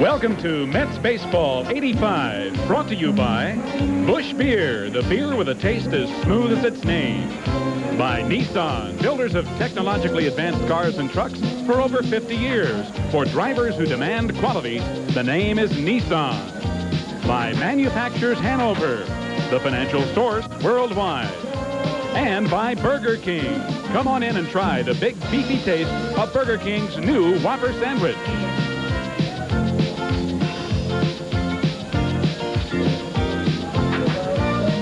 Welcome to Mets Baseball 85, brought to you by Busch Beer, the beer with a taste as smooth as its name. By Nissan, builders of technologically advanced cars and trucks for over 50 years. For drivers who demand quality, the name is Nissan. By Manufacturers Hanover, the financial source worldwide. And by Burger King. Come on in and try the big beefy taste of Burger King's new Whopper sandwich.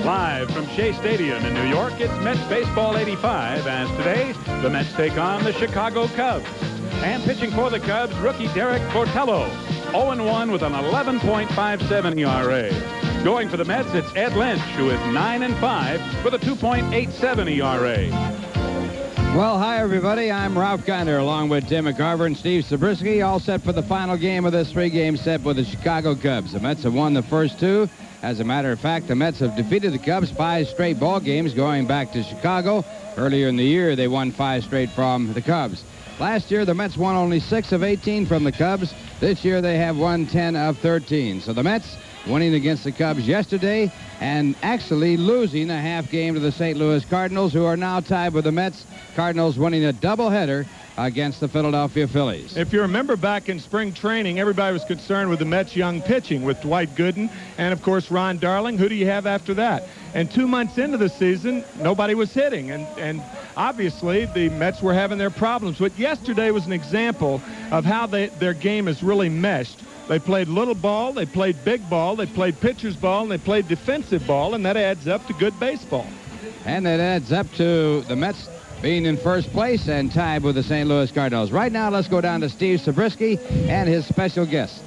Live from Shea Stadium in New York, it's Mets Baseball 85, as today, the Mets take on the Chicago Cubs. And pitching for the Cubs, rookie Derek Portello, 0-1 with an 11.57 ERA. Going for the Mets, it's Ed Lynch, who is 9-5 with a 2.87 ERA. Well, hi, everybody. I'm Ralph Kiner, along with Tim McCarver and Steve Zabriskie, all set for the final game of this three-game set with the Chicago Cubs. The Mets have won the first two. As a matter of fact, the Mets have defeated the Cubs 5 straight ball games going back to Chicago. Earlier in the year, they won 5 straight from the Cubs. Last year, the Mets won only 6 of 18 from the Cubs. This year, they have won 10 of 13. So the Mets winning against the Cubs yesterday and actually losing a half game to the St. Louis Cardinals, who are now tied with the Mets. Cardinals winning a doubleheader against the Philadelphia Phillies. If you remember back in spring training, everybody was concerned with the Mets' young pitching with Dwight Gooden and, of course, Ron Darling. Who do you have after that? And 2 months into the season, nobody was hitting. And obviously, the Mets were having their problems. But yesterday was an example of how their game is really meshed. They played little ball, they played big ball, they played pitcher's ball, and they played defensive ball, and that adds up to good baseball. And that adds up to the Mets being in first place and tied with the St. Louis Cardinals. Right now, let's go down to Steve Zabriskie and his special guest.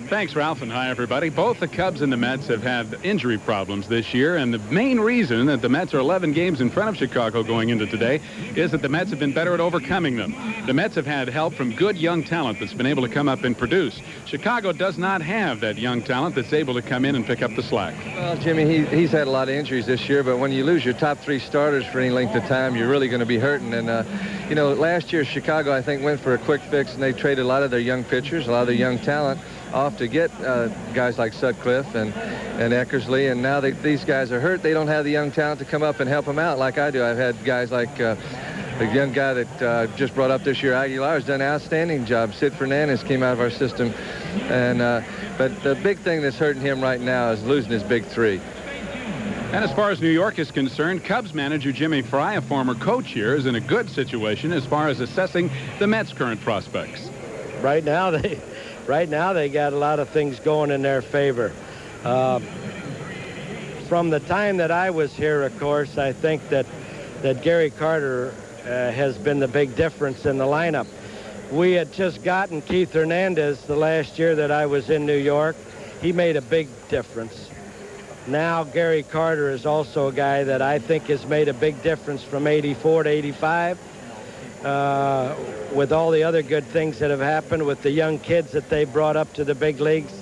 Thanks, Ralph, and hi, everybody. Both the Cubs and the Mets have had injury problems this year, and the main reason that the Mets are 11 games in front of Chicago going into today is that the Mets have been better at overcoming them. The Mets have had help from good young talent that's been able to come up and produce. Chicago does not have that young talent that's able to come in and pick up the slack. Well, Jimmy, he's had a lot of injuries this year, but when you lose your top 3 starters for any length of time, you're really going to be hurting. And, you know, last year Chicago, I think, went for a quick fix, and they traded a lot of their young pitchers, a lot of their young talent off to get guys like Sutcliffe and Eckersley, and now these guys are hurt. They don't have the young talent to come up and help them out like I do. I've had guys like the young guy that just brought up this year, Aguilar, has done an outstanding job. Sid Fernandez came out of our system, and but the big thing that's hurting him right now is losing his big 3. And as far as New York is concerned, Cubs manager Jimmy Fry, a former coach here, is in a good situation as far as assessing the Mets' current prospects. Right now, they got a lot of things going in their favor. From the time that I was here, of course, I think that Gary Carter has been the big difference in the lineup. We had just gotten Keith Hernandez the last year that I was in New York. He made a big difference. Now Gary Carter is also a guy that I think has made a big difference from 84 to 85. With all the other good things that have happened with the young kids that they brought up to the big leagues.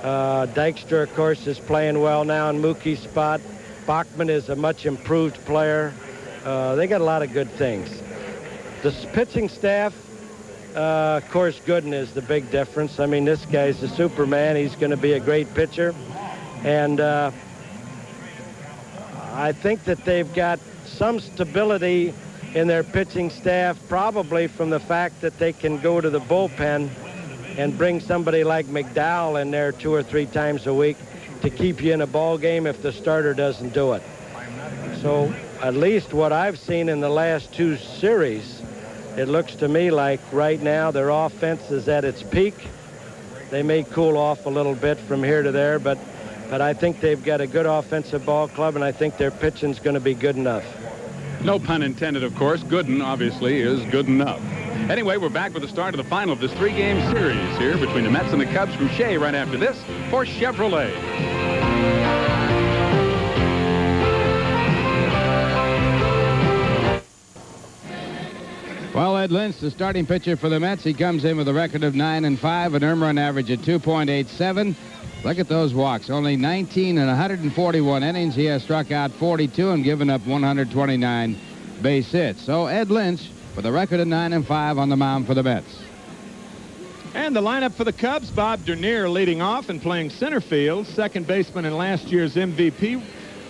Dykstra, of course, is playing well now in Mookie's spot. Bachman is a much improved player. They got a lot of good things. The pitching staff, of course, Gooden is the big difference. I mean, this guy's a Superman. He's going to be a great pitcher. And I think that they've got some stability in their pitching staff, probably from the fact that they can go to the bullpen and bring somebody like McDowell in there 2 or 3 times a week to keep you in a ball game if the starter doesn't do it. So at least what I've seen in the last 2 series, it looks to me like right now their offense is at its peak. They may cool off a little bit from here to there, but I think they've got a good offensive ball club, and I think their pitching's going to be good enough. No pun intended, of course. Gooden, obviously, is good enough. Anyway, we're back with the start of the final of this 3-game series here between the Mets and the Cubs from Shea right after this for Chevrolet. Well, Ed Lynch, the starting pitcher for the Mets, he comes in with a record of 9-5, an earned run average of 2.87. Look at those walks. Only 19 and 141 innings. He has struck out 42 and given up 129 base hits. So Ed Lynch with a record of 9-5 on the mound for the Mets. And the lineup for the Cubs, Bob Dernier leading off and playing center field. Second baseman and last year's MVP,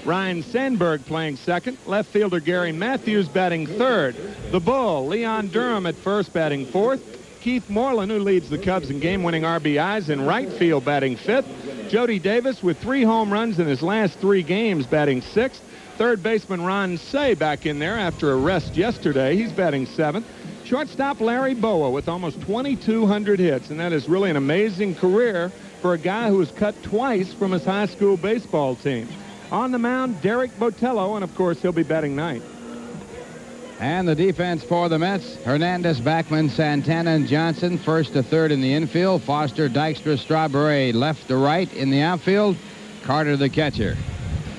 Ryan Sandberg, playing second. Left fielder Gary Matthews batting third. The Bull, Leon Durham at first, batting fourth. Keith Moreland, who leads the Cubs in game-winning RBIs, in right field, batting fifth. Jody Davis with 3 home runs in his last 3 games, batting sixth. Third baseman Ron Cey back in there after a rest yesterday. He's batting seventh. Shortstop Larry Boa with almost 2,200 hits, and that is really an amazing career for a guy who was cut twice from his high school baseball team. On the mound, Derek Botello, and of course he'll be batting ninth. And the defense for the Mets, Hernandez, Backman, Santana, and Johnson, first to third in the infield. Foster, Dykstra, Strawberry, left to right in the outfield. Carter, the catcher.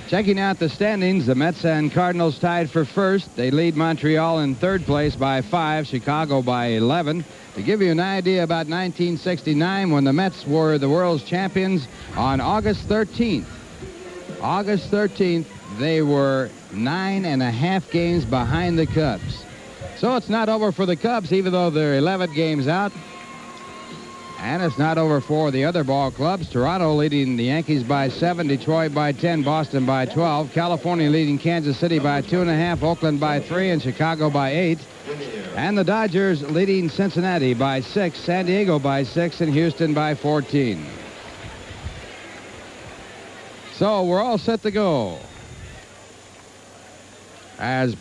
Checking out the standings, the Mets and Cardinals tied for first. They lead Montreal in third place by 5, Chicago by 11. To give you an idea about 1969, when the Mets were the world's champions on August 13th. August 13th, they were 9.5 games behind the Cubs. So it's not over for the Cubs, even though they're 11 games out. And it's not over for the other ball clubs. Toronto leading the Yankees by 7, Detroit by 10, Boston by 12, California leading Kansas City by 2.5, Oakland by 3, and Chicago by 8. And the Dodgers leading Cincinnati by 6, San Diego by 6, and Houston by 14. So we're all set to go. As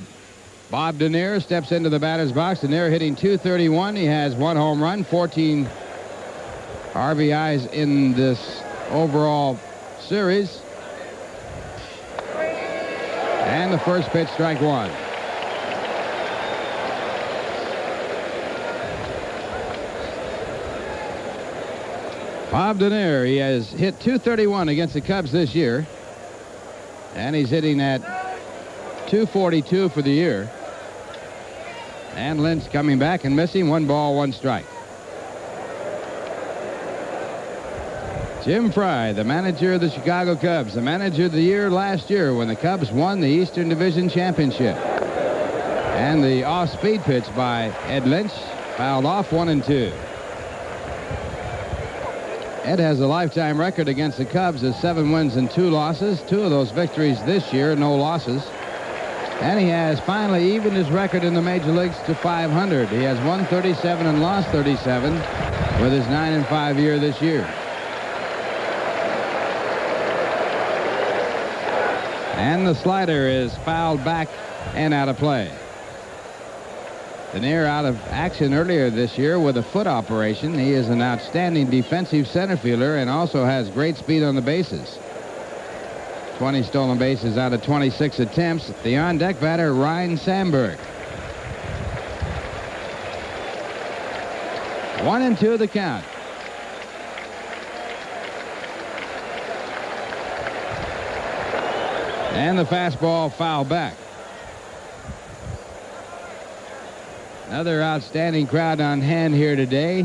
Bob Dernier steps into the batter's box, Dernier hitting .231. He has 1 home run, 14 RBIs in this overall series. And the first pitch, strike 1. Bob Dernier, he has hit .231 against the Cubs this year. And he's hitting at .242 for the year. And Lynch coming back and missing. 1 ball, 1 strike. Jim Fry, the manager of the Chicago Cubs, the manager of the year last year when the Cubs won the Eastern Division Championship. And the off-speed pitch by Ed Lynch, fouled off, 1-2. Ed has a lifetime record against the Cubs of 7 wins and 2 losses. 2 of those victories this year, no losses. And he has finally evened his record in the major leagues to 500. He has won 37 and lost 37 with his 9-5 year this year. And the slider is fouled back and out of play. Dernier out of action earlier this year with a foot operation. He is an outstanding defensive center fielder and also has great speed on the bases. 20 stolen bases out of 26 attempts. The on-deck batter, Ryan Sandberg. 1-2 the count. And the fastball foul back. Another outstanding crowd on hand here today.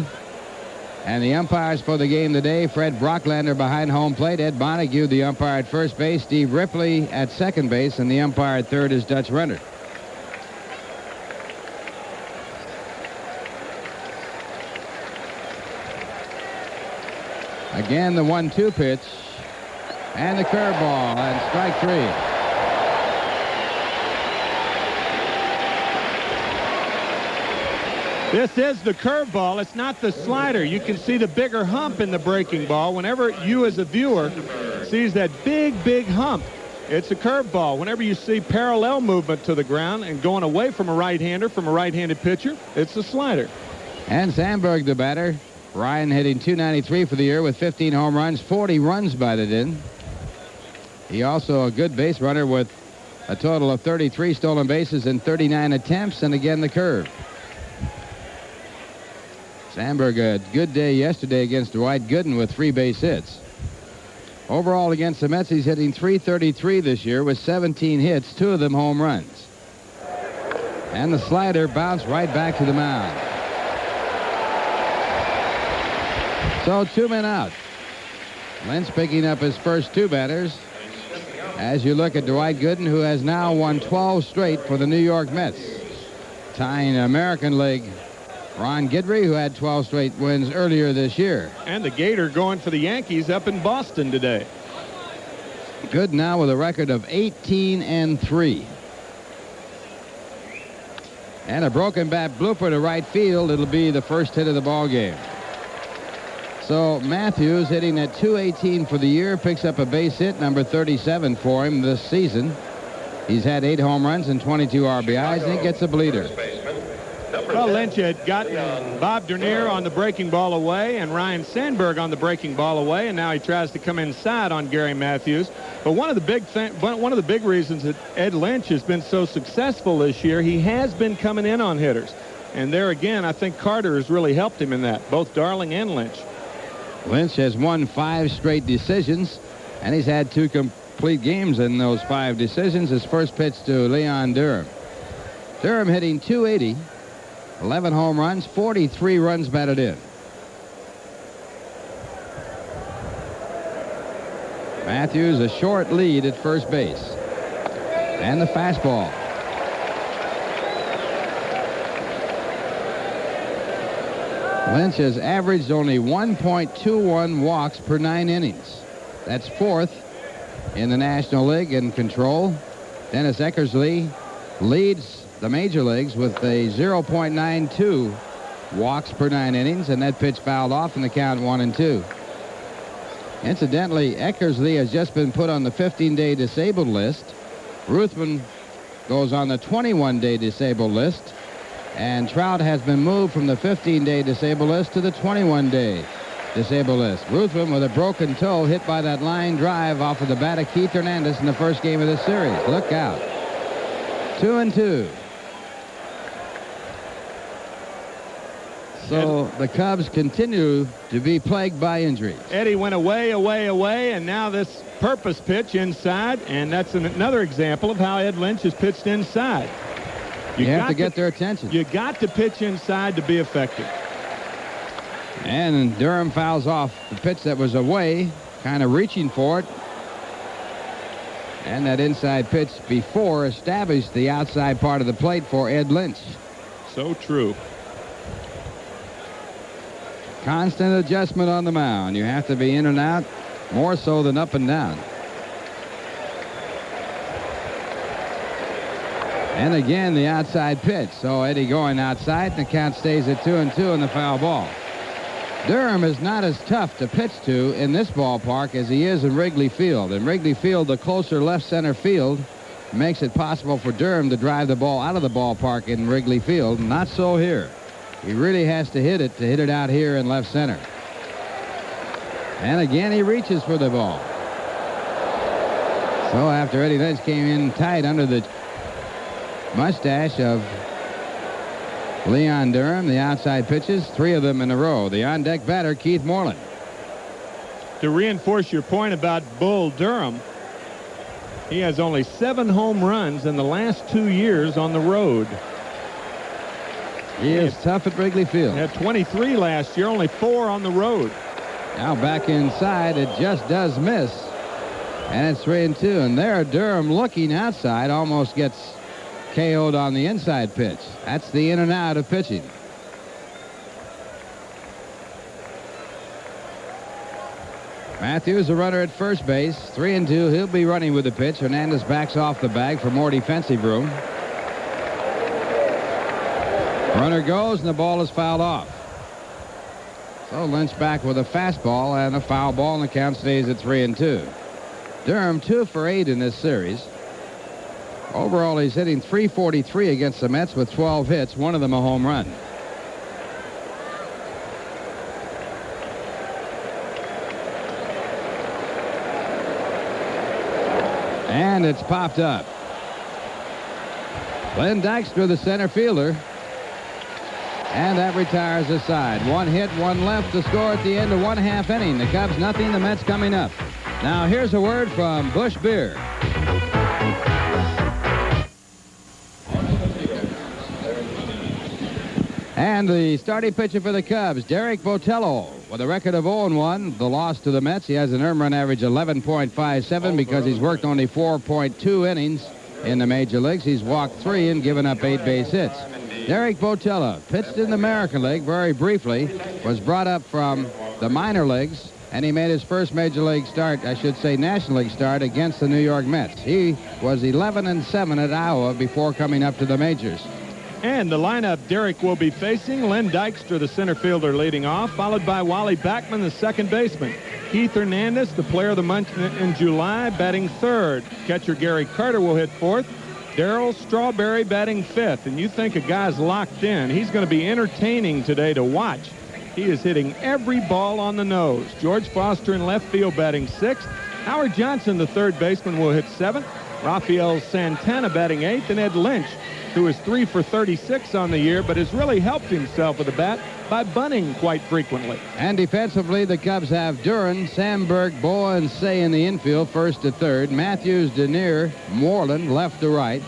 And the umpires for the game today, Fred Brocklander behind home plate, Ed Bonnegue, the umpire at first base, Steve Ripley at second base, and the umpire at third is Dutch Renner. Again, the 1-2 pitch. And the curveball, and strike 3. This is the curveball. It's not the slider. You can see the bigger hump in the breaking ball. Whenever you as a viewer sees that big hump, it's a curveball. Whenever you see parallel movement to the ground and going away from a right-hander, from a right-handed pitcher, it's a slider. And Sandberg, the batter. Ryan hitting .293 for the year with 15 home runs, 40 runs batted in. He also a good base runner with a total of 33 stolen bases in 39 attempts, and again the curve. Sandberg a good day yesterday against Dwight Gooden with 3 base hits. Overall against the Mets, he's hitting .333 this year with 17 hits, 2 of them home runs. And the slider bounced right back to the mound. So 2 men out. Lynch picking up his first 2 batters. As you look at Dwight Gooden, who has now won 12 straight for the New York Mets, tying American League Ron Guidry, who had 12 straight wins earlier this year. And the Gator going for the Yankees up in Boston today. Good now with a record of 18-3. And a broken bat blooper to right field. It'll be the first hit of the ball game. So Matthews, hitting at .218 for the year, picks up a base hit, number 37 for him this season. He's had 8 home runs and 22 RBIs, and he gets a bleeder. Well, Lynch had gotten Bob Dernier on the breaking ball away and Ryan Sandberg on the breaking ball away, and now he tries to come inside on Gary Matthews. But one of the big reasons that Ed Lynch has been so successful this year, he has been coming in on hitters. And there again, I think Carter has really helped him in that, both Darling and Lynch. Lynch has won 5 straight decisions, and he's had 2 complete games in those 5 decisions. His first pitch to Leon Durham. Durham hitting .280, 11 home runs, 43 runs batted in. Matthews a short lead at first base. And the fastball. Lynch has averaged only 1.21 walks per 9 innings. That's 4th in the National League in control. Dennis Eckersley leads the major leagues with a 0.92 walks per 9 innings, and that pitch fouled off in the count 1-2. Incidentally, Eckersley has just been put on the 15-day disabled list. Ruthven goes on the 21-day disabled list. And Trout has been moved from the 15-day disabled list to the 21-day disabled list. Ruthven with a broken toe hit by that line drive off of the bat of Keith Hernandez in the first game of this series. Look out. 2-2. So the Cubs continue to be plagued by injuries. Eddie went away, and now this purpose pitch inside, and that's another example of how Ed Lynch has pitched inside. You have to get their attention. You got to pitch inside to be effective. And Durham fouls off the pitch that was away, kind of reaching for it. And that inside pitch before established the outside part of the plate for Ed Lynch. So true. Constant adjustment on the mound. You have to be in and out, more so than up and down. And again, the outside pitch. So Eddie going outside, and the count stays at 2-2 in the foul ball. Durham is not as tough to pitch to in this ballpark as he is in Wrigley Field. In Wrigley Field, the closer left center field makes it possible for Durham to drive the ball out of the ballpark in Wrigley Field. Not so here. He really has to hit it out here in left center. And again, he reaches for the ball. So after Eddie Lynch came in tight under the mustache of Leon Durham, the outside pitches, 3 of them in a row. The on-deck batter, Keith Moreland. To reinforce your point about Bull Durham, he has only 7 home runs in the last 2 years on the road. He is tough at Wrigley Field. He had 23 last year, only 4 on the road. Now back inside, it just does miss. And it's 3-2. And there, Durham looking outside almost gets KO'd on the inside pitch. That's the in and out of pitching. Matthews, a runner at first base. 3-2. He'll be running with the pitch. Hernandez backs off the bag for more defensive room. Runner goes, and the ball is fouled off. So Lynch back with a fastball and a foul ball, and the count stays at 3-2. Durham 2 for 8 in this series. Overall, he's hitting .343 against the Mets with 12 hits, one of them a home run. And it's popped up. Glenn Dykstra, the center fielder. And that retires the side. 1 hit, 1 left to score at the end of 1/2 inning. The Cubs nothing, the Mets coming up. Now here's a word from Busch Beer. And the starting pitcher for the Cubs, Derek Botello, with a record of 0-1. The loss to the Mets. He has an earned run average 11.57 because he's worked only 4.2 innings in the major leagues. He's walked 3 and given up 8 base hits. Derek Botella pitched in the American League very briefly, was brought up from the minor leagues, and he made his first major league start, I should say National League start, against the New York Mets. He was 11-7 at Iowa before coming up to the majors. And the lineup Derek will be facing: Len Dykstra, the center fielder, leading off, followed by Wally Backman, the second baseman. Keith Hernandez, the player of the month in July, batting third. Catcher Gary Carter will hit fourth. Darryl Strawberry batting fifth. And you think a guy's locked in. He's going to be entertaining today to watch. He is hitting every ball on the nose. George Foster in left field batting sixth. Howard Johnson, the third baseman, will hit seventh. Rafael Santana batting eighth. And Ed Lynch, who is 3 for 36 on the year, but has really helped himself with the bat by bunting quite frequently. And defensively, the Cubs have Duran, Sandberg, Boa, and Say in the infield, first to third. Matthews, Denier, Moreland, left to right.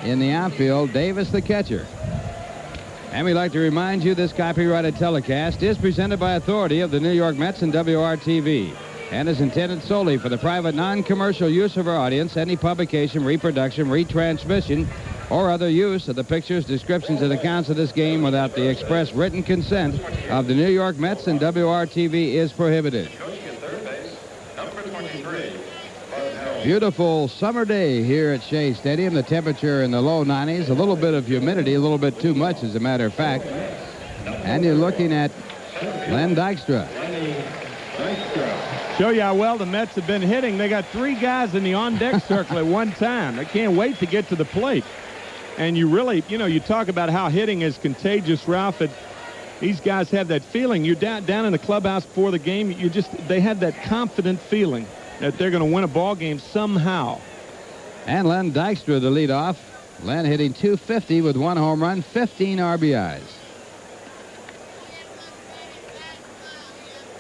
In the outfield, Davis, the catcher. And we'd like to remind you this copyrighted telecast is presented by authority of the New York Mets and WRTV, and is intended solely for the private, non-commercial use of our audience. Any publication, reproduction, retransmission, or other use of the pictures, descriptions, and accounts of this game without the express written consent of the New York Mets and WRTV is prohibited. Beautiful summer day here at Shea Stadium. The temperature in the low 90s, a little bit of humidity, a little bit too much, as a matter of fact. And you're looking at Len Dykstra. Show you how well the Mets have been hitting. They got 3 guys in the on-deck circle at one time. They can't wait to get to the plate. And you really, you talk about how hitting is contagious, Ralph. These guys have that feeling. You're down in the clubhouse before the game. They have that confident feeling that they're going to win a ball game somehow. And Len Dykstra, the leadoff. Len hitting .250 with 1 home run, 15 RBIs.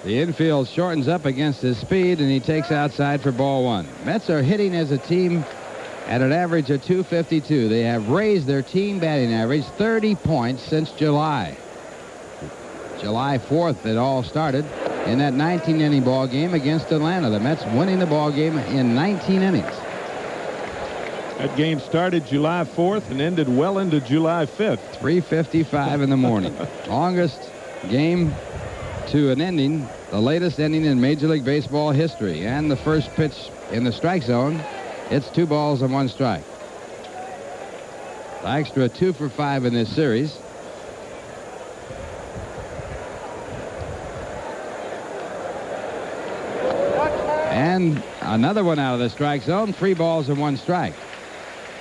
The infield shortens up against his speed, and he takes outside for ball 1. Mets are hitting as a team at an average of .252. They have raised their team batting average 30 points since July. July 4th, it all started in that 19-inning ball game against Atlanta. The Mets winning the ball game in 19 innings. That game started July 4th and ended well into July 5th. 3:55 in the morning. Longest game to an ending, the latest ending in Major League Baseball history. And the first pitch in the strike zone, it's 2 balls and 1 strike. Dykstra 2 for 5 in this series. And another one out of the strike zone, 3 balls and 1 strike.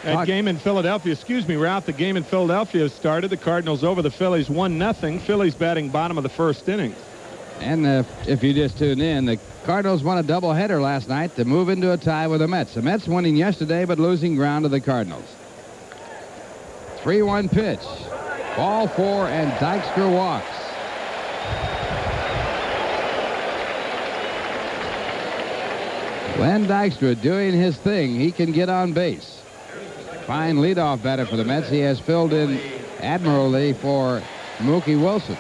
That game in Philadelphia, excuse me, Ralph, the game in Philadelphia started. The Cardinals over the Phillies 1-0. Phillies batting bottom of the first inning. And if you just tuned in, the Cardinals won a doubleheader last night to move into a tie with the Mets. The Mets winning yesterday, but losing ground to the Cardinals. 3-1 pitch. Ball 4, and Dykstra walks. Len Dykstra doing his thing. He can get on base. Fine leadoff batter for the Mets. He has filled in admirably for Mookie Wilson.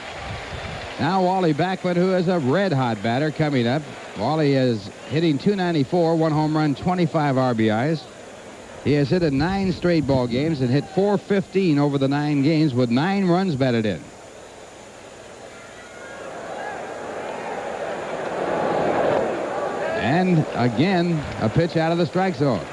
Now Wally Backman, who is a red-hot batter, coming up. Wally is hitting .294, 1 home run, 25 RBIs. He has hit in 9 straight ball games and hit .415 over the 9 games with 9 runs batted in. And again, a pitch out of the strike zone.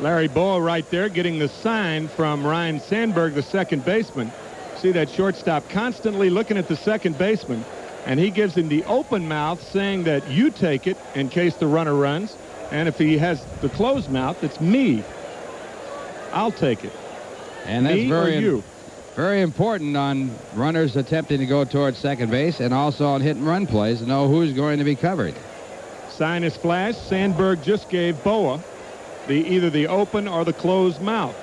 Larry Boa right there getting the sign from Ryan Sandberg, the second baseman. See that shortstop constantly looking at the second baseman, and he gives him the open mouth saying that you take it in case the runner runs, and if he has the closed mouth, it's me. I'll take it. And that's me or you. Very important on runners attempting to go towards second base, and also on hit and run plays to know who's going to be covered. Sign is flashed. Sandberg just gave Boa either the open or the closed mouth.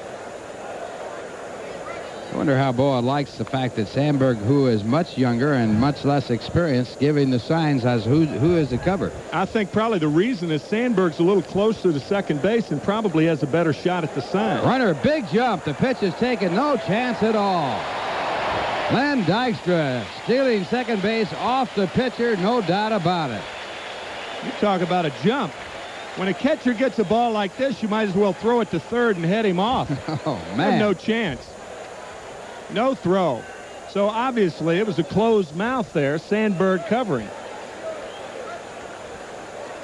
I wonder how Boa likes the fact that Sandberg, who is much younger and much less experienced, giving the signs as who is the cover. I think probably the reason is Sandberg's a little closer to second base and probably has a better shot at the sign. Runner, big jump. The pitch is taken. No chance at all. Len Dykstra stealing second base off the pitcher. No doubt about it. You talk about a jump. When a catcher gets a ball like this, you might as well throw it to third and head him off. Oh, man. Have no chance. No throw. So obviously it was a closed mouth there, Sandberg covering.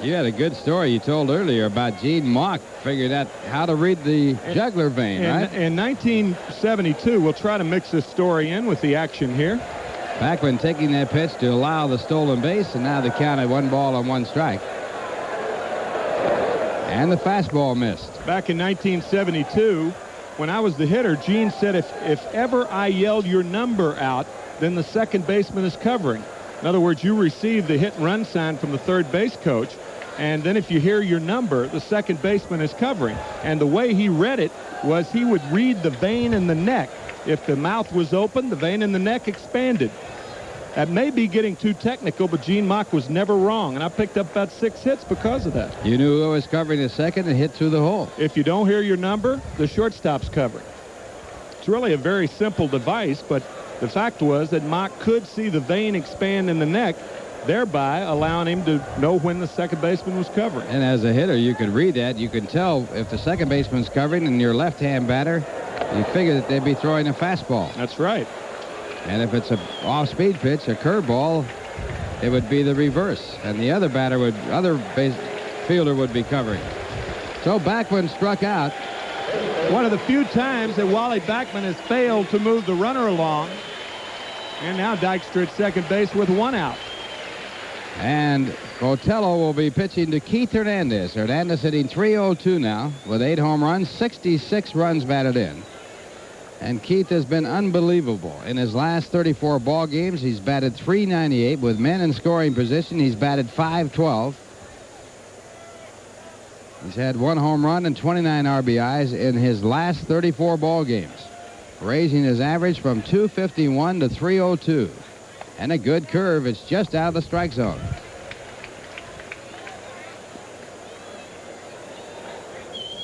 You had a good story you told earlier about Gene Mauch figured out how to read the jugular vein, right? In 1972, we'll try to mix this story in with the action here. Back when taking that pitch to allow the stolen base, and now the count at 1 ball and 1 strike. And the fastball missed. Back in 1972, when I was the hitter, Gene said, if ever I yelled your number out, then the second baseman is covering. In other words, you receive the hit and run sign from the third base coach, and then if you hear your number, the second baseman is covering. And the way he read it was he would read the vein in the neck. If the mouth was open, the vein in the neck expanded. That may be getting too technical, but Gene Mauch was never wrong, and I picked up about 6 hits because of that. You knew who was covering the second and hit through the hole. If you don't hear your number, the shortstop's covering. It's really a very simple device, but the fact was that Mauch could see the vein expand in the neck, thereby allowing him to know when the second baseman was covering. And as a hitter, you could read that. You could tell if the second baseman's covering and your left-hand batter, you figure that they'd be throwing a fastball. That's right. And if it's an off-speed pitch, a curveball, it would be the reverse. And the other fielder would be covering. So Backman struck out. One of the few times that Wally Backman has failed to move the runner along. And now Dykstra at second base with 1 out. And Botello will be pitching to Keith Hernandez. Hernandez hitting .302 now with 8 home runs, 66 runs batted in. And Keith has been unbelievable. In his last 34 ball games, he's batted .398 with men in scoring position. He's batted .512. He's had 1 home run and 29 RBIs in his last 34 ball games, raising his average from .251 to .302. And a good curve. It's just out of the strike zone.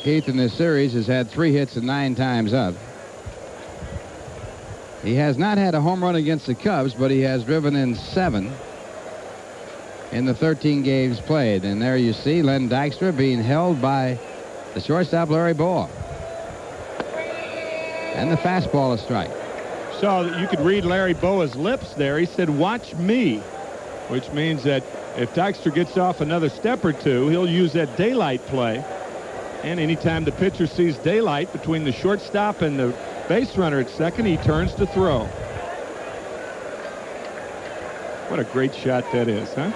Keith in this series has had 3 hits and 9 times up. He has not had a home run against the Cubs, but he has driven in 7 in the 13 games played. And there you see Len Dykstra being held by the shortstop Larry Bowa. And the fastball is strike. So you could read Larry Bowa's lips there. He said, "Watch me," which means that if Dykstra gets off another step or two, he'll use that daylight play. And anytime the pitcher sees daylight between the shortstop and the base runner at second, he turns to throw. What a great shot that is, huh?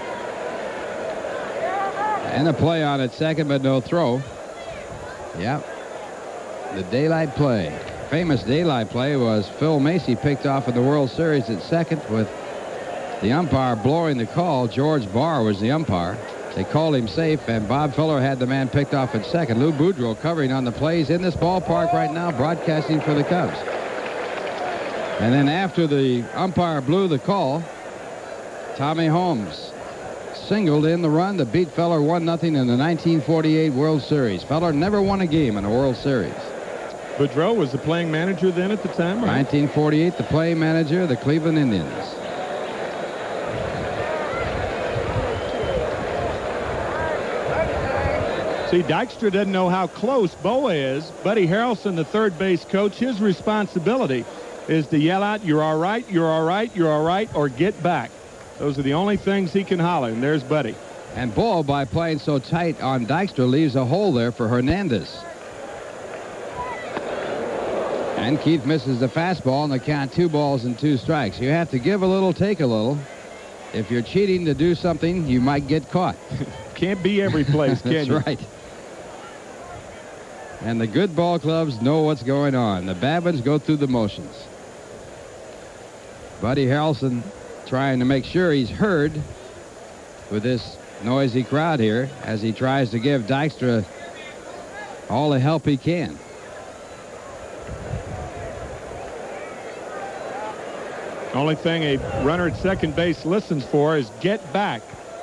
And a play on at second, but no throw. Yep. The daylight play. Famous daylight play was Phil Macy picked off in the World Series at second with the umpire blowing the call. George Barr was the umpire. They called him safe, and Bob Feller had the man picked off at second. Lou Boudreau covering on the plays in this ballpark right now, broadcasting for the Cubs. And then after the umpire blew the call, Tommy Holmes singled in the run to beat Feller 1-0 in the 1948 World Series. Feller never won a game in a World Series. Boudreau was the playing manager then at the time, right? 1948, the playing manager of the Cleveland Indians. See, Dykstra doesn't know how close Bowa is. Buddy Harrelson, the third base coach, his responsibility is to yell out, "You're all right, you're all right, you're all right," or "Get back." Those are the only things he can holler, and there's Buddy. And Bowa, by playing so tight on Dykstra, leaves a hole there for Hernandez. And Keith misses the fastball, and the count 2 balls and 2 strikes. You have to give a little, take a little. If you're cheating to do something, you might get caught. Can't be every place, can That's you? right. And the good ball clubs know what's going on. The Babins go through the motions. Buddy Harrelson trying to make sure he's heard with this noisy crowd here as he tries to give Dykstra all the help he can. Only thing a runner at second base listens for is "Get back,"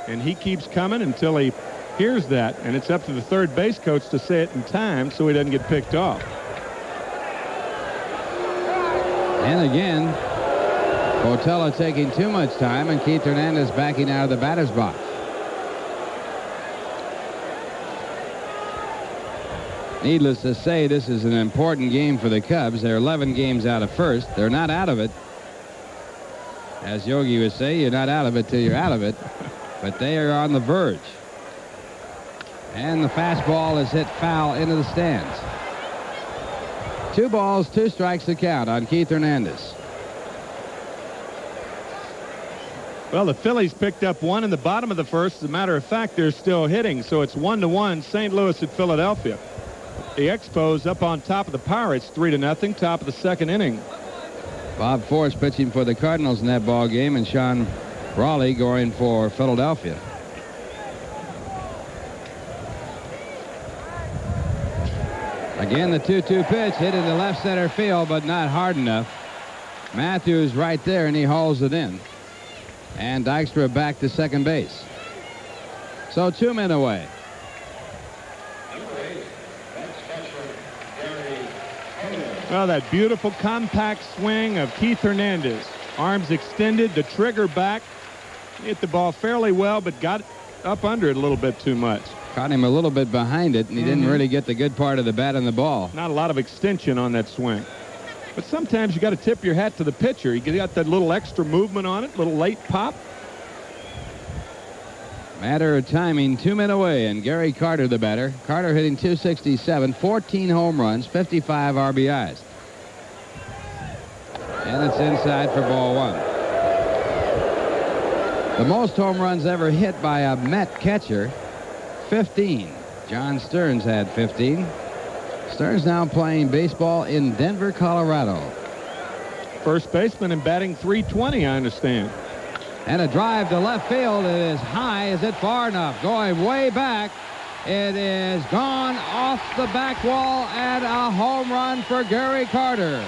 and he keeps coming until he hears that, and it's up to the third base coach to say it in time so he doesn't get picked off. And again, Botello taking too much time, and Keith Hernandez backing out of the batter's box. Needless to say, this is an important game for the Cubs. They're 11 games out of first. They're not out of it. As Yogi would say, you're not out of it till you're out of it. But they are on the verge. And the fastball is hit foul into the stands. 2 balls, 2 strikes to count on Keith Hernandez. Well, the Phillies picked up 1 in the bottom of the first. As a matter of fact, they're still hitting, so it's 1-1, St. Louis at Philadelphia. The Expos up on top of the Pirates, 3-0, top of the second inning. Bob Force pitching for the Cardinals in that ball game, and Sean Raleigh going for Philadelphia. Again, the 2-2 pitch hit into left center field, but not hard enough. Matthews right there, and he hauls it in. And Dykstra back to second base. So 2 men away. Well, that beautiful compact swing of Keith Hernandez. Arms extended, the trigger back. Hit the ball fairly well, but got up under it a little bit too much. Caught him a little bit behind it, and he didn't really get the good part of the bat and the ball. Not a lot of extension on that swing. But sometimes you got to tip your hat to the pitcher. You got that little extra movement on it, little late pop. Matter of timing, 2 men away, and Gary Carter the batter. Carter hitting .267, 14 home runs, 55 RBIs. And it's inside for ball 1. The most home runs ever hit by a Met catcher, 15. John Stearns had 15. Stearns now playing baseball in Denver, Colorado. First baseman and batting .320, I understand. And a drive to left field. It is high. Is it far enough? Going way back. It is gone off the back wall, and a home run for Gary Carter.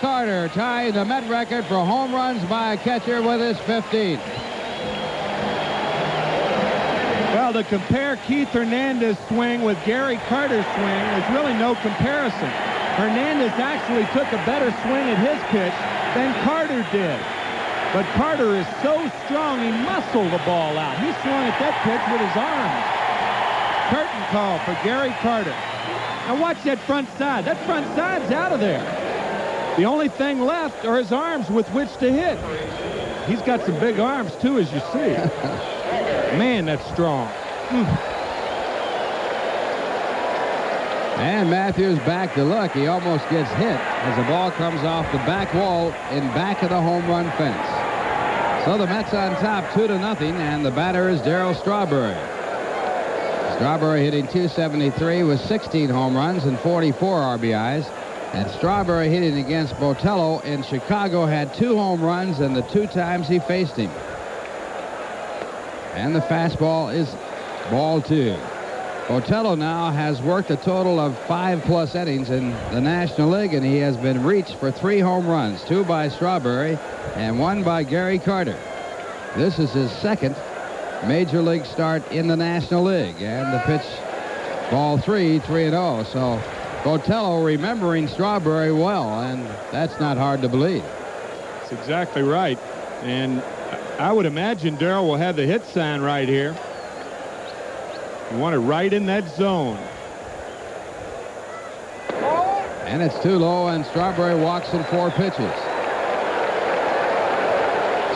Carter tying the Met record for home runs by a catcher with his 15th. Well, to compare Keith Hernandez's swing with Gary Carter's swing, there's really no comparison. Hernandez actually took a better swing at his pitch than Carter did. But Carter is so strong, he muscled the ball out. He swung at that pitch with his arms. Curtain call for Gary Carter. Now watch that front side. That front side's out of there. The only thing left are his arms with which to hit. He's got some big arms, too, as you see. Man, that's strong. And Matthews back to look. He almost gets hit as the ball comes off the back wall in back of the home run fence. So the Mets on top 2-0, and the batter is Darryl Strawberry. Strawberry hitting .273 with 16 home runs and 44 RBIs. And Strawberry hitting against Botello in Chicago had 2 home runs and the 2 times he faced him. And the fastball is ball 2. Botello now has worked a total of 5+ innings in the National League, and he has been reached for 3 home runs, 2 by Strawberry and 1 by Gary Carter. This is his second major league start in the National League, and the pitch ball 3, 3-0. So Botello remembering Strawberry well, and that's not hard to believe. That's exactly right. And I would imagine Darryl will have the hit sign right here. You want it right in that zone. And it's too low, and Strawberry walks in 4 pitches.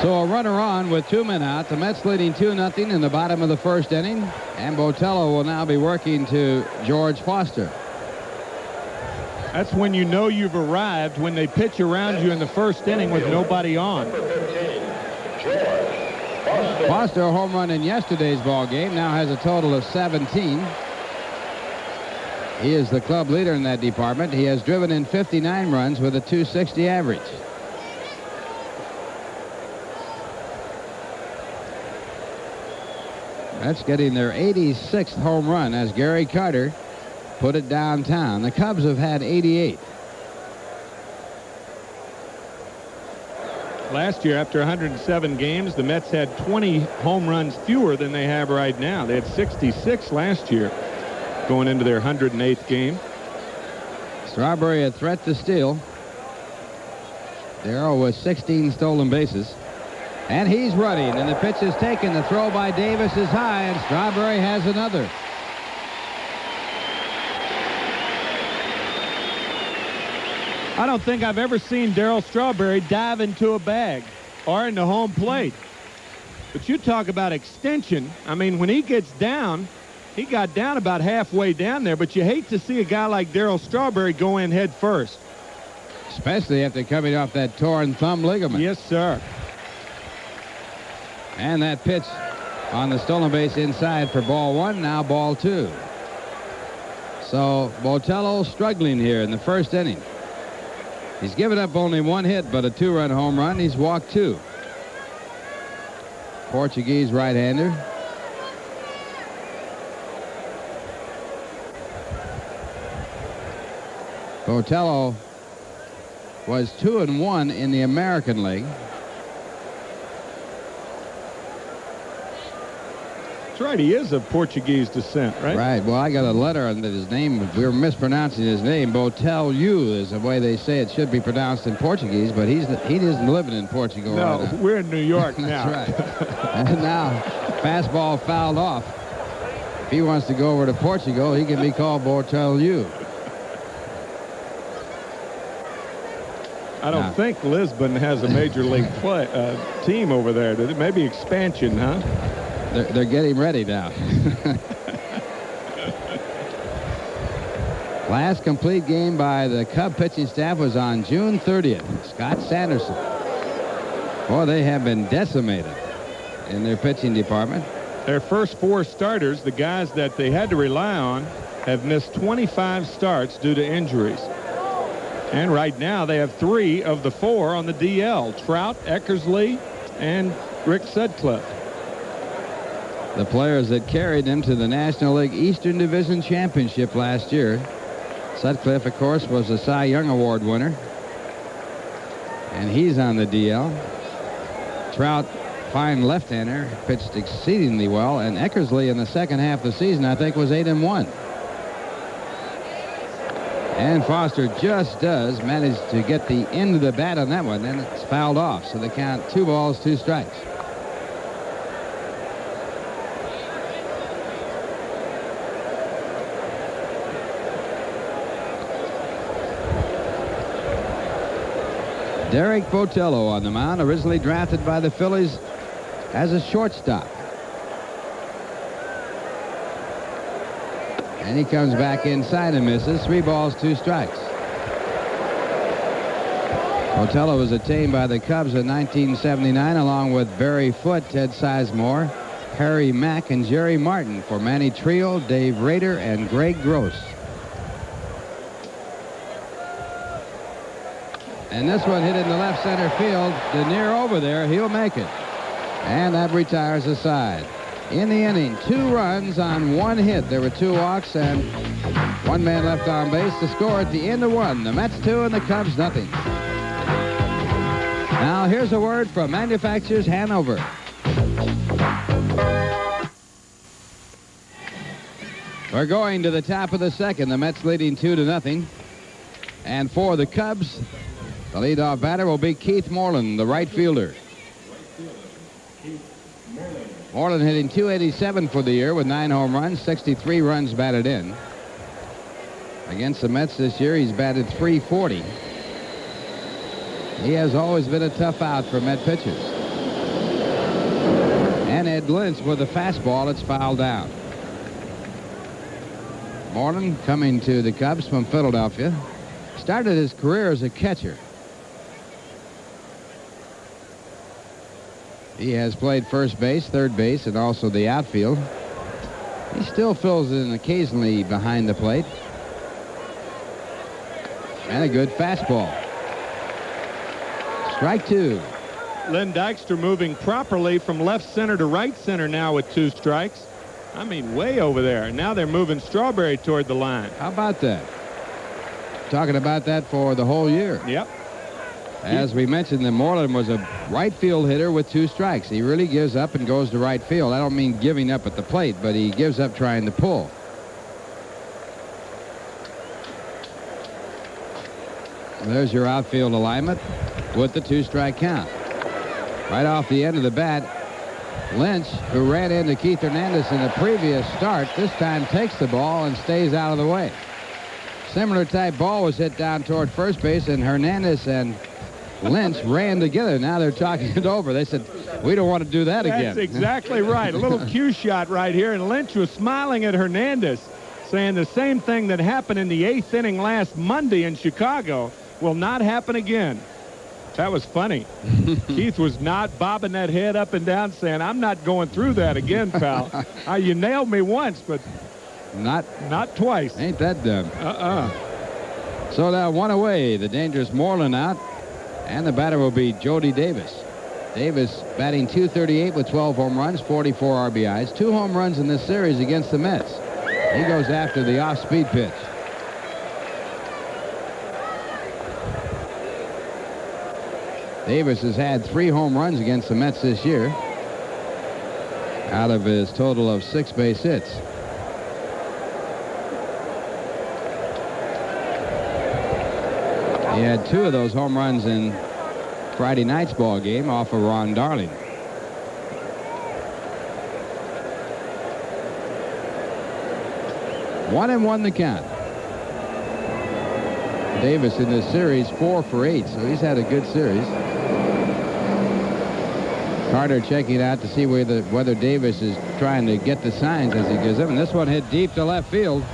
So a runner on with 2 men out. The Mets leading 2-0 in the bottom of the first inning. And Botello will now be working to George Foster. That's when you know you've arrived, when they pitch around you in the first inning with nobody on. Foster, a home run in yesterday's ball game, now has a total of 17. He is the club leader in that department. He has driven in 59 runs with a .260 average. That's getting their 86th home run as Gary Carter put it downtown. The Cubs have had 88. Last year, after 107 games, the Mets had 20 home runs fewer than they have right now. They had 66 last year going into their 108th game. Strawberry a threat to steal. Darrell with 16 stolen bases. And he's running, and the pitch is taken. The throw by Davis is high, and Strawberry has another. I don't think I've ever seen Darryl Strawberry dive into a bag or into home plate. But you talk about extension. I mean, when he gets down, he got down about halfway down there, but you hate to see a guy like Darryl Strawberry go in head first. Especially after coming off that torn thumb ligament. Yes, sir. And that pitch on the stolen base inside for ball one, now ball two. So Botello struggling here in the first inning. He's given up only one hit, but a two-run home run. He's walked two. Portuguese right-hander. Botello was 2-1 in the American League. That's right. He is of Portuguese descent, right? Right. Well, I got a letter on that his name. We were mispronouncing his name. Botelho is the way they say it should be pronounced in Portuguese, but he isn't living in Portugal. No, right now. we're in New York now. That's right. And now, fastball fouled off. If he wants to go over to Portugal, he can be called Botelho. I don't think Lisbon has a major league team over there. Maybe expansion, huh? They're getting ready now. Last complete game by the Cub pitching staff was on June 30th. Scott Sanderson. Boy, they have been decimated in their pitching department. Their first four starters, the guys that they had to rely on, have missed 25 starts due to injuries. And right now they have 3 of the 4 on the DL. Trout, Eckersley, and Rick Sutcliffe. The players that carried them to the National League Eastern Division Championship last year. Sutcliffe, of course, was a Cy Young Award winner. And he's on the DL. Trout, fine left-hander, pitched exceedingly well. And Eckersley in the second half of the season, I think, was 8-1. And Foster just does manage to get the end of the bat on that one. Then it's fouled off. So they count 2 balls, 2 strikes. Derek Botello on the mound, originally drafted by the Phillies as a shortstop. And he comes back inside and misses. 3 balls, 2 strikes. Botello was attained by the Cubs in 1979 along with Barry Foote, Ted Sizemore, Harry Mack, and Jerry Martin for Manny Trio, Dave Rader, and Greg Gross. And this one hit in the left center field. Denier over there. He'll make it. And that retires the side. In the inning, 2 runs on 1 hit. There were 2 walks and 1 man left on base to score at the end of 1. The Mets 2 and the Cubs nothing. Now here's a word from Manufacturers Hanover. We're going to the top of the second. The Mets leading 2-0. And for the Cubs, the leadoff batter will be Keith Moreland, the right fielder. Moreland hitting .287 for the year with 9 home runs, 63 runs batted in. Against the Mets this year, he's batted .340. He has always been a tough out for Met pitchers. And Ed Lynch with a fastball, it's fouled down. Moreland coming to the Cubs from Philadelphia. Started his career as a catcher. He has played first base, third base, and also the outfield. He still fills in occasionally behind the plate. And a good fastball. Strike 2. Len Dykstra moving properly from left center to right center now with 2 strikes. I mean, way over there. Now they're moving Strawberry toward the line. How about that? Talking about that for the whole year. Yep. As we mentioned, the Moreland was a right field hitter with 2 strikes. He really gives up and goes to right field. I don't mean giving up at the plate, but he gives up trying to pull. There's your outfield alignment with the 2-strike count. Right off the end of the bat, Lynch, who ran into Keith Hernandez in the previous start, this time takes the ball and stays out of the way. Similar type ball was hit down toward first base, and Hernandez and Lynch ran together. Now they're talking it over. They said, we don't want to do that again. That's exactly right. A little cue shot right here, and Lynch was smiling at Hernandez, saying the same thing that happened in the 8th inning last Monday in Chicago will not happen again. That was funny. Keith was not bobbing that head up and down saying, I'm not going through that again, pal. You nailed me once, but not twice. Ain't that dumb. So now 1 away. The dangerous Moreland out. And the batter will be Jody Davis. Davis batting .238 with 12 home runs, 44 RBIs. 2 home runs in this series against the Mets. He goes after the off-speed pitch. Davis has had 3 home runs against the Mets this year out of his total of 6 base hits. He had 2 of those home runs in Friday night's ball game off of Ron Darling. One and one the count. Davis in this series 4 for 8, so he's had a good series. Carter checking it out to see whether Davis is trying to get the signs as he gives them. And this one hit deep to left field,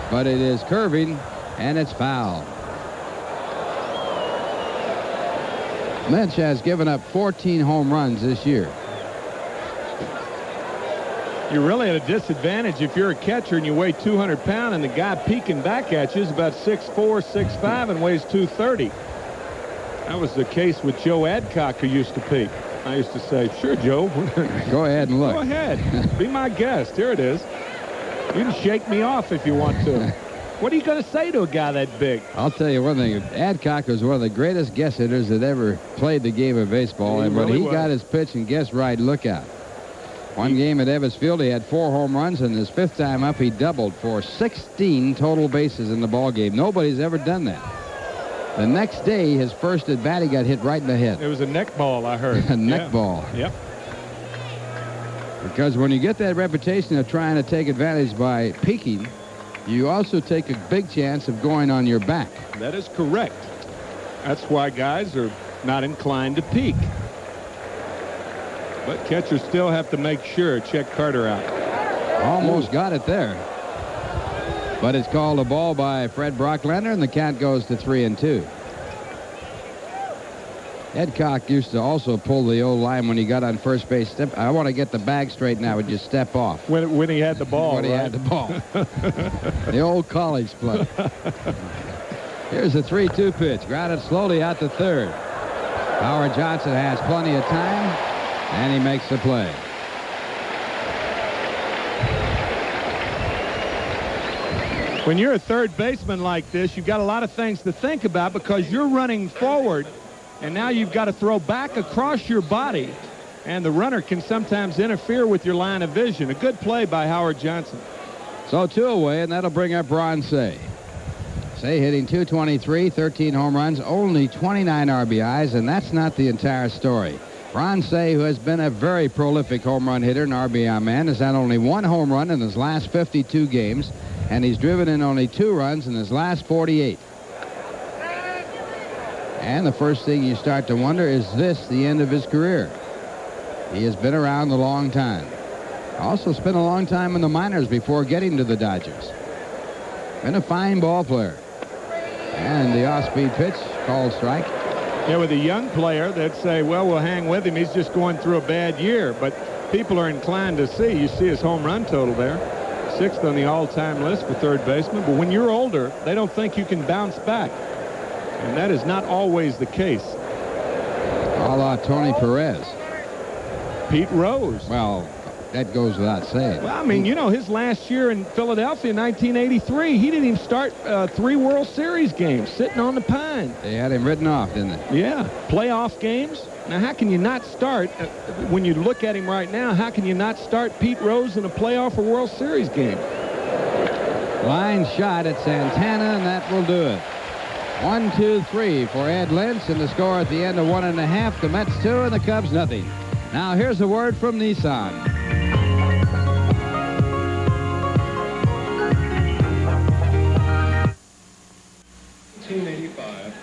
but it is curving and it's foul. Lynch has given up 14 home runs this year. You're really at a disadvantage if you're a catcher and you weigh 200 pounds and the guy peeking back at you is about 6'4", 6'5", and weighs 230. That was the case with Joe Adcock, who used to peek. I used to say, sure, Joe. Go ahead and look. Go ahead. Be my guest. Here it is. You can shake me off if you want to. What are you going to say to a guy that big? I'll tell you one thing. Adcock was one of the greatest guess hitters that ever played the game of baseball. And when he got his pitch and guessed right, look out. One game at Ebbets Field, he had 4 home runs, and his 5th time up, he doubled for 16 total bases in the ball game. Nobody's ever done that. The next day, his first at bat, he got hit right in the head. It was a neck ball, I heard. A neck ball. Yep. Because when you get that reputation of trying to take advantage by peeking, you also take a big chance of going on your back. That is correct. That's why guys are not inclined to peek. But catchers still have to make sure. Check Carter out. Almost got it there. But it's called a ball by Fred Brocklander, and the count goes to 3-2. Adcock used to also pull the old line when he got on first base. I want to get the bag straight now. Would just step off. When he had the ball, When he had the ball. The old college play. Here's a 3-2 pitch. Grounded slowly out to third. Howard Johnson has plenty of time, and he makes the play. When you're a third baseman like this, you've got a lot of things to think about because you're running forward, and now you've got to throw back across your body, and the runner can sometimes interfere with your line of vision. A good play by Howard Johnson. So 2 away, and that'll bring up Ron Cey. Cey hitting .223, 13 home runs, only 29 RBIs, and that's not the entire story. Ron Cey, who has been a very prolific home run hitter and RBI man, has had only 1 home run in his last 52 games, and he's driven in only 2 runs in his last 48. And the first thing you start to wonder, is this the end of his career? He has been around a long time. Also spent a long time in the minors before getting to the Dodgers. Been a fine ball player. And the off-speed pitch, called strike. Yeah, with a young player, they'd say, well, we'll hang with him. He's just going through a bad year. But people are inclined to see. You see his home run total there. 6th on the all-time list for third baseman. But when you're older, they don't think you can bounce back. And that is not always the case. A la Tony Perez. Pete Rose. Well, that goes without saying. Well, I mean, you know, his last year in Philadelphia in 1983, he didn't even start 3 World Series games, sitting on the pine. They had him written off, didn't they? Yeah, playoff games. Now, how can you not start, when you look at him right now, how can you not start Pete Rose in a playoff or World Series game? Line shot at Santana, and that will do it. 1, 2, 3 for Ed Lynch, and the score at the end of 1.5. The Mets 2 and the Cubs nothing. Now here's a word from Nissan.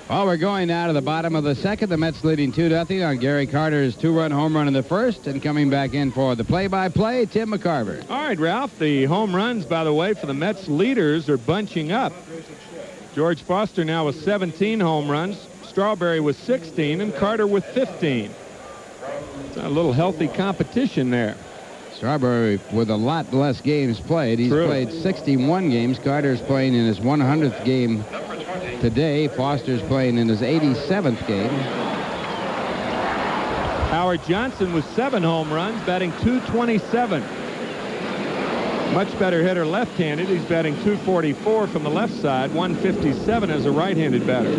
Well, we're going now to the bottom of the second. The Mets leading 2-0 on Gary Carter's 2-run home run in the first. And coming back in for the play-by-play, Tim McCarver. All right, Ralph, the home runs, by the way, for the Mets leaders are bunching up. George Foster now with 17 home runs, Strawberry with 16, and Carter with 15. It's a little healthy competition there. Strawberry with a lot less games played. He's True. played 61 games. Carter's playing in his 100th game today. Foster's playing in his 87th game. Howard Johnson with 7 home runs, batting .227. Much better hitter left-handed. He's batting .244 from the left side, .157 as a right-handed batter.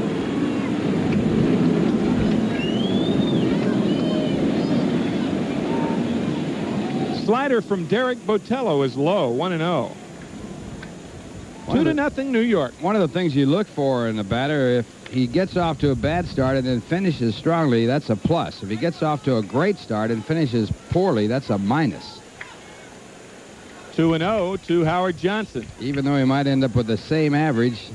Slider from Derek Botello is low, 1-0. 2-0 New York. One of the things you look for in a batter, if he gets off to a bad start and then finishes strongly, that's a plus. If he gets off to a great start and finishes poorly, that's a minus. 2-0 to Howard Johnson. Even though he might end up with the same average,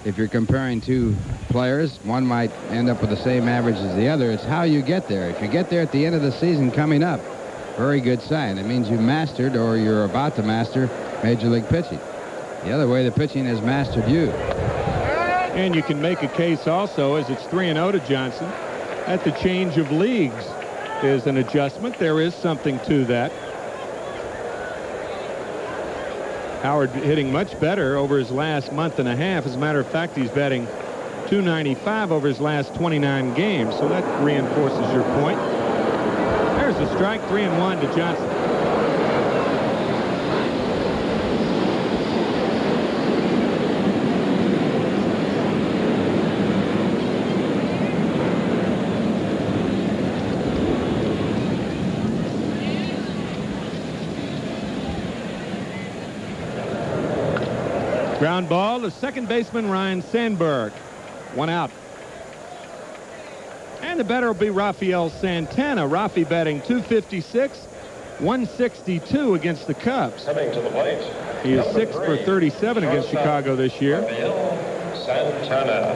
if you're comparing two players, one might end up with the same average as the other. It's how you get there. If you get there at the end of the season coming up, very good sign. It means you mastered or you're about to master Major League pitching. The other way, the pitching has mastered you. And you can make a case also, as it's 3-0 to Johnson, that the change of leagues is an adjustment. There is something to that. Howard hitting much better over his last month and a half. As a matter of fact, he's batting .295 over his last 29 games. So that reinforces your point. There's a strike, 3-1 to Johnson. Ground ball to second baseman Ryan Sandberg. 1 out. And the batter will be Rafael Santana. Rafi batting .256, 162 against the Cubs. Coming to the plate. He is 6 for 37 against Chicago this year. Rafael Santana.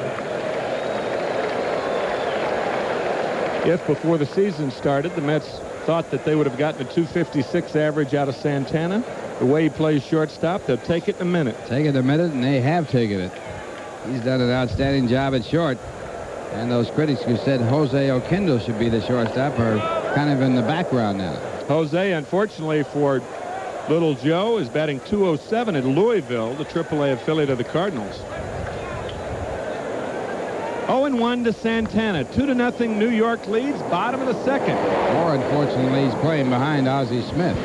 If before the season started, the Mets thought that they would have gotten a .256 average out of Santana, the way he plays shortstop, they'll take it in a minute. Take it a minute, and they have taken it. He's done an outstanding job at short. And those critics who said Jose Oquendo should be the shortstop are kind of in the background now. Jose, unfortunately for Little Joe, is batting .207 at Louisville, the AAA affiliate of the Cardinals. 0-1 to Santana. 2-0 New York leads, bottom of the second. Or, unfortunately, he's playing behind Ozzie Smith.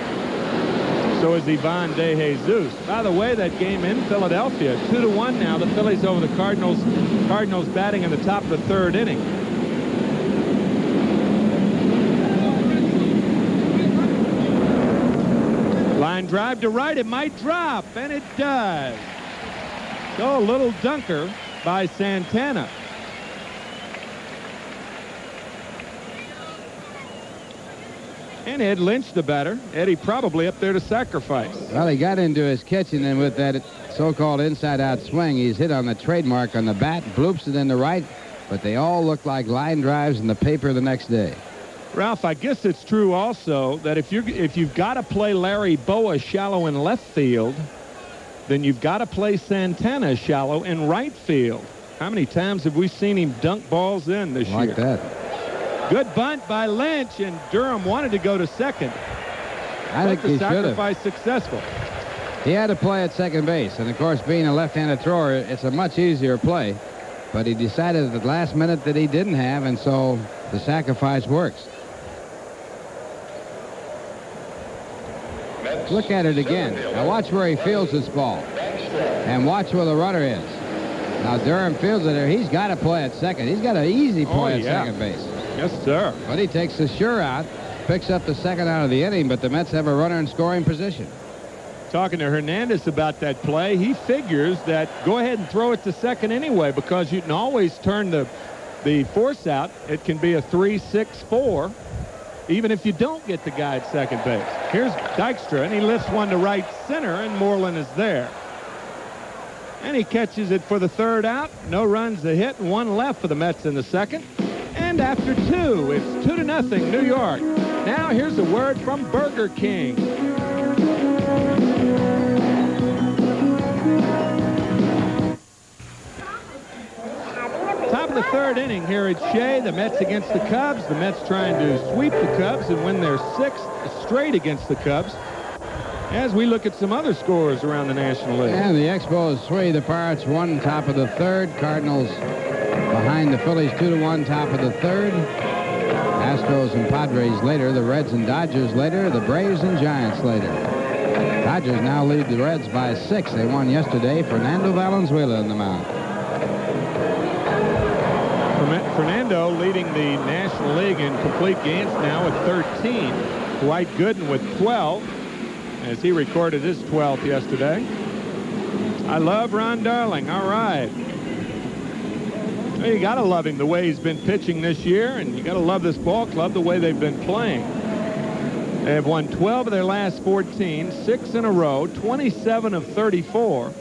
So is Ivan De Jesus. By the way, that game in Philadelphia, 2-1 now. The Phillies over the Cardinals. Cardinals batting in the top of the third inning. Line drive to right. It might drop, and it does. So a little dunker by Santana. And Ed Lynch, the batter. Eddie probably up there to sacrifice. Well, he got into his kitchen, and with that so-called inside-out swing, he's hit on the trademark on the bat, bloops it in the right, but they all look like line drives in the paper the next day. Ralph, I guess it's true also that if you've got to play Larry Boa shallow in left field, then you've got to play Santana shallow in right field. How many times have we seen him dunk balls in this year? Like that. Good bunt by Lynch, and Durham wanted to go to second. I think he should have. Sacrifice successful. He had to play at second base, and of course, being a left-handed thrower, it's a much easier play. But he decided at the last minute that he didn't have, and so the sacrifice works. Look at it again. Now watch where he fields this ball. And watch where the runner is. Now Durham fields it there. He's got to play at second. He's got an easy play at second base. Yes, sir. But he takes the sure out, picks up the second out of the inning, but the Mets have a runner in scoring position. Talking to Hernandez about that play, he figures that go ahead and throw it to second anyway, because you can always turn the force out. It can be a 3-6-4, even if you don't get the guy at second base. Here's Dykstra, and he lifts one to right center, and Moreland is there. And he catches it for the third out. No runs, a hit, and one left for the Mets in the second. And after two, it's 2-0 New York. Now here's a word from Burger King. Top of the third inning here at Shea. The Mets against the Cubs. The Mets trying to sweep the Cubs and win their 6th straight against the Cubs. As we look at some other scores around the National League. And the Expos 3, the Pirates 1, top of the third. Cardinals behind the Phillies 2-1, top of the third. Astros and Padres later. The Reds and Dodgers later. The Braves and Giants later. Dodgers now lead the Reds by 6. They won yesterday. Fernando Valenzuela in the mound. Fernando leading the National League in complete games now with 13. Dwight Gooden with 12, as he recorded his 12th yesterday. I love Ron Darling. All right. Well, you got to love him the way he's been pitching this year, and you got to love this ball club the way they've been playing. They have won 12 of their last 14, 6 in a row, 27 of 34.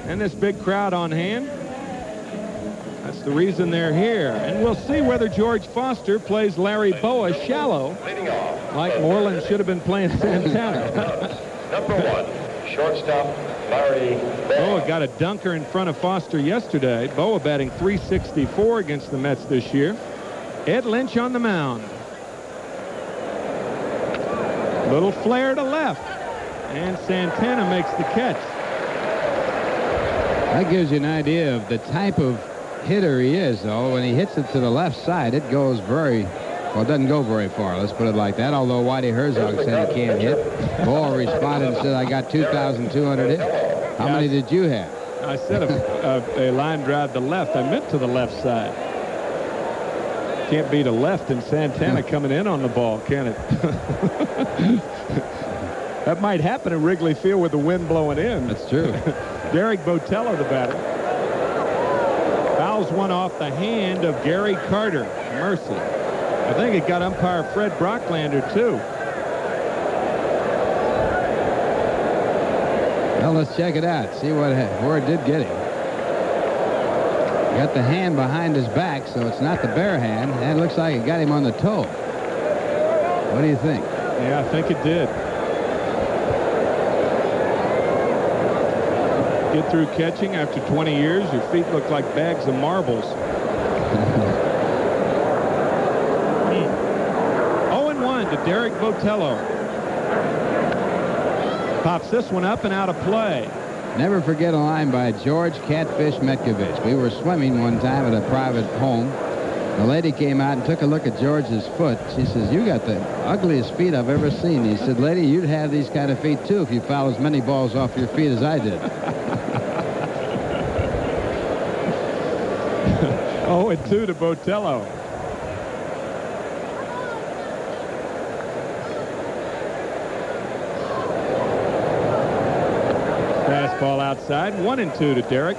And this big crowd on hand, that's the reason they're here. And we'll see whether George Foster plays Larry Boa shallow, like Moreland should have been playing Santana. Number 1, shortstop Larry Boa got a dunker in front of Foster yesterday. Boa batting .364 against the Mets this year. Ed Lynch on the mound. Little flare to left, and Santana makes the catch. That gives you an idea of the type of hitter he is, though. When he hits it to the left side, it goes it doesn't go very far, let's put it like that, although Whitey Herzog said he can't hit. Boa responded and said, I got 2,200 hits. How many did you have? I said a line drive to left. I meant to the left side. Can't beat a left and Santana coming in on the ball, can it? That might happen at Wrigley Field with the wind blowing in. That's true. Derek Botello, the batter. Fouls one off the hand of Gary Carter. Mercy. I think it got umpire Fred Brocklander, too. Well, let's check it out. See where it did get him. Got the hand behind his back, so it's not the bare hand. And it looks like it got him on the toe. What do you think? Yeah, I think it did. Get through catching after 20 years, your feet look like bags of marbles. 0-1 to Derek Botello. Pops this one up and out of play. Never forget a line by George Catfish Metkovich. We were swimming one time at a private home. The lady came out and took a look at George's foot. She says, you got the ugliest feet I've ever seen. He said, lady, you'd have these kind of feet, too, if you foul as many balls off your feet as I did. 0-2 to Botello. Fastball outside. 1-2 to Derek.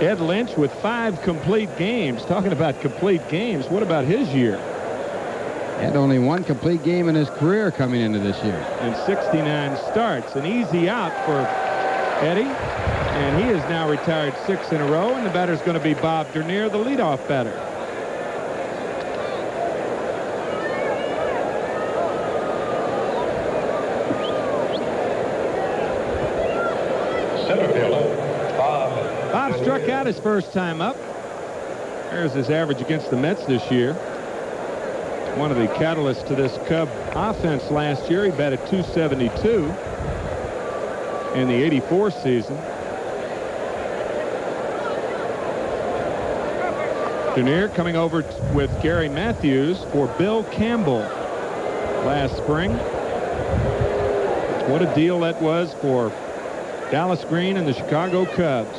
Ed Lynch with 5 complete games. Talking about complete games, what about his year? Had only 1 complete game in his career coming into this year. And 69 starts. An easy out for Eddie. And he is now retired 6 in a row. And the batter's going to be Bob Dernier, the leadoff batter. center fielder Bob. Bob struck out his first time up. There's his average against the Mets this year. One of the catalysts to this Cub offense last year. He batted .272 in the '84 season. Dernier coming over with Gary Matthews for Bill Campbell. last spring. What a deal that was for Dallas Green and the Chicago Cubs.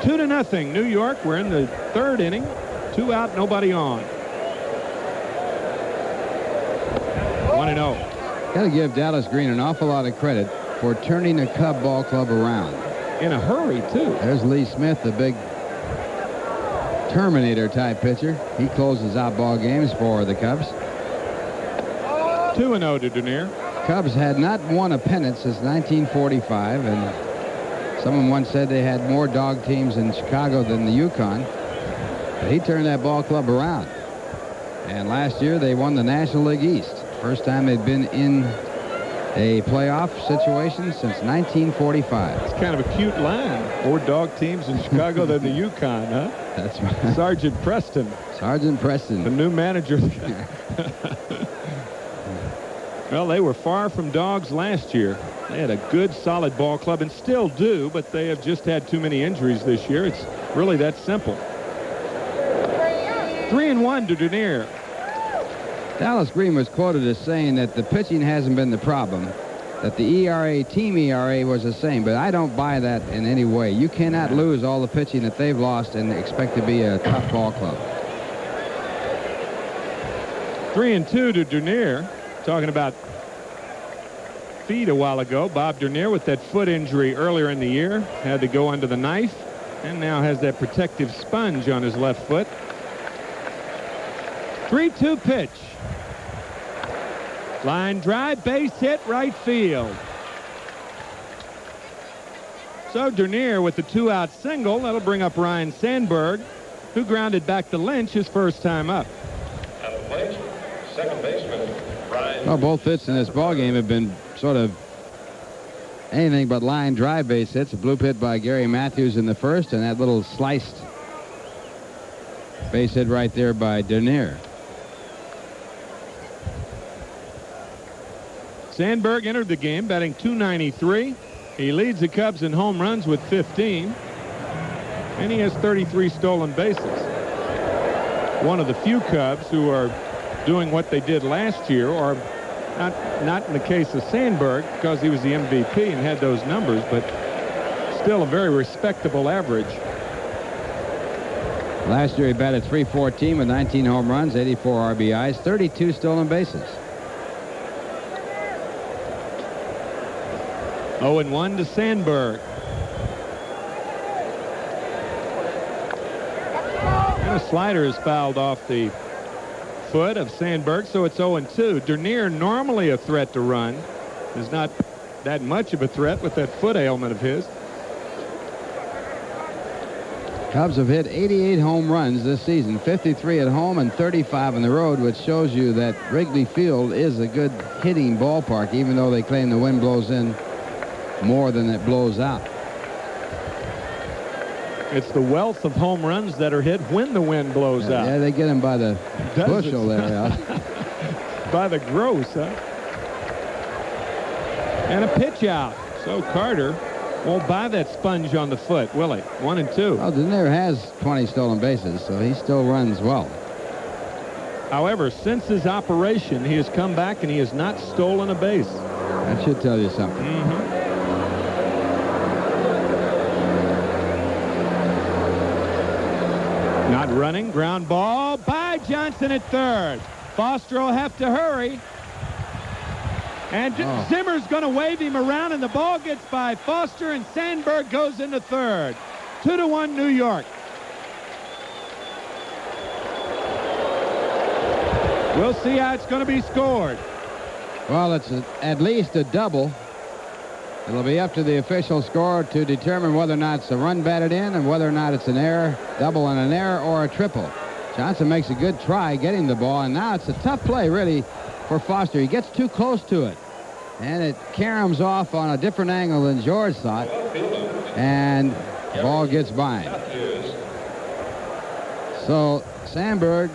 2-0, New York. We're in the third inning. 2 out, nobody on. 1-0. Got to give Dallas Green an awful lot of credit for turning the Cub ball club around. In a hurry, too. There's Lee Smith, the big Terminator-type pitcher. He closes out ball games for the Cubs. 2-0 to Dernier. Cubs had not won a pennant since 1945, and someone once said they had more dog teams in Chicago than the Yukon. But he turned that ball club around. And last year they won the National League East. First time they'd been in a playoff situation since 1945. It's kind of a cute line. More dog teams in Chicago than the Yukon, huh? That's right. Sergeant Preston. Sergeant Preston. The new manager. Well, they were far from dogs last year. They had a good, solid ball club and still do, but they have just had too many injuries this year. It's really that simple. 3-1 to Dernier. Dallas Green was quoted as saying that the pitching hasn't been the problem, that the ERA, team ERA, was the same, but I don't buy that in any way. You cannot lose all the pitching that they've lost and expect to be a tough ball club. 3-2 to Dernier. Talking about feet a while ago. Bob Dernier with that foot injury earlier in the year had to go under the knife and now has that protective sponge on his left foot. 3-2 pitch. Line drive, base hit, right field. So Dernier with the 2-out single. That'll bring up Ryan Sandberg, who grounded back to Lynch his first time up. At the plate, second baseman, Ryan. Well, both hits in this ball game have been sort of anything but line drive base hits. A bloop hit by Gary Matthews in the first, and that little sliced base hit right there by Dernier. Sandberg entered the game batting .293. He leads the Cubs in home runs with 15, and he has 33 stolen bases. One of the few Cubs who are doing what they did last year, or not in the case of Sandberg because he was the MVP and had those numbers, but still a very respectable average. Last year he batted .314 with 19 home runs, 84 RBIs, 32 stolen bases. 0-1 to Sandberg. And a slider is fouled off the foot of Sandberg, so it's 0-2. Dernier, normally a threat to run, is not that much of a threat with that foot ailment of his. Cubs have hit 88 home runs this season, 53 at home and 35 on the road, which shows you that Wrigley Field is a good hitting ballpark, even though they claim the wind blows in more than it blows out. It's the wealth of home runs that are hit when the wind blows out. Yeah, they get them by the bushel there. By the gross, huh? And a pitch out. So Carter won't buy that sponge on the foot, will he? 1-2. Well, Dernier has 20 stolen bases, so he still runs well. However, since his operation, he has come back and he has not stolen a base. That should tell you something. Not running. Ground ball by Johnson at third. Foster will have to hurry. And Zimmer's going to wave him around, and the ball gets by Foster, and Sandberg goes into third. 2-1 New York. We'll see how it's going to be scored. Well, it's at least a double. It'll be up to the official score to determine whether or not it's a run batted in and whether or not it's an error, double and an error, or a triple. Johnson makes a good try getting the ball, and now it's a tough play, really, for Foster. He gets too close to it, and it caroms off on a different angle than George thought, and the ball gets by him. So Sandberg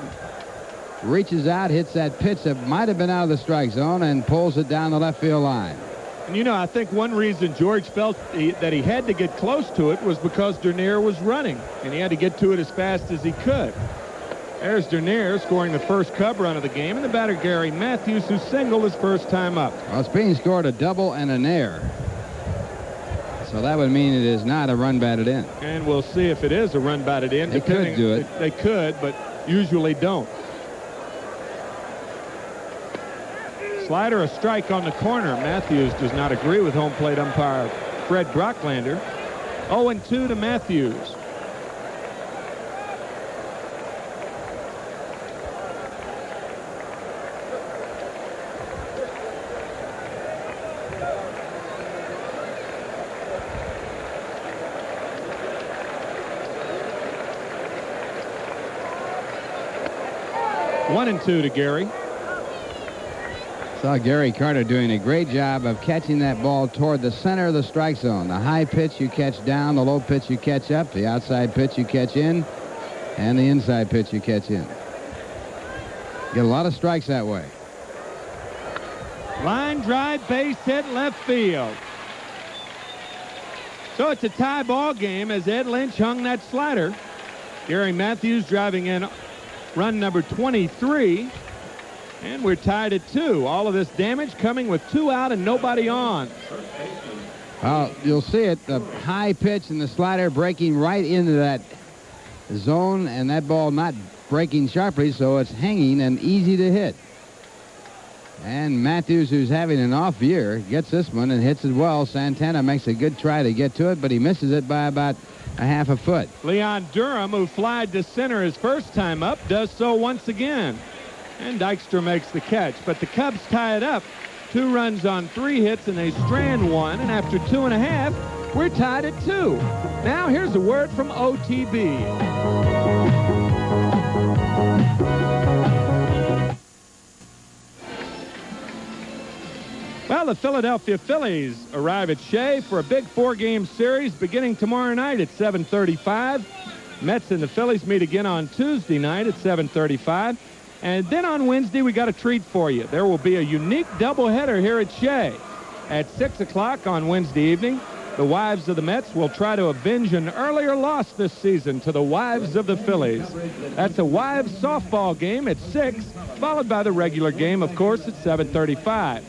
reaches out, hits that pitch that might have been out of the strike zone, and pulls it down the left field line. And, you know, I think one reason George felt that he had to get close to it was because Dernier was running, and he had to get to it as fast as he could. There's Dernier scoring the first Cub run of the game, and the batter Gary Matthews, who singled his first time up. Well, Speed scored a double and an air. So that would mean it is not a run batted in. And we'll see if it is a run batted in. They could do it. They could, but usually don't. Slider, a strike on the corner. Matthews does not agree with home plate umpire Fred Brocklander. 0-2 to Matthews. One and two to Gary. Saw Gary Carter doing a great job of catching that ball toward the center of the strike zone. The high pitch you catch down, the low pitch you catch up, the outside pitch you catch in, and the inside pitch you catch in. Get a lot of strikes that way. Line drive, base hit, left field. So it's a tie ball game as Ed Lynch hung that slider. Gary Matthews driving in run number 23. And we're tied at 2. All of this damage coming with 2 out and nobody on. You'll see it, the high pitch and the slider breaking right into that zone, and that ball not breaking sharply, so it's hanging and easy to hit. And Matthews, who's having an off year, gets this one and hits it well. Santana makes a good try to get to it, but he misses it by about a half a foot. Leon Durham, who flied to center his first time up, does so once again. And Dykstra makes the catch, but the Cubs tie it up. 2 runs on 3 hits, and they strand 1. And after 2.5, we're tied at 2. Now here's a word from OTB. Well, the Philadelphia Phillies arrive at Shea for a big 4-game series beginning tomorrow night at 7:35. Mets and the Phillies meet again on Tuesday night at 7:35. And then on Wednesday, we got a treat for you. There will be a unique doubleheader here at Shea. At 6 o'clock on Wednesday evening, the wives of the Mets will try to avenge an earlier loss this season to the wives of the Phillies. That's a wives softball game at 6, followed by the regular game, of course, at 7:35.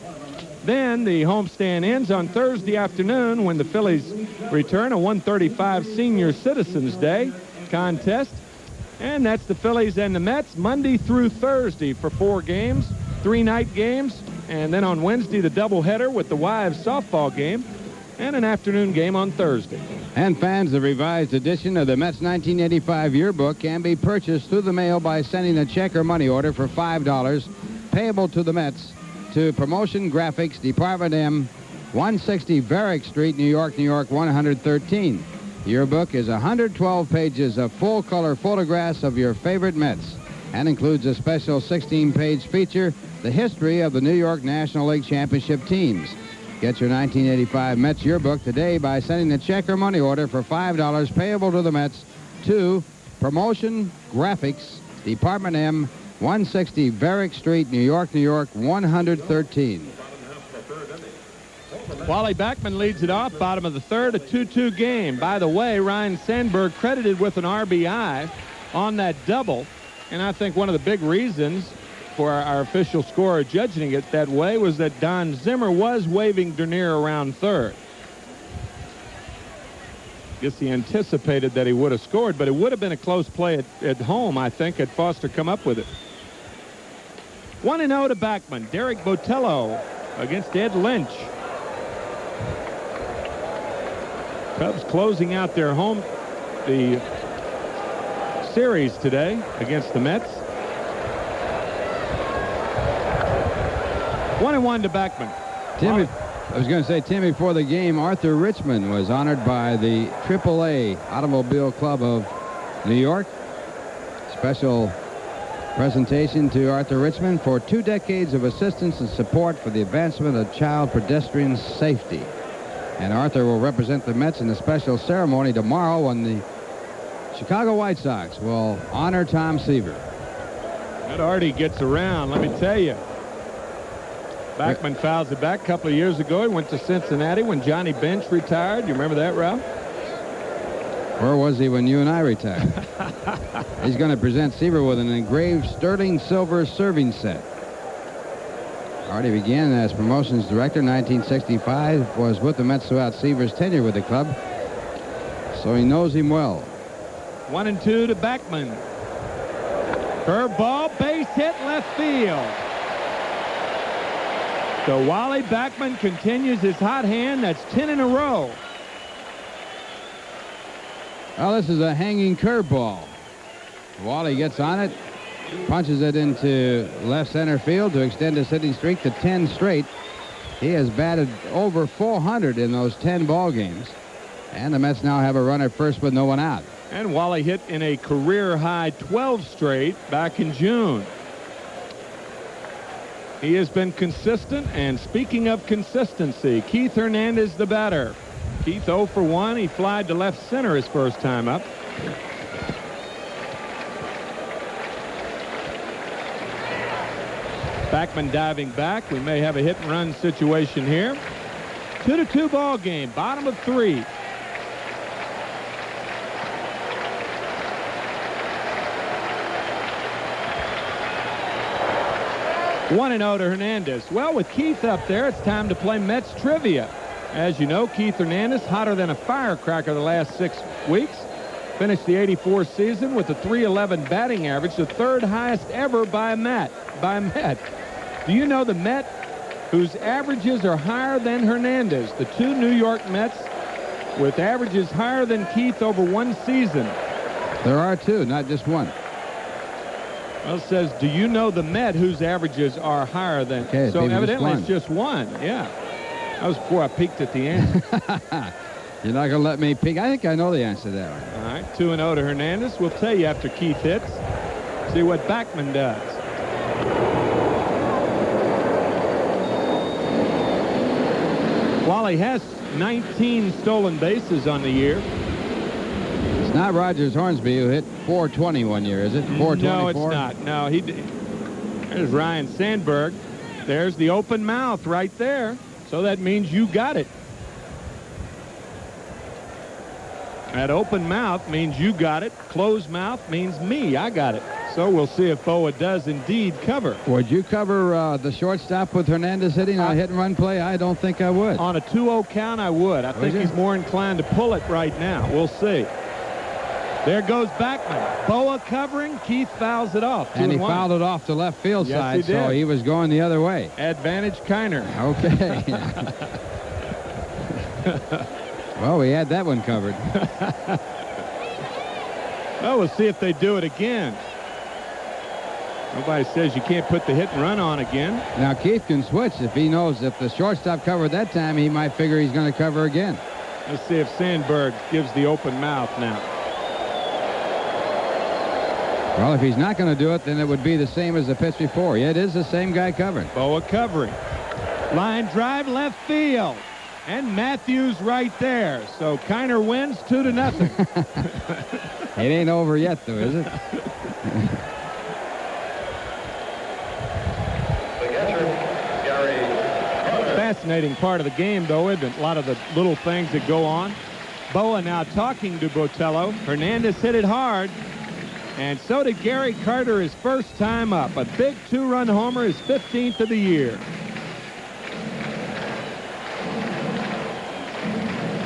Then the homestand ends on Thursday afternoon when the Phillies return a 135 Senior Citizens Day contest. And that's the Phillies and the Mets Monday through Thursday for 4 games, 3 night games, and then on Wednesday the doubleheader with the wives softball game and an afternoon game on Thursday. And fans, the revised edition of the Mets 1985 yearbook can be purchased through the mail by sending a check or money order for $5 payable to the Mets to Promotion Graphics, Department M, 160 Varick Street, New York, New York 113. Your book is 112 pages of full-color photographs of your favorite Mets and includes a special 16-page feature, The History of the New York National League Championship Teams. Get your 1985 Mets yearbook today by sending a check or money order for $5 payable to the Mets to Promotion Graphics, Department M, 160 Varick Street, New York, New York 113. Wally Backman leads it off, bottom of the third, a 2-2 game. By the way, Ryan Sandberg credited with an RBI on that double, and I think one of the big reasons for our official scorer judging it that way was that Don Zimmer was waving Dernier around third. Guess he anticipated that he would have scored, but it would have been a close play at home, I think, had Foster come up with it. 1-0 to Backman. Derek Botello against Ed Lynch. Cubs closing out their the series today against the Mets. 1-1 to Backman. Timmy, I was going to say, Tim, before the game, Arthur Richmond was honored by the AAA Automobile Club of New York. Special presentation to Arthur Richmond for 2 decades of assistance and support for the advancement of child pedestrian safety. And Arthur will represent the Mets in a special ceremony tomorrow when the Chicago White Sox will honor Tom Seaver. That Artie gets around, let me tell you. Backman fouls it back a couple of years ago. He went to Cincinnati when Johnny Bench retired. You remember that, Ralph? Where was he when you and I retired? He's going to present Seaver with an engraved sterling silver serving set. Already began as promotions director in 1965, was with the Mets throughout Seaver's tenure with the club, so he knows him well. 1-2 to Backman. Curveball, base hit, left field. So Wally Backman continues his hot hand. That's 10 in a row. Well, this is a hanging curveball. Wally gets on it, punches it into left center field to extend his hitting streak to 10 straight. He has batted over 400 in those 10 ball games. And the Mets now have a runner first with no one out. And Wally hit in a career-high 12 straight back in June. He has been consistent, and speaking of consistency, Keith Hernandez the batter. Keith 0 for 1. He flied to left center his first time up. Backman diving back. We may have a hit-and-run situation here. 2-2 ball game, bottom of 3. One and 0 to Hernandez. Well, with Keith up there, it's time to play Mets trivia. As you know, Keith Hernandez, hotter than a firecracker the last 6 weeks. Finished the '84 season with a .311 batting average, the third highest ever by a Met. Do you know the Met whose averages are higher than Hernandez? The 2 New York Mets with averages higher than Keith over one season. There are 2, not just 1. Well, it says, do you know the Met whose averages are higher than? Okay, so evidently it's it's just 1. Yeah. That was before I peeked at the answer. You're not going to let me peek? I think I know the answer to that one. All right, 2-0 to Hernandez. We'll tell you after Keith hits. See what Backman does. Wally has 19 stolen bases on the year. It's not Rogers Hornsby who hit .420 one year, is it? .424? No, it's not. No, there's Ryan Sandberg. There's the open mouth right there. So that means you got it. That open mouth means you got it. Closed mouth means me. I got it. So we'll see if Boa does indeed cover. Would you cover the shortstop with Hernandez hitting on a hit-and-run play? I don't think I would. On a 2-0 count, I would. I think he's more inclined to pull it right now. We'll see. There goes Backman. Boa covering. Keith fouls it off. And he fouled it off the left field side, so he was going the other way. Advantage Kiner. Okay. Well, we had that one covered. Well, we'll see if they do it again. Nobody says you can't put the hit and run on again. Now, Keith can switch. If he knows if the shortstop covered that time, he might figure he's going to cover again. Let's see if Sandberg gives the open mouth now. Well, if he's not going to do it, then it would be the same as the pitch before. Yeah, it is the same guy covering. Boa covering. Line drive left field. And Matthews right there. So Kiner wins 2-0. It ain't over yet, though, is it? Fascinating part of the game, though, isn't it? A lot of the little things that go on. Boa now talking to Botello. Hernandez hit it hard. And so did Gary Carter his first time up. A big 2-run homer, his 15th of the year.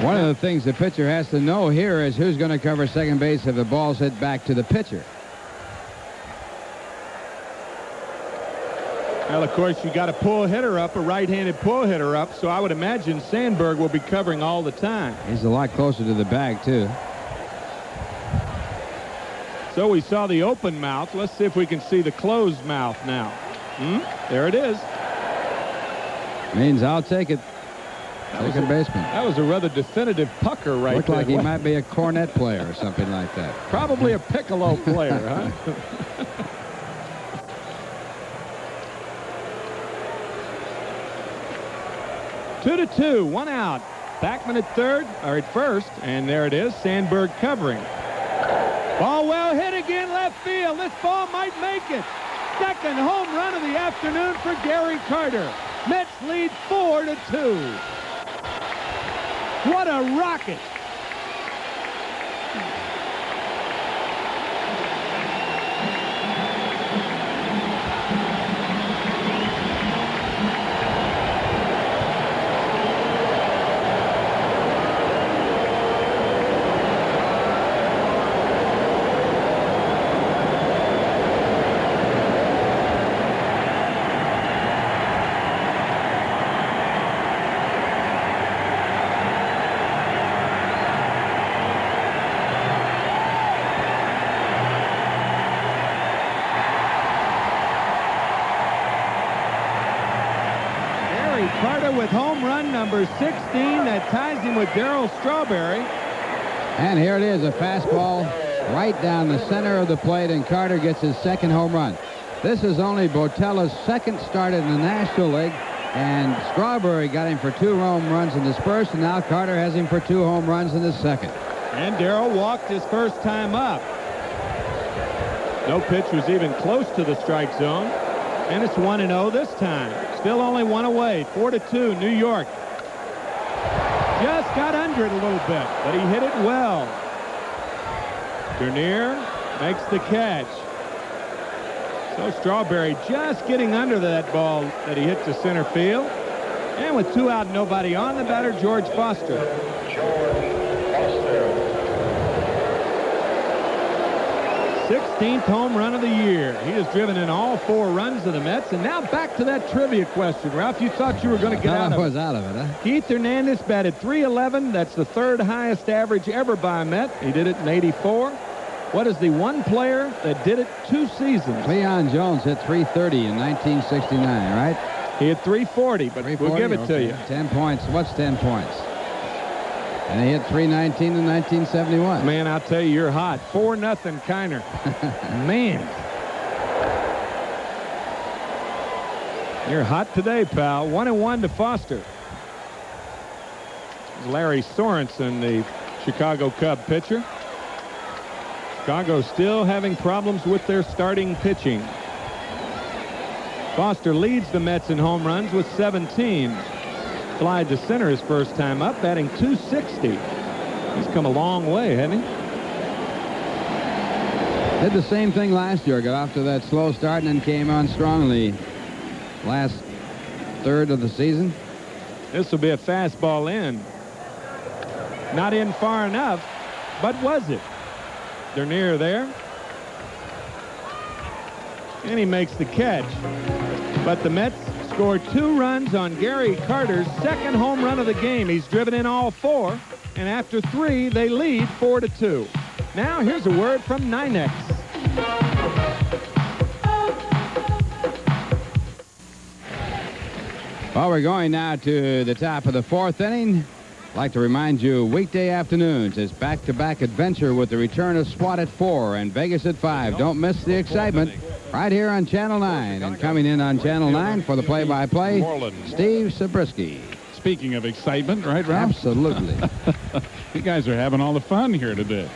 One of the things the pitcher has to know here is who's going to cover second base if the ball's hit back to the pitcher. Well, of course, you got a pull hitter up, a right-handed pull hitter up, so I would imagine Sandberg will be covering all the time. He's a lot closer to the bag, too. So we saw the open mouth. Let's see if we can see the closed mouth now. There it is. Means I'll take it. Second baseman. That was a rather definitive pucker right Looked there. like he might be a cornet player or something like that. Probably a piccolo player, huh? 2-2, 1 out. Backman at third, or at first, and there it is. Sandberg covering. Ball well hit again, left field. This ball might make it. Second home run of the afternoon for Gary Carter. Mets lead 4-2. What a rocket. with home run number 16. That ties him with Darryl Strawberry. And here it is, a fastball right down the center of the plate, and Carter gets his second home run. This is only Botella's second start in the National League, and Strawberry got him for 2 home runs in his first, and now Carter has him for 2 home runs in his second. And Darryl walked his first time up. No pitch was even close to the strike zone. And it's 1-0 this time. Still only 1 away. 4-2, New York. Just got under it a little bit, but he hit it well. Dernier makes the catch. So Strawberry just getting under that ball that he hit to center field. And with 2 out, nobody on, the batter, George Foster. George Foster. 16th home run of the year. He has driven in all 4 runs of the Mets. And now back to that trivia question. Ralph, you thought you were going to get out of it. I was out of it, huh? Keith Hernandez batted .311. That's the 3rd highest average ever by a Met. He did it in '84. What is the one player that did it 2 seasons? Leon Jones hit .330 in 1969, right? He hit .340, but we'll give it to you. 10 points. What's 10 points? And he hit .319 in 1971. Man, I'll tell you, you're hot. 4-0, Kiner. Man. You're hot today, pal. 1-1 to Foster. Larry Sorensen, the Chicago Cub pitcher. Chicago still having problems with their starting pitching. Foster leads the Mets in home runs with 17. Fly to center his first time up, batting .260. He's come a long way, hasn't he? Did the same thing last year. Got off to that slow start and then came on strongly last third of the season. This will be a fastball in. Not in far enough, but was it? They're near there. And he makes the catch. But the Mets scored 2 runs on Gary Carter's second home run of the game. He's driven in all 4, and after 3, they lead 4-2. Now here's a word from Nynex. Well, we're going now to the top of the 4th inning. I'd like to remind you, weekday afternoons is back-to-back adventure with the return of SWAT at 4 and Vegas at 5. Don't miss the excitement right here on Channel 9. And coming in on Channel 9 for the play-by-play, Steve Zabriskie. Speaking of excitement, right, Ralph? Absolutely. You guys are having all the fun here today.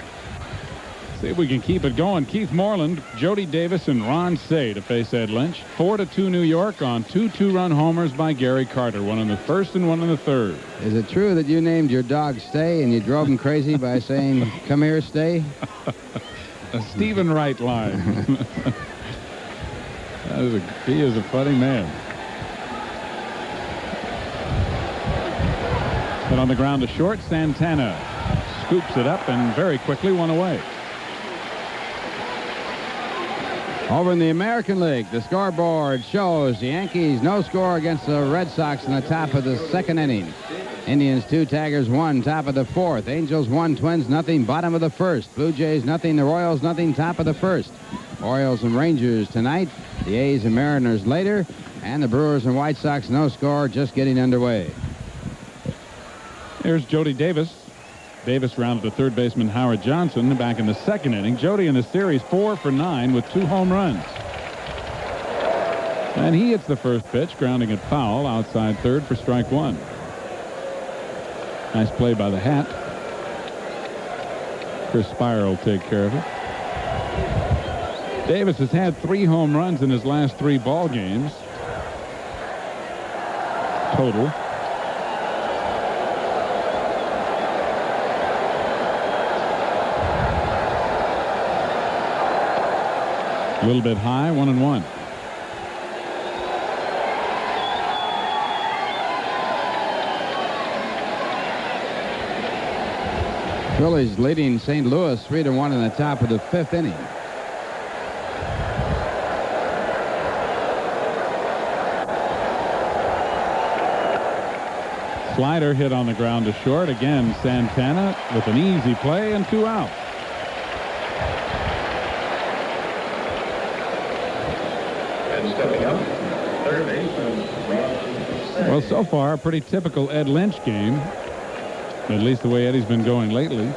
See if we can keep it going. Keith Moreland, Jody Davis, and Ron Say to face Ed Lynch. 4-2 New York on 2 2-run homers by Gary Carter. One in the first and one in the third. Is it true that you named your dog Stay and you drove him crazy by saying, "Come here, Stay"? A Stephen Wright line. He is a funny man. But on the ground to short, Santana scoops it up and very quickly 1 away. Over in the American League, the scoreboard shows the Yankees no score against the Red Sox in the top of the 2nd inning. Indians 2, Tigers 1, top of the 4th. Angels 1, Twins nothing, bottom of the 1st. Blue Jays nothing, the Royals nothing, top of the 1st. Orioles and Rangers tonight, the A's and Mariners later, and the Brewers and White Sox no score, just getting underway. Here's Jody Davis. Davis rounded to third baseman Howard Johnson back in the 2nd inning. Jody in the series 4 for 9 with 2 home runs. And he hits the first pitch, grounding it foul outside third for strike 1. Nice play by the hat. Chris Spire will take care of it. Davis has had 3 home runs in his last 3 ball games total. A little bit high, 1-1. Phillies leading St. Louis 3-1 in the top of the 5th inning. Slider hit on the ground to short. Again, Santana with an easy play and 2 out. And stepping up, third baseman Ron Well, so far, a pretty typical Ed Lynch game, at least the way Eddie's been going lately.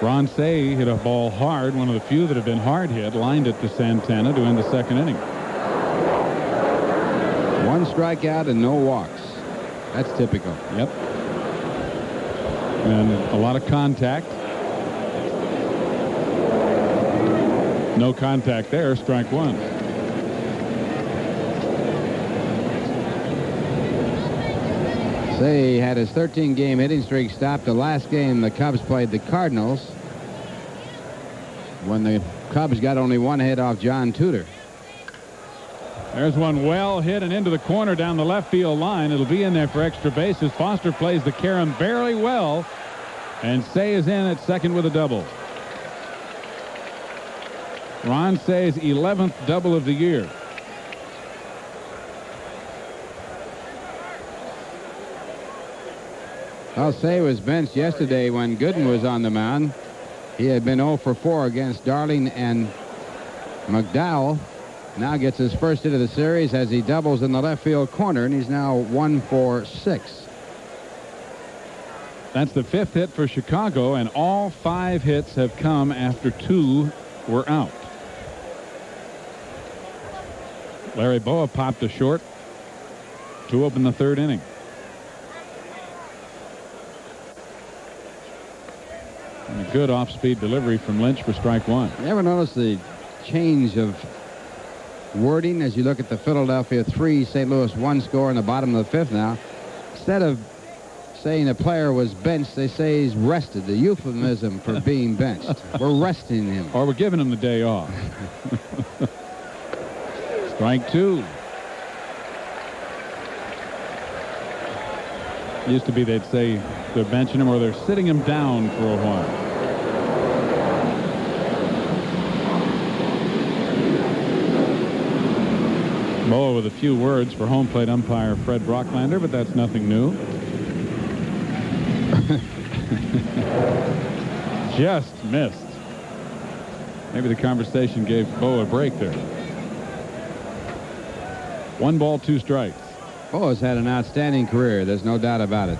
Ron Cey hit a ball hard, one of the few that have been hard hit, lined it to Santana to end the second inning. 1 strikeout and no walks. That's typical. Yep. And a lot of contact. No contact there, strike 1. Cey had his 13-game hitting streak stopped the last game the Cubs played the Cardinals, when the Cubs got only 1 hit off John Tudor. There's one well hit and into the corner down the left field line. It'll be in there for extra bases. Foster plays the carom barely well, and Cey is in at second with a double. Ron Cey's 11th double of the year. Well, Cey was benched yesterday when Gooden was on the mound. He had been 0 for 4 against Darling and McDowell. Now gets his first hit of the series as he doubles in the left field corner, and he's now 1 for 6. That's the 5th hit for Chicago, and all 5 hits have come after 2 were out. Larry Boa popped a short to open the 3rd inning. And a good off-speed delivery from Lynch for strike 1. You ever notice the change of wording as you look at the Philadelphia 3, St. Louis 1 score in the bottom of the 5th now? Instead of saying a player was benched, they say he's rested. The euphemism for being benched. We're resting him. Or we're giving him the day off. Strike 2. Used to be they'd say they're benching him or they're sitting him down for a while. Boa with a few words for home plate umpire Fred Brocklander, but that's nothing new. Just missed. Maybe the conversation gave Boa a break there. 1 ball, 2 strikes. Boa's had an outstanding career. There's no doubt about it.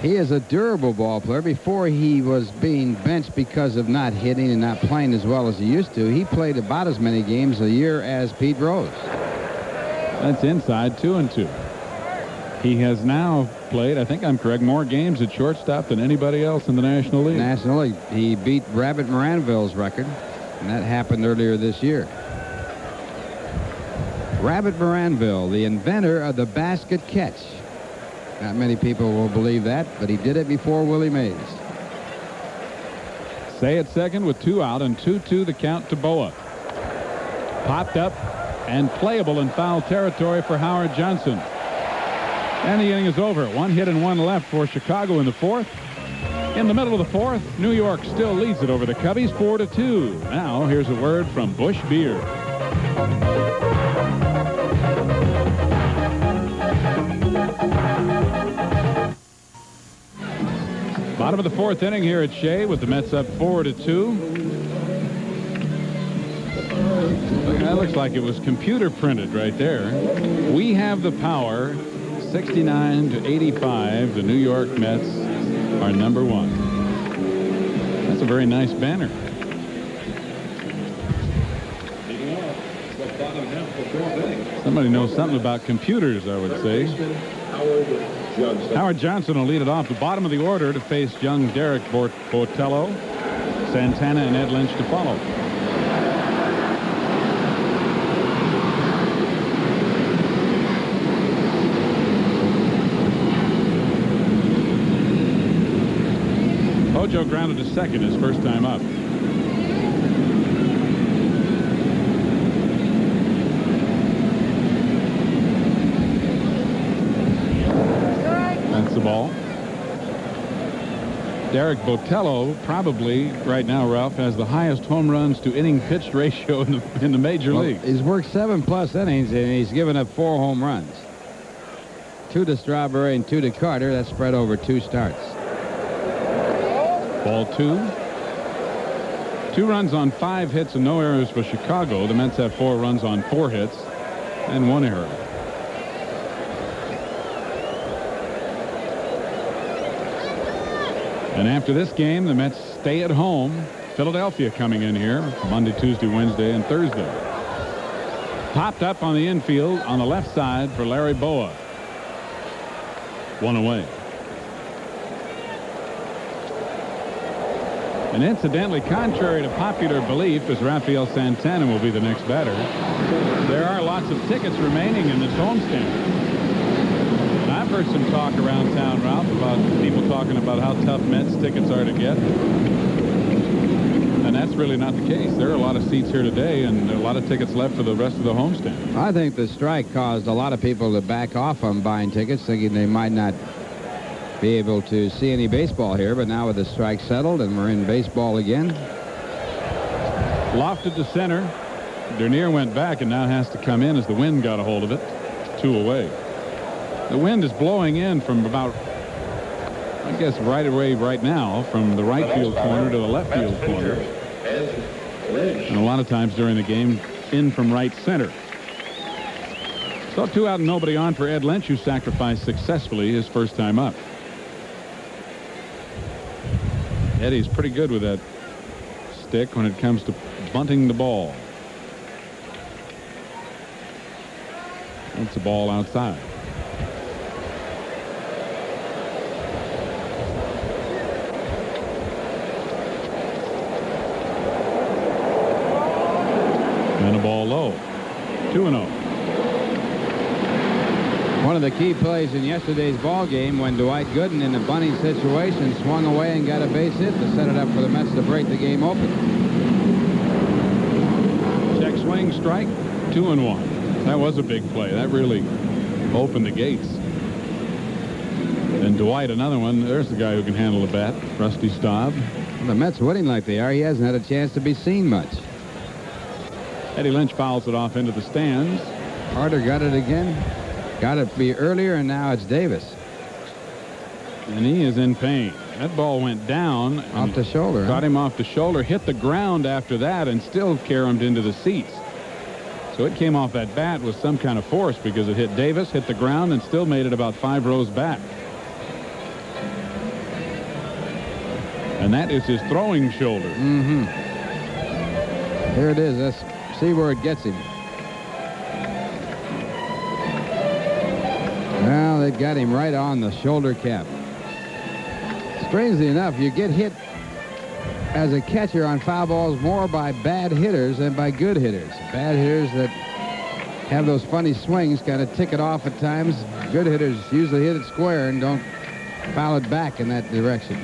He is a durable ball player. Before he was being benched because of not hitting and not playing as well as he used to, he played about as many games a year as Pete Rose. That's inside 2-2. He has now played, I think I'm correct, more games at shortstop than anybody else in the National League. National League. He beat Rabbit Moranville's record, and that happened earlier this year. Rabbit Moranville, the inventor of the basket catch. Not many people will believe that, but he did it before Willie Mays. Cey at second with 2 out, and 2-2 the count to Boa. Popped up and playable in foul territory for Howard Johnson. And the inning is over. 1 hit and 1 left for Chicago in the 4th. In the middle of the 4th, New York still leads it over the Cubbies 4-2. Now here's a word from Busch Beer. Bottom of the 4th inning here at Shea with the Mets up 4-2. That looks like it was computer printed right there. We have the power. 69-85. The New York Mets are number 1. That's a very nice banner. Somebody knows something about computers, I would say. Howard Johnson will lead it off the bottom of the order to face young Derek Botello, Santana, and Ed Lynch to follow. Hojo grounded to second his first time up. That's the ball. Derek Botello probably right now, Ralph, has the highest home runs to inning pitched ratio in the major league. He's worked 7+ innings and he's given up 4 home runs. 2 to Strawberry and 2 to Carter. That's spread over 2 starts. Ball 2. 2 runs on 5 hits and no errors for Chicago. The Mets have 4 runs on 4 hits and 1 error. And after this game, the Mets stay at home. Philadelphia coming in here Monday, Tuesday, Wednesday, and Thursday. Popped up on the infield on the left side for Larry Boa. 1 away. And incidentally, contrary to popular belief, as Rafael Santana will be the next batter, there are lots of tickets remaining in this homestand. And I've heard some talk around town, Ralph, about people talking about how tough Mets tickets are to get. And that's really not the case. There are a lot of seats here today, and there are a lot of tickets left for the rest of the homestand. I think the strike caused a lot of people to back off on buying tickets, thinking they might not be able to see any baseball here. But now with the strike settled and we're in baseball again. Lofted to center. Dernier went back and now has to come in as the wind got a hold of it. 2 away. The wind is blowing in from about, I guess, right away right now from the right field corner to the left field corner. And a lot of times during the game in from right center. So 2 out and nobody on for Ed Lynch, who sacrificed successfully his first time up. Eddie's pretty good with that stick when it comes to bunting the ball. That's a ball outside. And a ball low. 2-0. One of the key plays in yesterday's ball game when Dwight Gooden in a bunting situation swung away and got a base hit to set it up for the Mets to break the game open. Check swing, strike, 2-1. That was a big play. That really opened the gates. And Dwight, another one. There's the guy who can handle a bat, Rusty Staub. Well, the Mets winning like they are, he hasn't had a chance to be seen much. Eddie Lynch fouls it off into the stands. Carter got it again. Got it be earlier, and now it's Davis. And he is in pain. That ball went down. Off the shoulder. Got him off the shoulder, hit the ground after that, and still caromed into the seats. So it came off that bat with some kind of force because it hit Davis, hit the ground, and still made it about 5 rows back. And that is his throwing shoulder. Mm-hmm. Here it is. Let's see where it gets him. Well, they got him right on the shoulder cap. Strangely enough, you get hit as a catcher on foul balls more by bad hitters than by good hitters. Bad hitters that have those funny swings kind of tick it off at times. Good hitters usually hit it square and don't foul it back in that direction.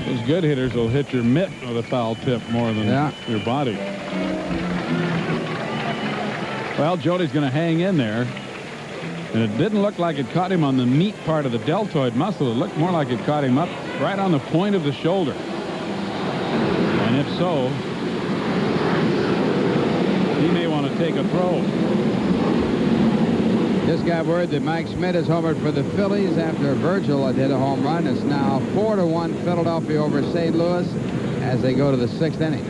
Those good hitters will hit your mitt with a foul tip more than your body. Well, Jody's going to hang in there. And it didn't look like it caught him on the meat part of the deltoid muscle. It looked more like it caught him up right on the point of the shoulder. And if so, he may want to take a throw. Just got word that Mike Schmidt has homered for the Phillies after Virgil had hit a home run. It's now 4-1 Philadelphia over St. Louis as they go to the 6th inning.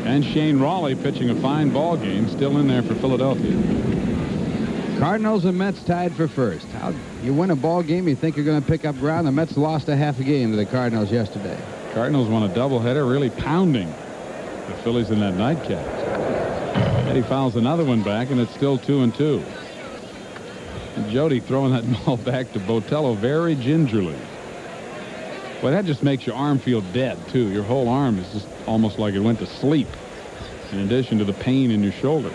And Shane Raleigh pitching a fine ball game, still in there for Philadelphia. Cardinals and Mets tied for first. How you win a ball game, you think you're going to pick up ground. The Mets lost a half a game to the Cardinals yesterday. Cardinals won a doubleheader, really pounding the Phillies in that nightcap. Eddie fouls another one back, and it's still 2-2. And Jody throwing that ball back to Botello very gingerly. Well, that just makes your arm feel dead, too. Your whole arm is just almost like it went to sleep, in addition to the pain in your shoulder.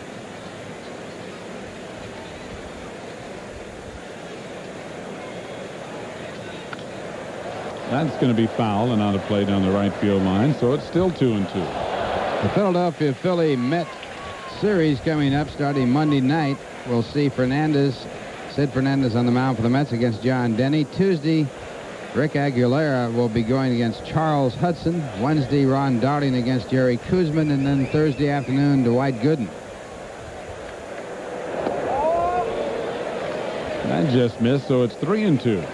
That's going to be foul and out of play down the right field line, so it's still 2-2. The Philadelphia Philly Met series coming up starting Monday night. We'll see Sid Fernandez on the mound for the Mets against John Denny. Tuesday, Rick Aguilera will be going against Charles Hudson. Wednesday, Ron Darling against Jerry Kuzman, and then Thursday afternoon, Dwight Gooden. That just missed, so it's 3-2.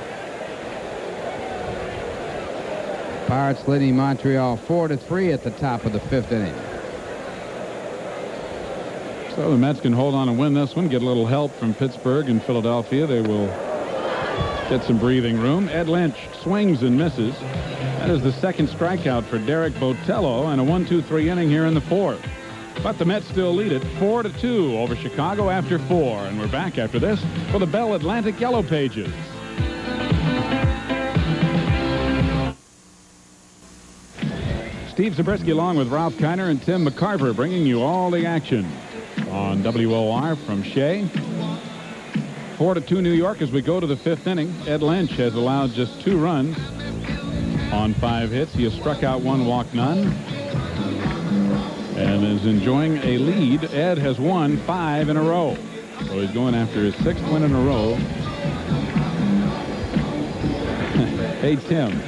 Pirates leading Montreal 4-3 at the top of the 5th inning. So the Mets can hold on and win this one, get a little help from Pittsburgh and Philadelphia. They will Get some breathing room. Ed Lynch swings and misses. That is the second strikeout for Derek Botello, and a 1-2-3 inning here in the fourth. But the Mets still lead it 4-2 over Chicago after 4. And we're back after this for the Bell Atlantic Yellow Pages. Steve Zabriskie along with Ralph Kiner and Tim McCarver bringing you all the action on WOR from Shea. 4-2 New York as we go to the fifth inning. Ed Lynch has allowed just 2 runs on 5 hits. He has struck out 1, walked none, and is enjoying a lead. Ed has won 5 in a row, so he's going after his 6th win in a row. Hey, Tim.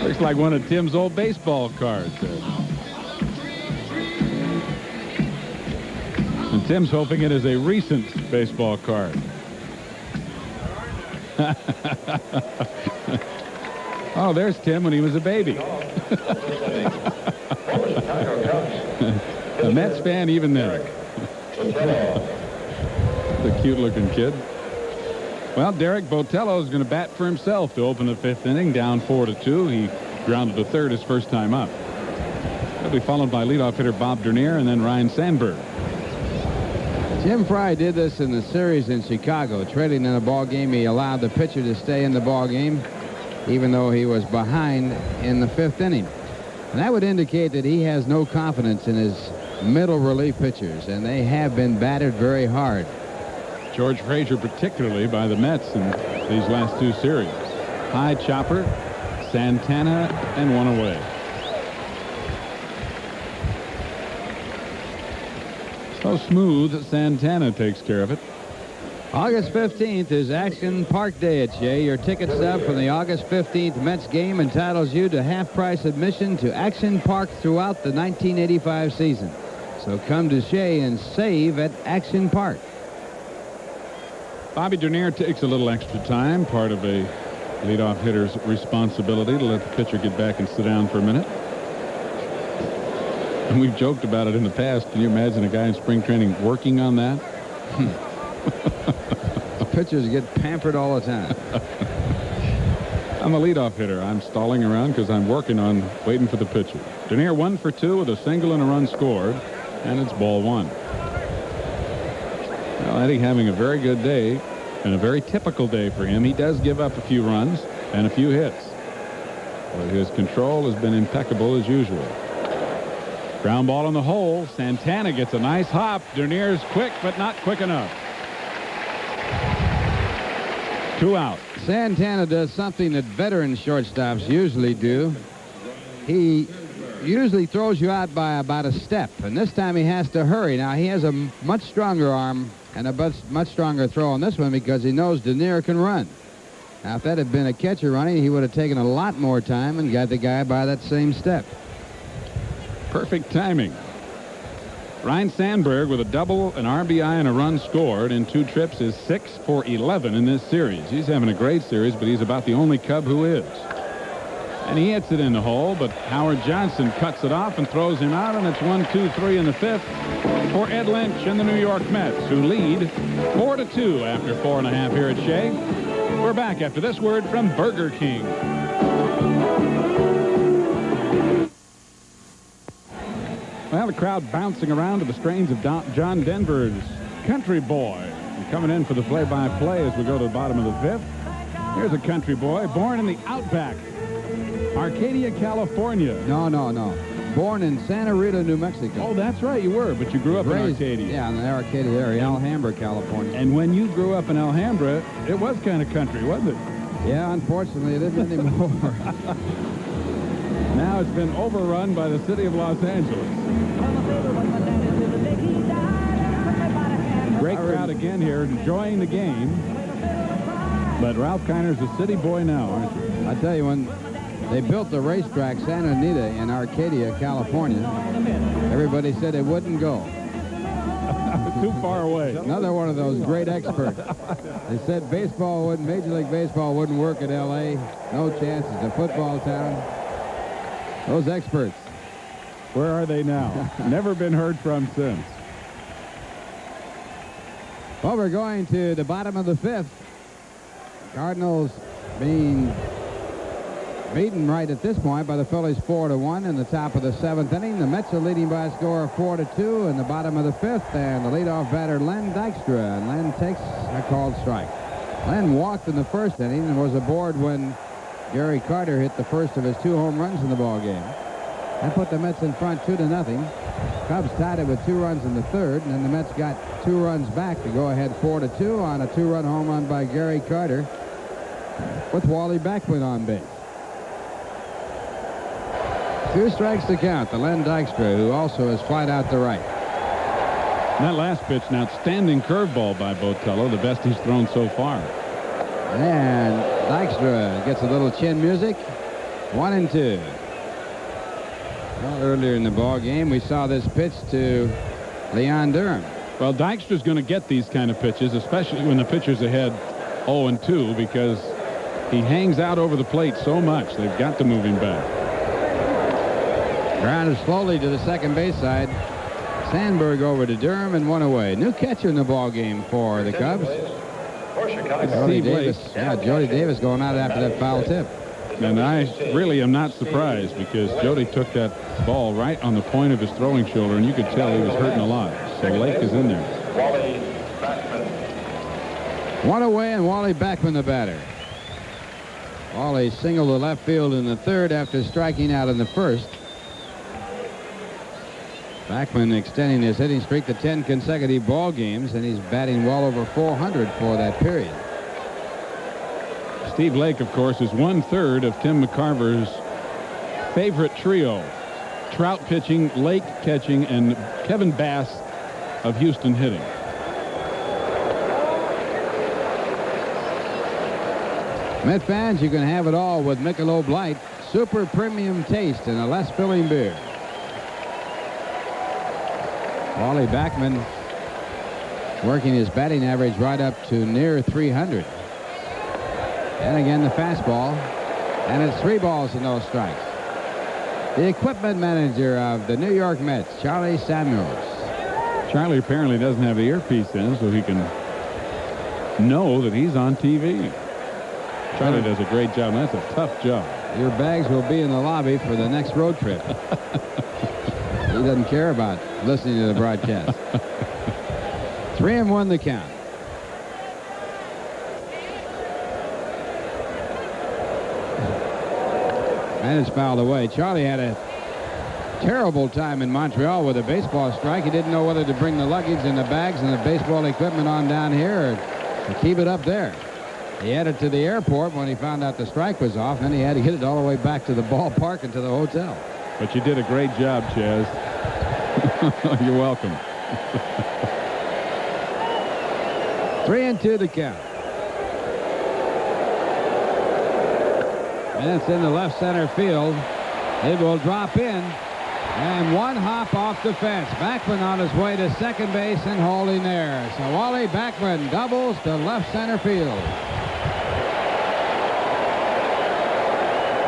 Looks like one of Tim's old baseball cards there. And Tim's hoping it is a recent baseball card. Oh, there's Tim when he was a baby. A Mets fan even then. The cute-looking kid. Well, Derek Botello is going to bat for himself to open the fifth inning, down 4-2. He grounded to third his first time up. He'll be followed by leadoff hitter Bob Dernier and then Ryan Sandberg. Jim Fry did this in the series in Chicago. Trading in a ball game, he allowed the pitcher to stay in the ball game, even though he was behind in the fifth inning. And that would indicate that he has no confidence in his middle relief pitchers, and they have been battered very hard. George Frazier particularly by the Mets in these last 2 series. High chopper, Santana, and 1 away. So smooth, Santana takes care of it. August 15th is Action Park Day at Shea. Your ticket stub from the August 15th Mets game entitles you to half-price admission to Action Park throughout the 1985 season. So come to Shea and save at Action Park. Bobby Dernier takes a little extra time, part of a leadoff hitter's responsibility to let the pitcher get back and sit down for a minute. And we've joked about it in the past. Can you imagine a guy in spring training working on that? Pitchers get pampered all the time. I'm a leadoff hitter. I'm stalling around because I'm working on waiting for the pitcher. Dernier 1 for 2 with a single and a run scored, and it's ball 1. Well, Eddie having a very good day and a very typical day for him. He does give up a few runs and a few hits, but his control has been impeccable as usual. Ground ball in the hole. Santana gets a nice hop. Dernier's quick, but not quick enough. 2 out. Santana does something that veteran shortstops usually do. He usually throws you out by about a step, and this time he has to hurry. Now, he has a much stronger arm and a much stronger throw on this one because he knows Dernier can run. Now, if that had been a catcher running, he would have taken a lot more time and got the guy by that same step. Perfect timing. Ryan Sandberg with a double, an RBI, and a run scored in 2 trips is 6 for 11 in this series. He's having a great series, but he's about the only Cub who is. And he hits it in the hole, but Howard Johnson cuts it off and throws him out, and it's 1-2-3 in the fifth for Ed Lynch and the New York Mets, who lead 4-2 after 4.5 here at Shea. We're back after this word from Burger King. Well, the crowd bouncing around to the strains of John Denver's Country Boy. And coming in for the play-by-play as we go to the bottom of the fifth. Here's a country boy born in the Outback, Arcadia, California. No. Born in Santa Rita, New Mexico. Oh, that's right, you were, but you grew up in Arcadia. Yeah, in the Arcadia area, Alhambra, California. And when you grew up in Alhambra, it was kind of country, wasn't it? Yeah, unfortunately, it isn't anymore. Now it's been overrun by the city of Los Angeles. Great crowd again here, enjoying the game. But Ralph Kiner's a city boy now, aren't you? I tell you, when they built the racetrack Santa Anita in Arcadia, California, everybody said it wouldn't go. Too far away. Another one of those great experts. They said Major League Baseball wouldn't work at L.A. No chance. It's a football town. Those experts. Where are they now? Never been heard from since. Well, we're going to the bottom of the 5th. Cardinals being beaten right at this point by the Phillies 4-1 in the top of the 7th inning. The Mets are leading by a score of 4-2 in the bottom of the 5th, and the leadoff batter Len Dykstra, and Len takes a called strike. Len walked in the first inning and was aboard when Gary Carter hit the first of his 2 home runs in the ball game. That put the Mets in front 2-0. Cubs tied it with 2 runs in the 3rd, and then the Mets got 2 runs back to go ahead 4-2 on a 2-run home run by Gary Carter with Wally Backman on base. 2 strikes to count. The Len Dykstra, who also is flat out to right. And that last pitch, an outstanding curveball by Botello, the best he's thrown so far. And Dykstra gets a little chin music. 1-2. Well, earlier in the ball game, we saw this pitch to Leon Durham. Well, Dykstra's going to get these kind of pitches, especially when the pitcher's ahead 0-2, because he hangs out over the plate so much. They've got to move him back. Grounded slowly to the second base side. Sandberg over to Durham and 1 away. New catcher in the ball game for the Cubs. Jody Davis. Yeah, Jody Davis going out after that foul tip. And I really am not surprised, because Jody took that ball right on the point of his throwing shoulder, and you could tell he was hurting a lot. So Lake is in there. Wally Backman. 1 away, and Wally Backman the batter. Wally singled to left field in the 3rd after striking out in the 1st. Backman extending his hitting streak to 10 consecutive ball games, and he's batting well over 400 for that period. Steve Lake, of course, is 1/3 of Tim McCarver's favorite trio. Trout pitching, Lake catching, and Kevin Bass of Houston hitting. Met fans, you can have it all with Michelob Light. Super premium taste and a less filling beer. Wally Backman working his batting average right up to near 300. And again the fastball, and it's 3 balls and no strikes. The equipment manager of the New York Mets, Charlie Samuels. Charlie apparently doesn't have the earpiece in, so he can know that he's on TV. Charlie does a great job, and that's a tough job. Your bags will be in the lobby for the next road trip. He doesn't care about listening to the broadcast. 3-1 the count. And it's fouled away. Charlie had a terrible time in Montreal with a baseball strike. He didn't know whether to bring the luggage and the bags and the baseball equipment on down here or to keep it up there. He headed to the airport when he found out the strike was off, and he had to get it all the way back to the ballpark and to the hotel. But you did a great job, Chaz. You're welcome. 3-2 the count. And it's in the left center field. It will drop in. And 1 hop off the fence. Backman on his way to second base and holding there. So Wally Backman doubles to left center field.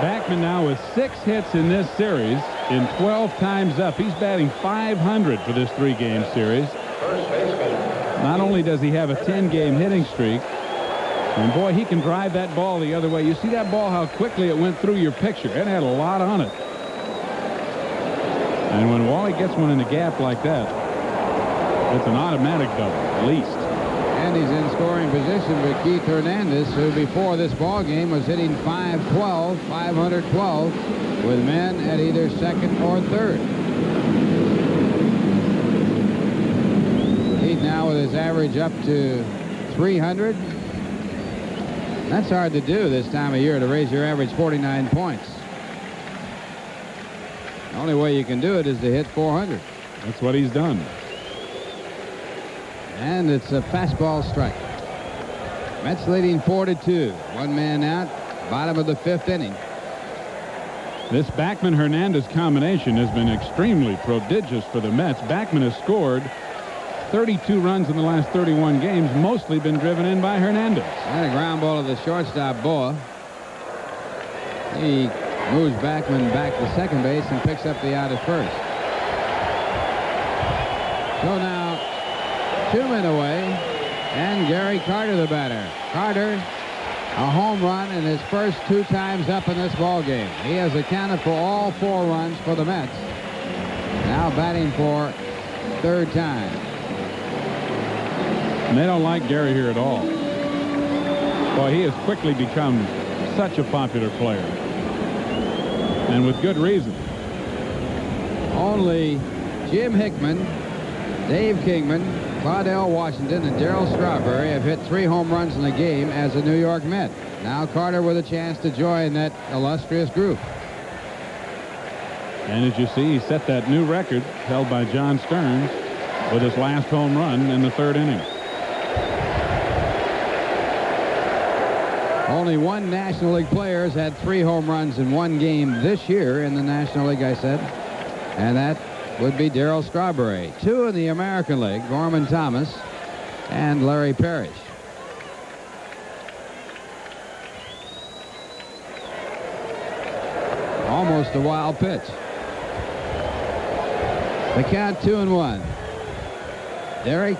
Backman now with 6 hits in this series in 12 times up. He's batting .500 for this 3-game series. Not only does he have a 10-game hitting streak, and boy, he can drive that ball the other way. You see that ball, how quickly it went through your picture. It had a lot on it. And when Wally gets one in the gap like that, it's an automatic double, at least. And he's in scoring position with Keith Hernandez, who before this ball game was hitting .512 with men at either second or third. He's now with his average up to 300. That's hard to do this time of year, to raise your average 49 points. The only way you can do it is to hit 400. That's what he's done. And it's a fastball strike. Mets leading 4-2. 1 man out, bottom of the 5th inning. This Backman-Hernandez combination has been extremely prodigious for the Mets. Backman has scored 32 runs in the last 31 games, mostly been driven in by Hernandez. And a ground ball to the shortstop, Boa. He moves Backman back to second base and picks up the out at first. So now 2 men away, And Gary Carter, the batter. Carter, a home run in his first 2 times up in this ball game. He has accounted for all 4 runs for the Mets. Now batting for 3rd time. And they don't like Gary here at all. Boy, he has quickly become such a popular player. And with good reason. Only Jim Hickman, Dave Kingman, Claudell Washington, and Darryl Strawberry have hit 3 home runs in the game as a New York Met. Now Carter with a chance to join that illustrious group. And as you see, he set that new record held by John Stearns with his last home run in the 3rd inning. Only 1 National League player has had 3 home runs in 1 game this year in the National League, I said. And that would be Darryl Strawberry. 2 in the American League, Gorman Thomas and Larry Parrish. Almost a wild pitch. The count 2-1. Derek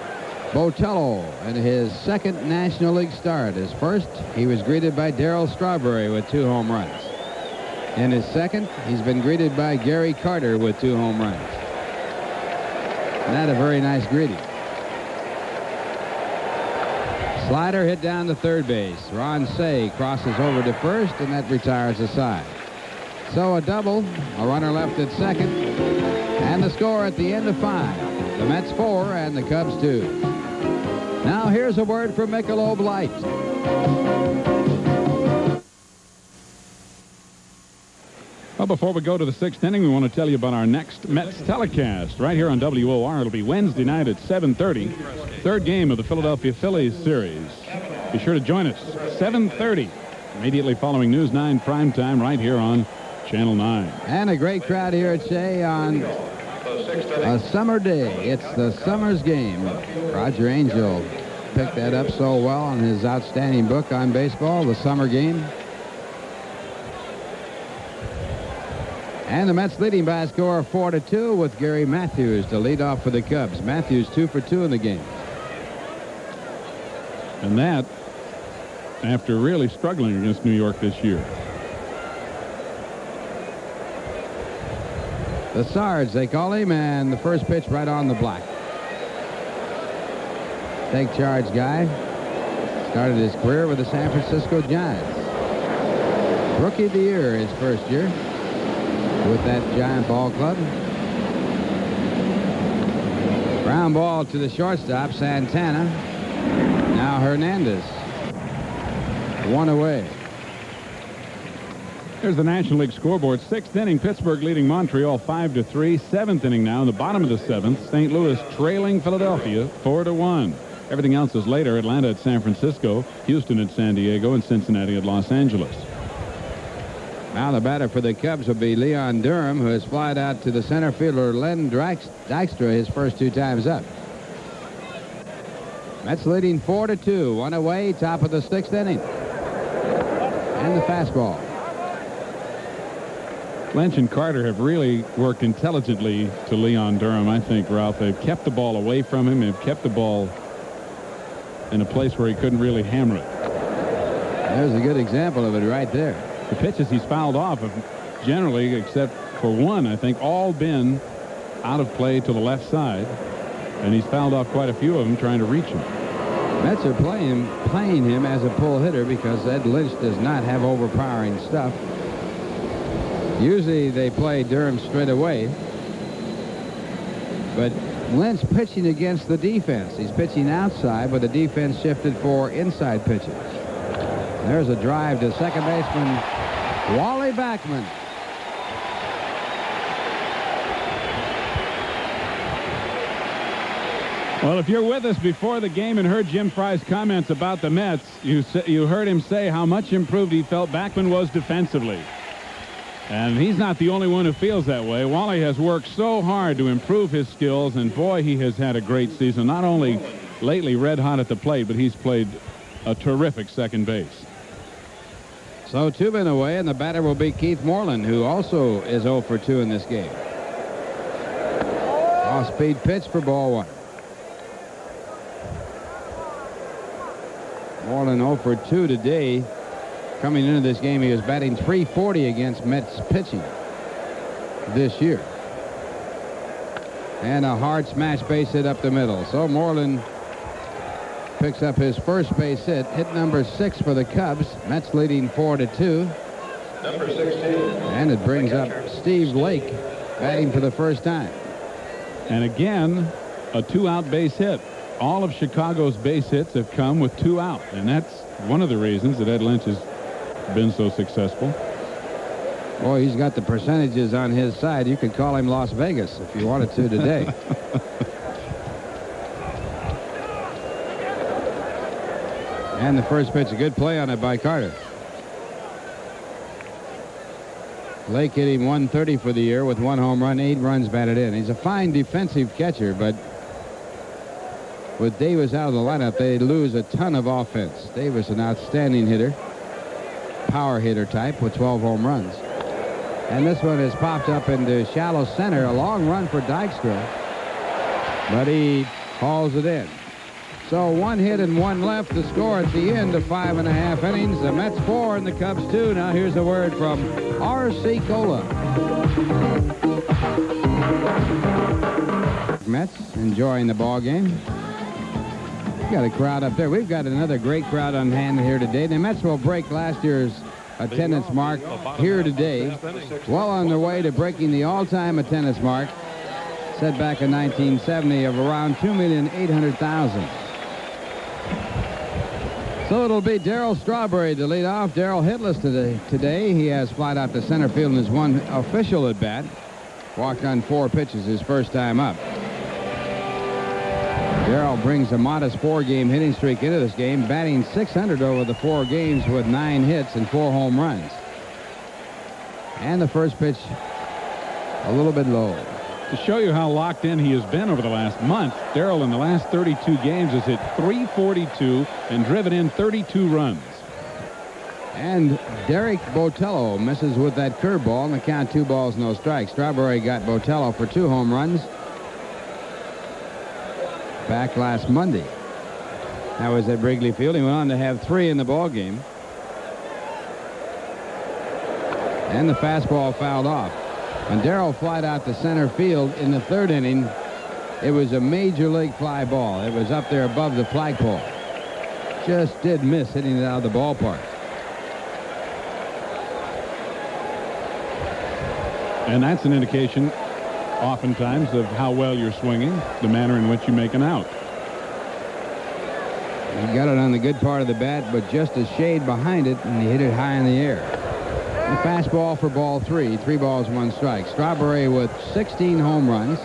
Botello in his 2nd National League start. His first, he was greeted by Darryl Strawberry with 2 home runs. In his 2nd, he's been greeted by Gary Carter with 2 home runs. Not a very nice greeting. Slider hit down to 3rd base. Ron Say crosses over to 1st, and that retires the side. So a double, a runner left at 2nd, and the score at the end of 5. The Mets 4 and the Cubs 2. Now here's a word from Michelob Light. Well, before we go to the 6th inning, we want to tell you about our next Mets telecast right here on WOR. It'll be Wednesday night at 7:30, 3rd game of the Philadelphia Phillies series. Be sure to join us, 7:30, immediately following News 9 primetime right here on Channel 9. And a great crowd here at Shea on a summer day. It's the Summers game. Roger Angel picked that up so well in his outstanding book on baseball, The Summer Game. And the Mets leading by a score of 4-2 with Gary Matthews to lead off for the Cubs. Matthews 2 for 2 in the game. And that after really struggling against New York this year. The Sarge, they call him, and the first pitch right on the block. Take charge guy. Started his career with the San Francisco Giants. Rookie of the year his first year with that Giant ball club. Ground ball to the shortstop, Santana. Now Hernandez. 1 away. Here's the National League scoreboard. 6th inning, Pittsburgh leading Montreal 5-3. 7th inning now in the bottom of the 7th. St. Louis trailing Philadelphia 4-1. Everything else is later. Atlanta at San Francisco, Houston at San Diego, and Cincinnati at Los Angeles. Now the batter for the Cubs will be Leon Durham, who has flied out to the center fielder Len Dykstra his first 2 times up. Mets leading 4-2. 1 away, top of the 6th inning. And the fastball. Lynch and Carter have really worked intelligently to Leon Durham, I think, Ralph. They've kept the ball away from him. They've kept the ball in a place where he couldn't really hammer it. There's a good example of it right there. The pitches he's fouled off have generally, except for one, I think, all been out of play to the left side. And he's fouled off quite a few of them trying to reach him. Mets are playing him as a pull hitter because Ed Lynch does not have overpowering stuff. Usually they play Durham straight away. But Lynch pitching against the defense. He's pitching outside, but the defense shifted for inside pitches. There's a drive to second baseman Wally Backman. Well, if you're with us before the game and heard Jim Fry's comments about the Mets, you heard him say how much improved he felt Backman was defensively. And he's not the only one who feels that way. Wally has worked so hard to improve his skills, and boy, he has had a great season. Not only lately red hot at the plate, but he's played a terrific second base. So 2 men away, and the batter will be Keith Moreland, who also is 0 for 2 in this game. Off-speed pitch for ball 1. Moreland 0 for 2 today. Coming into this game, he was batting .340 against Mets pitching this year. And a hard smash base hit up the middle. So Moreland picks up his first base hit number 6 for the Cubs. Mets leading 4-2. Number 16. And it brings up Steve Lake batting for the first time. And again, a 2-out base hit. All of Chicago's base hits have come with 2 out, and that's one of the reasons that Ed Lynch has been so successful. Boy, he's got the percentages on his side. You could call him Las Vegas if you wanted to today. And the first pitch, a good play on it by Carter. Lake hit him 130 for the year with 1 home run, 8 runs batted in. He's a fine defensive catcher, but with Davis out of the lineup, they lose a ton of offense. Davis, an outstanding hitter, power hitter type with 12 home runs. And this one has popped up into shallow center. A long run for Dykstra, but he hauls it in. So 1 hit and 1 left. The score at the end of 5.5 innings. The Mets 4 and the Cubs 2. Now here's a word from R.C. Cola. Mets enjoying the ball game. Got a crowd up there. We've got another great crowd on hand here today. The Mets will break last year's attendance mark here today. Well on their way to breaking the all-time attendance mark set back in 1970 of around 2,800,000. So it'll be Darryl Strawberry to lead off. Darryl hitless today. He has flied out to center field in his 1 official at bat. Walked on 4 pitches his first time up. Darryl brings a modest 4-game hitting streak into this game, batting .600 over the 4 games with 9 hits and 4 home runs. And the first pitch a little bit low. To show you how locked in he has been over the last month, Darryl in the last 32 games has hit .342 and driven in 32 runs. And Derek Botello misses with that curveball, and the count 2 balls, no strikes. Strawberry got Botello for 2 home runs back last Monday. That was at Wrigley Field. He went on to have 3 in the ball game. And the fastball fouled off. When Darryl flied out to center field in the 3rd inning, it was a major league fly ball. It was up there above the flagpole. Just did miss hitting it out of the ballpark. And that's an indication oftentimes of how well you're swinging, the manner in which you make an out. He got it on the good part of the bat, but just a shade behind it, and he hit it high in the air. The fastball for ball 3. 3 balls, 1 strike. Strawberry with 16 home runs.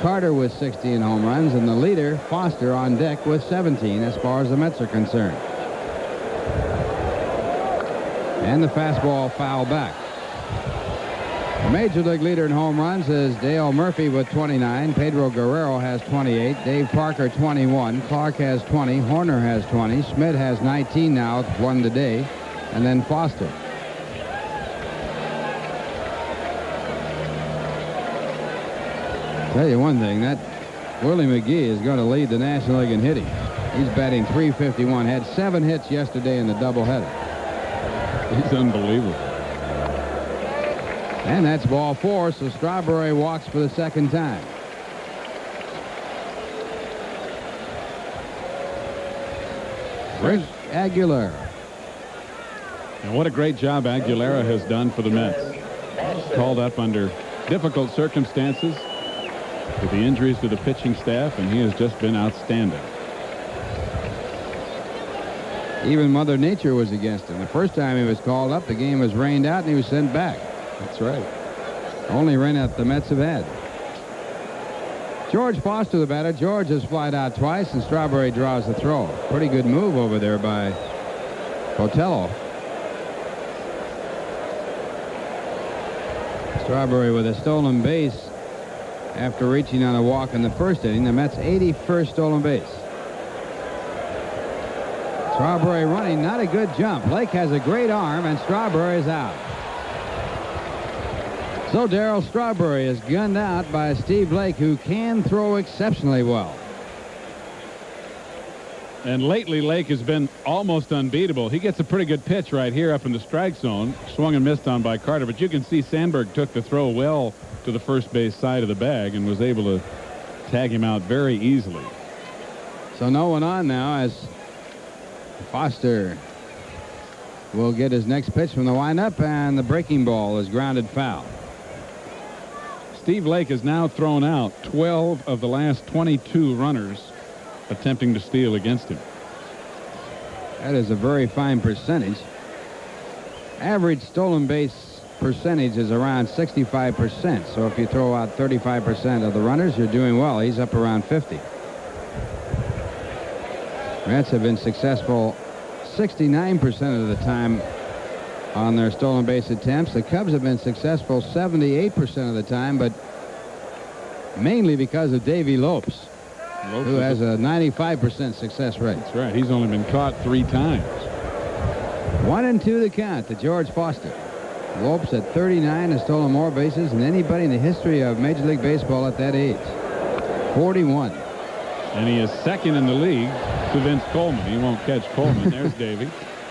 Carter with 16 home runs, and the leader, Foster, on deck with 17 as far as the Mets are concerned. And the fastball foul back. The major league leader in home runs is Dale Murphy with 29. Pedro Guerrero has 28. Dave Parker 21. Clark has 20. Horner has 20. Schmidt has 19 now, 1 today. And then Foster. Tell you one thing, that Willie McGee is going to lead the National League in hitting. He's batting .351. Had 7 hits yesterday in the doubleheader. He's unbelievable. And that's ball 4, so Strawberry walks for the 2nd time. Rick Aguilera. And what a great job Aguilera has done for the Mets. Called up under difficult circumstances with the injuries to the pitching staff, and he has just been outstanding. Even Mother Nature was against him. The first time he was called up, the game was rained out, and he was sent back. That's right. Only rain out the Mets have had. George Foster, the batter. George has flied out twice, and Strawberry draws the throw. Pretty good move over there by Botello. Strawberry with a stolen base after reaching on a walk in the 1st inning. The Mets' 81st stolen base. Strawberry running, not a good jump. Lake has a great arm, and Strawberry is out. So Darryl Strawberry is gunned out by Steve Lake, who can throw exceptionally well. And lately, Lake has been almost unbeatable. He gets a pretty good pitch right here up in the strike zone. Swung and missed on by Carter. But you can see Sandberg took the throw well to the first base side of the bag and was able to tag him out very easily. So no one on now as Foster will get his next pitch from the windup, and the breaking ball is grounded foul. Steve Lake has now thrown out 12 of the last 22 runners attempting to steal against him. That is a very fine percentage. Average stolen base percentage is around 65%. So if you throw out 35% of the runners, you're doing well. He's up around 50. Mets have been successful 69% of the time on their stolen base attempts. The Cubs have been successful 78% of the time, but mainly because of Davey Lopes, who has a 95% success rate. That's right. He's only been caught 3 times. 1-2 the count to George Foster. Lopes at 39 has stolen more bases than anybody in the history of Major League Baseball at that age. 41. And he is second in the league to Vince Coleman. He won't catch Coleman. There's Davey.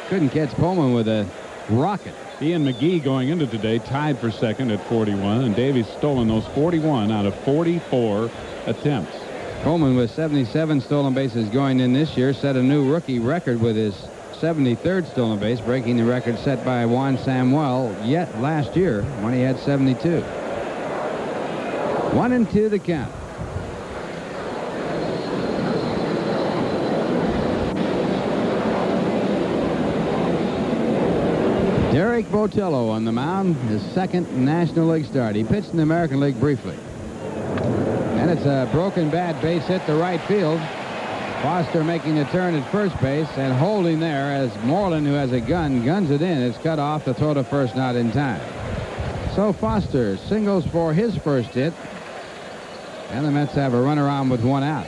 Couldn't catch Coleman with a rocket. Ian McGee going into today tied for second at 41, and Davey's stolen those 41 out of 44 attempts. Coleman with 77 stolen bases going in this year set a new rookie record with his 73rd stolen base, breaking the record set by Juan Samuel yet last year when he had 72. 1-2 the count. Derek Botello on the mound, his second National League start. He pitched in the American League briefly. And it's a broken bat base hit to right field. Foster making the turn at first base and holding there as Moreland, who has a gun, guns it in. It's cut off. The throw to first not in time. So Foster singles for his first hit. And the Mets have a runner on with 1 out.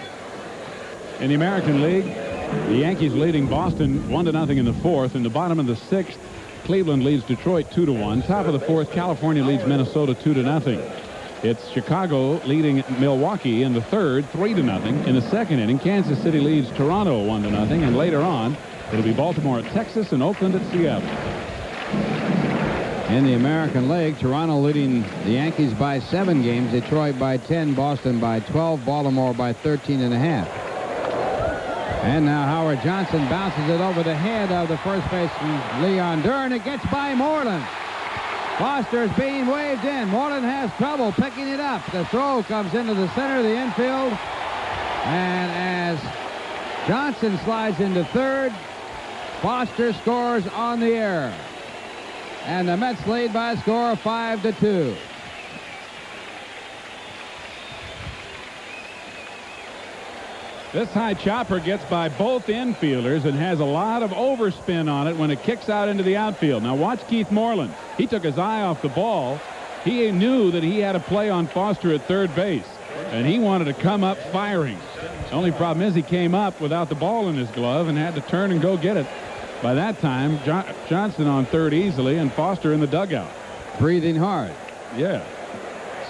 In the American League, the Yankees leading Boston 1-0 in the 4th. In the bottom of the 6th, Cleveland leads Detroit 2-1. Top of the 4th, California leads Minnesota 2-0. It's Chicago leading Milwaukee in the 3rd 3-0. In the 2nd inning, Kansas City leads Toronto 1-0. And later on, it'll be Baltimore at Texas and Oakland at Seattle. In the American League, Toronto leading the Yankees by 7 games, Detroit by 10, Boston by 12, Baltimore by 13.5. And now Howard Johnson bounces it over the head of the first baseman, Leon Dern. It gets by Moreland. Foster is being waved in. Moreland has trouble picking it up. The throw comes into the center of the infield. And as Johnson slides into third, Foster scores on the error. And the Mets lead by a score of 5-2. This high chopper gets by both infielders and has a lot of overspin on it when it kicks out into the outfield. Now watch Keith Moreland. He took his eye off the ball. He knew that he had a play on Foster at third base, and he wanted to come up firing. The only problem is he came up without the ball in his glove and had to turn and go get it. By that time, Johnson on third easily and Foster in the dugout. Breathing hard. Yeah.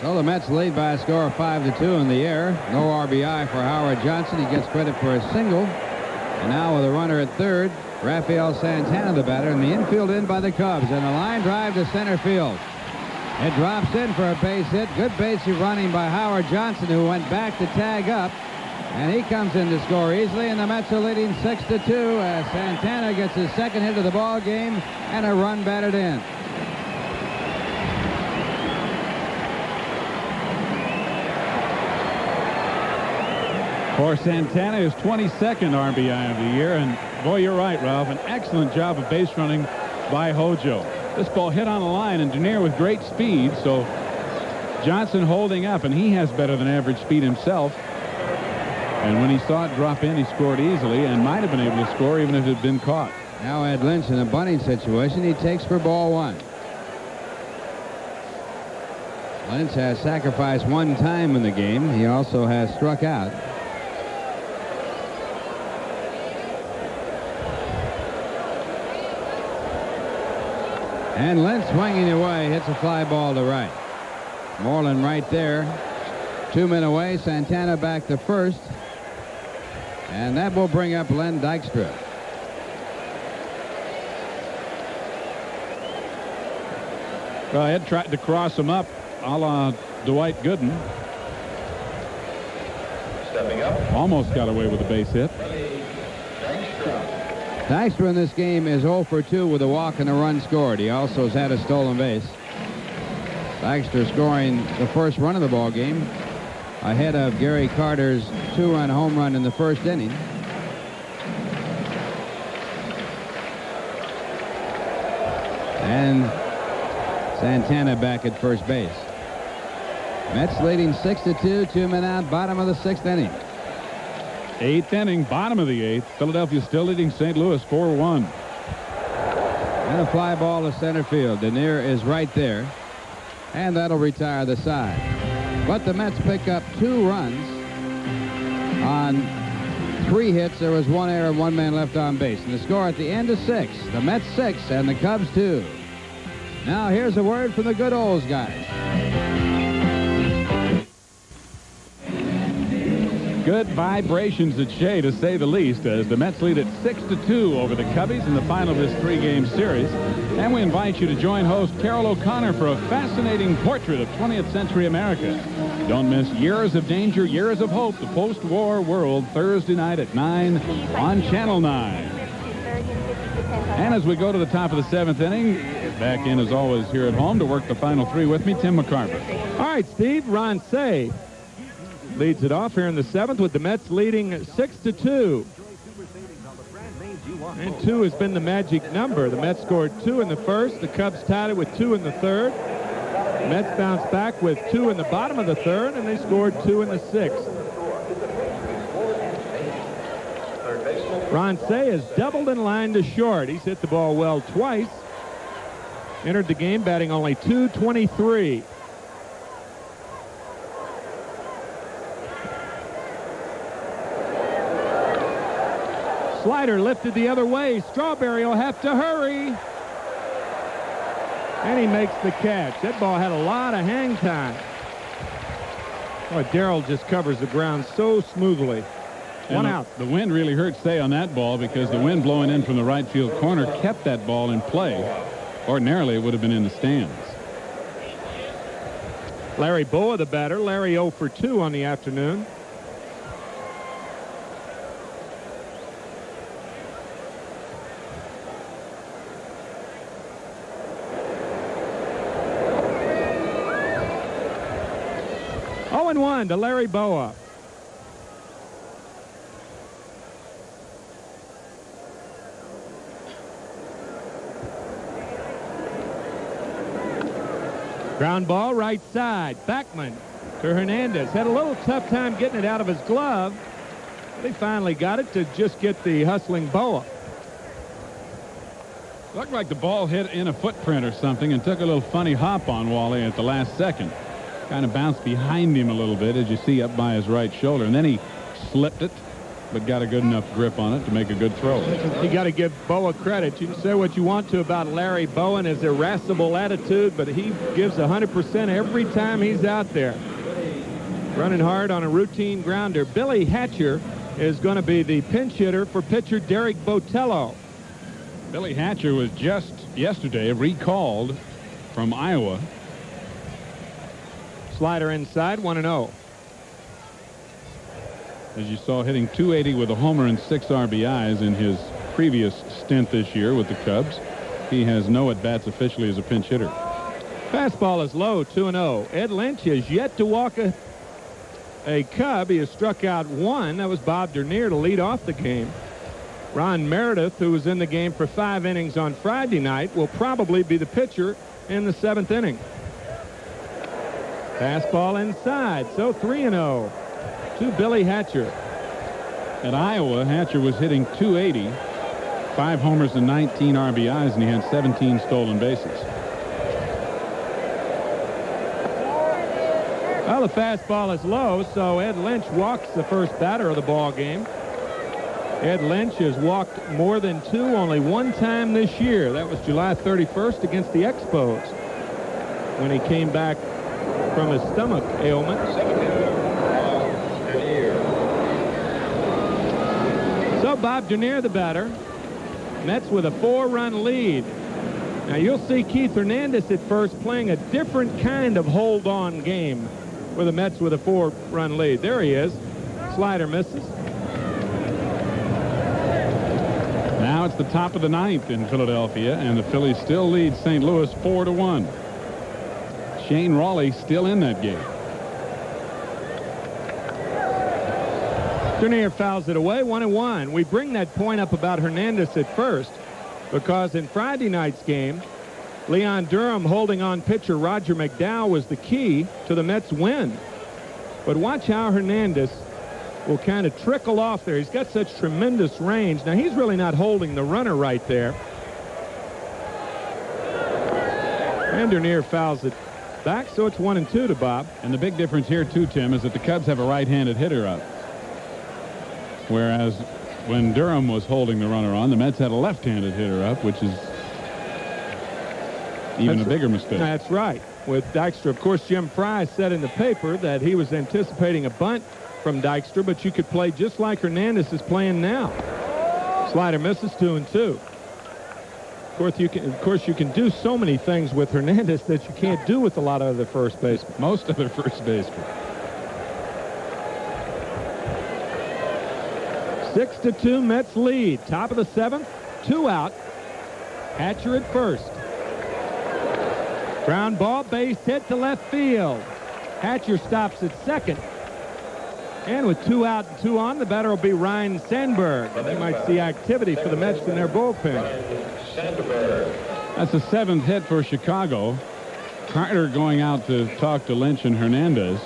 So the Mets lead by a score of 5-2 in the air. No RBI for Howard Johnson. He gets credit for a single. And now with a runner at third, Rafael Santana, the batter, and the infield in by the Cubs. And a line drive to center field. It drops in for a base hit. Good base running by Howard Johnson, who went back to tag up. And he comes in to score easily, and the Mets are leading 6-2 as Santana gets his second hit of the ball game and a run batted in. For Santana, his 22nd RBI of the year, and boy, you're right, Ralph. An excellent job of base running by Hojo. This ball hit on the line, and Denier with great speed, so Johnson holding up, and he has better than average speed himself. And when he saw it drop in, he scored easily and might have been able to score even if it had been caught. Now Ed Lynch in a bunting situation. He takes for ball 1. Lynch has sacrificed 1 time in the game. He also has struck out. And Lynch swinging away, hits a fly ball to right. Moreland right there. 2 men away. Santana back to first. And that will bring up Len Dykstra. Well, Ed tried to cross him up a la Dwight Gooden. Stepping up. Almost got away with a base hit. Dykstra in this game is 0 for 2 with a walk and a run scored. He also has had a stolen base. Dykstra scoring the first run of the ball game ahead of Gary Carter's 2-run home run in the first inning. And Santana back at first base. Mets leading 6-2, 2 men out, bottom of the 6th inning. 8th inning, bottom of the 8th. Philadelphia still leading St. Louis 4-1. And a fly ball to center field. Denier is right there. And that'll retire the side. But the Mets pick up 2 runs on 3 hits. There was 1 error and 1 man left on base. And the score at the end is 6. The Mets 6 and the Cubs 2. Now here's a word from the good Olds guys. Good vibrations at Shea, to say the least, as the Mets lead at 6-2 over the Cubbies in the final of this 3-game series. And we invite you to join host Carol O'Connor for a fascinating portrait of 20th century America. Don't miss Years of Danger, Years of Hope, the post-war world, Thursday night at 9 on Channel 9. And as we go to the top of the 7th inning, back in as always here at home to work the final 3 with me, Tim McCarver. All right, Steve, Ron Say leads it off here in the 7th with the Mets leading 6-2. And 2 has been the magic number. The Mets scored 2 in the first. The Cubs tied it with 2 in the third. The Mets bounced back with 2 in the bottom of the third, and they scored 2 in the 6th. Ron Say has doubled in line to short. He's hit the ball well twice. Entered the game batting only .223. Slider lifted the other way. Strawberry will have to hurry. And he makes the catch. That ball had a lot of hang time. Boy, Darrell just covers the ground so smoothly. One out. The wind really hurt Say on that ball because the wind blowing in from the right field corner kept that ball in play. Ordinarily, it would have been in the stands. Larry Boa, the batter. Larry 0 for 2 on the afternoon. And 1 to Larry Boa. Ground ball right side. Backman to Hernandez. Had a little tough time getting it out of his glove. They finally got it to just get the hustling Boa. Looked like the ball hit in a footprint or something and took a little funny hop on Wally at the last second. Kind of bounced behind him a little bit, as you see, up by his right shoulder. And then he slipped it, but got a good enough grip on it to make a good throw. You got to give Boa credit. You can say what you want to about Larry Boa and his irascible attitude, but he gives 100% every time he's out there. Running hard on a routine grounder. Billy Hatcher is going to be the pinch hitter for pitcher Derek Botello. Billy Hatcher was just yesterday recalled from Iowa. Slider inside, 1-0. As you saw, hitting .280 with a homer and 6 RBIs in his previous stint this year with the Cubs. He has no at-bats officially as a pinch hitter. Fastball is low, 2-0. Ed Lynch has yet to walk a Cub. He has struck out 1. That was Bob Dernier to lead off the game. Ron Meredith, who was in the game for 5 innings on Friday night, will probably be the pitcher in the 7th inning. Fastball inside, so 3-0 to Billy Hatcher. At Iowa, Hatcher was hitting .280, 5 homers and 19 RBIs, and he had 17 stolen bases. Well, the fastball is low, so Ed Lynch walks the first batter of the ball game. Ed Lynch has walked more than 2 only 1 time this year. That was July 31st against the Expos when he came back from his stomach ailment. So Bob Dernier, the batter. Mets with a 4-run lead. Now you'll see Keith Hernandez at first playing a different kind of hold-on game with the Mets with a 4-run lead. There he is. Slider misses. Now it's the top of the 9th in Philadelphia, and the Phillies still lead St. Louis 4-1. Shane Rawley still in that game. Dernier fouls it away, 1-1. We bring that point up about Hernandez at first because in Friday night's game, Leon Durham holding on pitcher Roger McDowell was the key to the Mets' win. But watch how Hernandez will kind of trickle off there. He's got such tremendous range. Now, he's really not holding the runner right there. And Dernier fouls it back, so it's 1-2 to Bob. And the big difference here, too, Tim, is that the Cubs have a right-handed hitter up. Whereas when Durham was holding the runner on, the Mets had a left-handed hitter up, which is even a bigger mistake. That's right. With Dykstra, of course, Jim Fry said in the paper that he was anticipating a bunt from Dykstra, but you could play just like Hernandez is playing now. Slider misses, 2-2. Of course, you can do so many things with Hernandez that you can't do with a lot of other first basemen. Most other first basemen. 6-2 Mets lead. Top of the 7th, 2 out. Hatcher at first. Ground ball, base hit to left field. Hatcher stops at second. And with 2 out and 2 on, the batter will be Ryan Sandberg. And they might see activity for the Mets in their bullpen. That's the 7th hit for Chicago. Carter going out to talk to Lynch and Hernandez.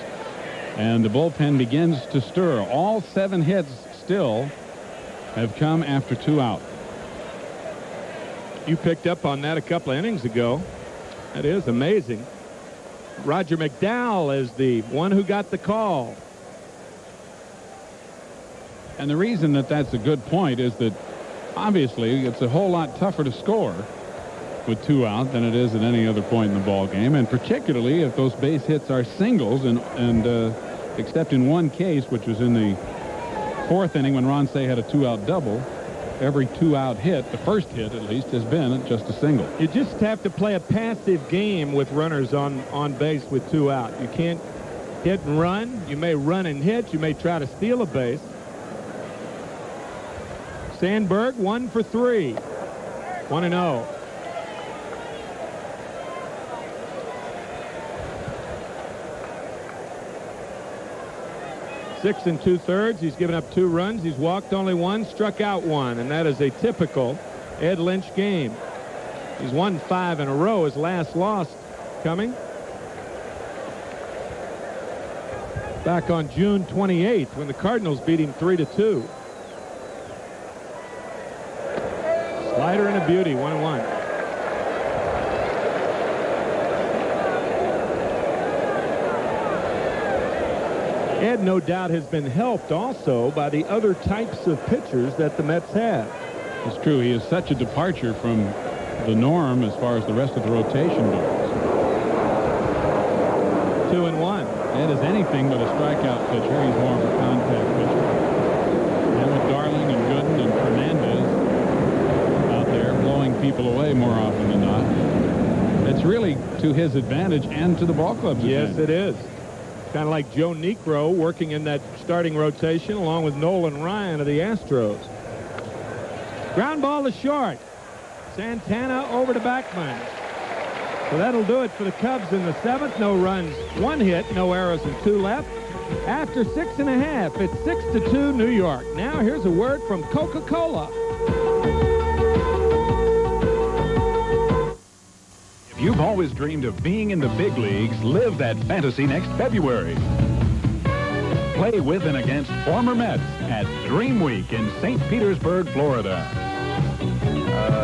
And the bullpen begins to stir. All 7 hits still have come after 2 out. You picked up on that a couple of innings ago. That is amazing. Roger McDowell is the one who got the call. And the reason that that's a good point is that obviously it's a whole lot tougher to score with 2 out than it is at any other point in the ball game, and particularly if those base hits are singles, and except in one case, which was in the 4th inning when Ron Say had a 2-out double. Every 2-out hit, the first hit at least, has been just a single. You just have to play a passive game with runners on base with 2 out. You can't hit and run. You may run and hit. You may try to steal a base. Sandberg 1 for 3. 1-0. Six 2/3. He's given up 2 runs. He's walked only 1, struck out 1, and that is a typical Ed Lynch game. He's won 5 in a row. His last loss coming back on June 28th when the Cardinals beat him 3-2. Slider and a beauty, 1-1. Ed, no doubt, has been helped also by the other types of pitchers that the Mets have. It's true. He is such a departure from the norm as far as the rest of the rotation goes. 2-1. Ed is anything but a strikeout pitcher. He's more of a contact pitcher. And with Darling and Gooden and Fernandez out there blowing people away more often than not, it's really to his advantage and to the ball club's advantage. Yes, it is. Kind of like Joe Niekro working in that starting rotation along with Nolan Ryan of the Astros. Ground ball to short. Santana over to Backman. So that'll do it for the Cubs in the 7th. No runs, 1 hit, no errors, and 2 left. After 6.5, it's 6-2 New York. Now here's a word from Coca-Cola. If you've always dreamed of being in the big leagues, live that fantasy next February. Play with and against former Mets at Dream Week in St. Petersburg, Florida.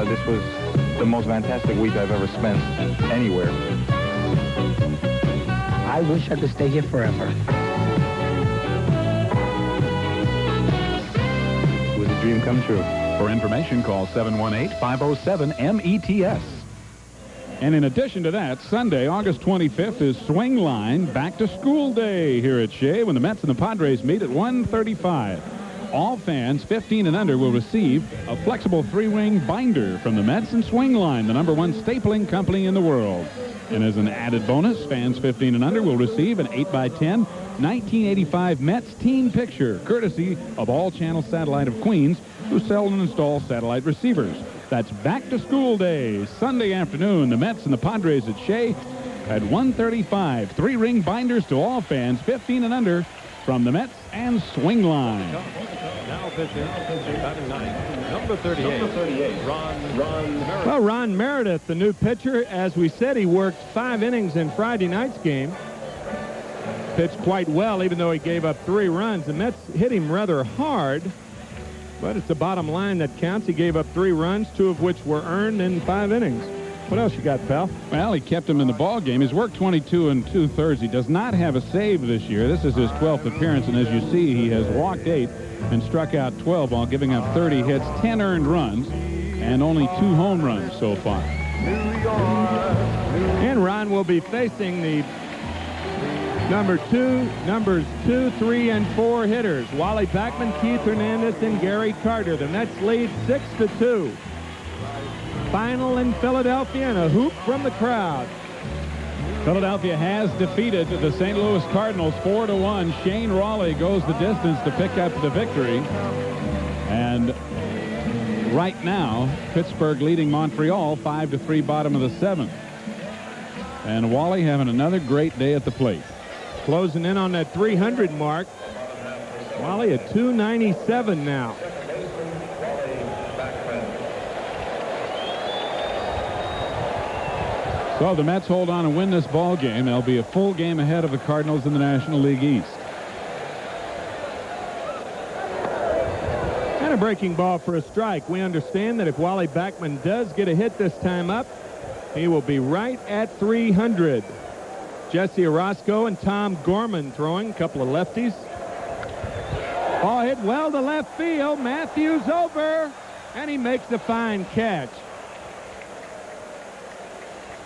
This was the most fantastic week I've ever spent anywhere. I wish I could stay here forever. It was a dream come true. For information, call 718-507-METS. And in addition to that, Sunday, August 25th is Swing Line Back to School Day here at Shea when the Mets and the Padres meet at 1:35. All fans 15 and under will receive a flexible 3-ring binder from the Mets and Swing Line, the #1 stapling company in the world. And as an added bonus, fans 15 and under will receive an 8x10 1985 Mets team picture, courtesy of All Channel Satellite of Queens, who sell and install satellite receivers. That's back to school day, Sunday afternoon. The Mets and the Padres at Shea at 1:35. 3-ring binders to all fans 15 and under from the Mets and Swing Line. Now pitching, batting ninth, number 38, Ron Meredith. Well, Ron Meredith, the new pitcher, as we said, he worked 5 innings in Friday night's game. Pitched quite well, even though he gave up 3 runs. The Mets hit him rather hard, but it's the bottom line that counts. He gave up 3 runs, 2 of which were earned in 5 innings. What else you got, pal? Well, he kept him in the ball game. He's worked 22 2/3. He does not have a save this year. This is his 12th appearance, and as you see, he has walked 8 and struck out 12 while giving up 30 hits, 10 earned runs, and only 2 home runs so far. And Ron will be facing the numbers 2, 3, and 4 hitters. Wally Backman, Keith Hernandez, and Gary Carter. The Mets lead 6-2. Final in Philadelphia, and a hoop from the crowd. Philadelphia has defeated the St. Louis Cardinals 4-1. Shane Raleigh goes the distance to pick up the victory. And right now, Pittsburgh leading Montreal 5-3, bottom of the 7th. And Wally having another great day at the plate. Closing in on that 300 mark. Wally at 297 now. So the Mets hold on and win this ball game. They'll be a full game ahead of the Cardinals in the National League East. And a breaking ball for a strike. We understand that if Wally Backman does get a hit this time up, he will be right at 300. Jesse Orozco and Tom Gorman throwing, a couple of lefties. Ball hit well to left field. Matthews over, and he makes the fine catch.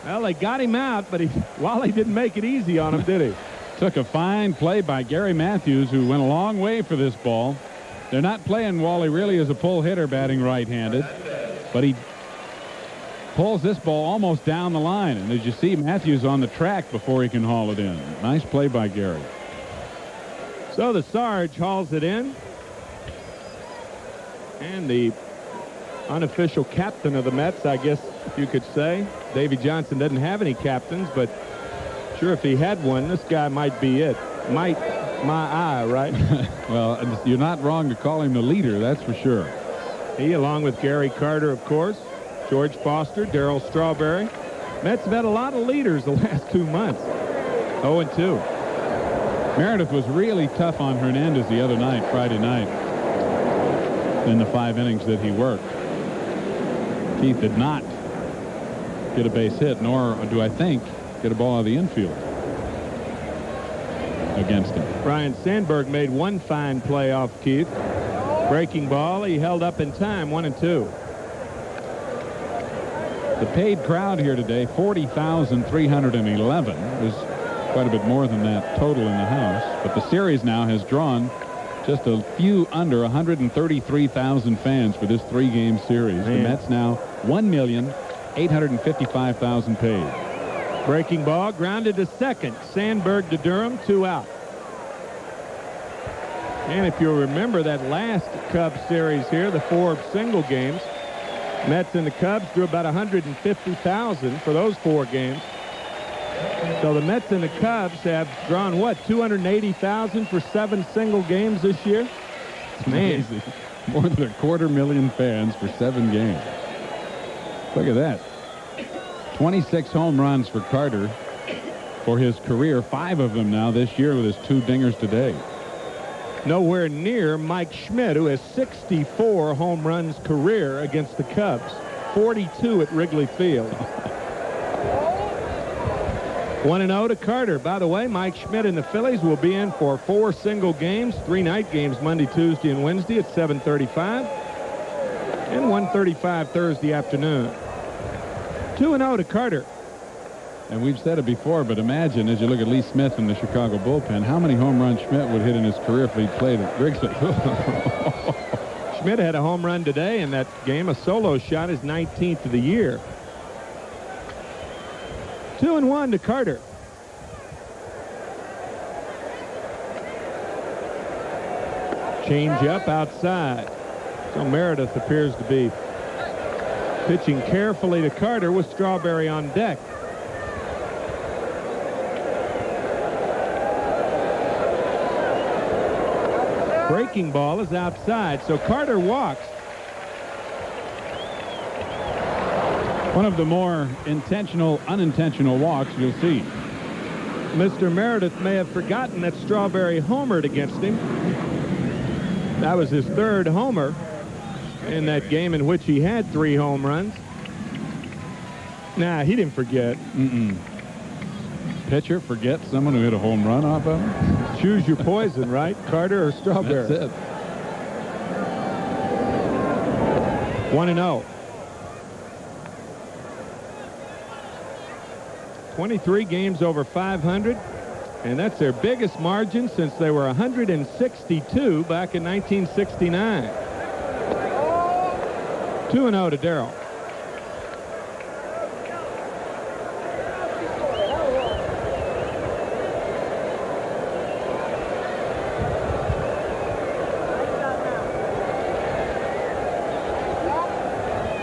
Well, they got him out, but Wally didn't make it easy on him, did he? Took a fine play by Gary Matthews, who went a long way for this ball. They're not playing Wally really as a pull hitter, batting right-handed, but he pulls this ball almost down the line. And as you see, Matthews on the track before he can haul it in. Nice play by Gary. So the Sarge hauls it in. And the unofficial captain of the Mets, I guess you could say. Davy Johnson doesn't have any captains, but sure, if he had one, this guy might be it. Might my eye, right? Well, you're not wrong to call him the leader, that's for sure. He, along with Gary Carter, of course, George Foster, Darryl Strawberry. Mets have had a lot of leaders the last 2 months. 0-2. Meredith was really tough on Hernandez the other night, Friday night, in the 5 innings that he worked. Keith did not get a base hit, nor do I think get a ball out of the infield against him. Ryan Sandberg made one fine play off Keith. Breaking ball, he held up in time, 1-2. The paid crowd here today, 40,311. There's quite a bit more than that total in the house, but the series now has drawn just a few under 133,000 fans for this 3-game series. The Mets now 1,855,000 paid. Breaking ball, grounded to second. Sandberg to Durham, 2 out. And if you remember that last Cubs series here, the 4 single games, Mets and the Cubs drew about 150,000 for those 4 games. So the Mets and the Cubs have drawn, what, 280,000 for 7 single games this year? Man. Amazing. More than 250,000 fans for 7 games. Look at that. 26 home runs for Carter for his career. 5 of them now this year with his 2 dingers today. Nowhere near Mike Schmidt, who has 64 home runs career against the Cubs. 42 at Wrigley Field. 1-0 to Carter. By the way, Mike Schmidt and the Phillies will be in for 4 single games, 3 night games Monday, Tuesday, and Wednesday at 7:35 and 1:35 Thursday afternoon. 2-0 to Carter. And we've said it before, but imagine, as you look at Lee Smith in the Chicago bullpen, how many home runs Schmidt would hit in his career if he'd played at Wrigley. Schmidt had a home run today in that game, a solo shot, his 19th of the year. 2-1 to Carter. Change up outside. So Meredith appears to be pitching carefully to Carter with Strawberry on deck. Breaking ball is outside, so Carter walks. One of the more intentional, unintentional walks you'll see. Mr. Meredith may have forgotten that Strawberry homered against him. That was his third homer in that game in which he had 3 home runs. Nah, he didn't forget. Pitcher forgets someone who hit a home run off of him? Choose your poison, right? Carter or Strawberry? That's it. 1-0. 23 games over 500, and that's their biggest margin since they were 162 back in 1969. 2-0 to Darrell.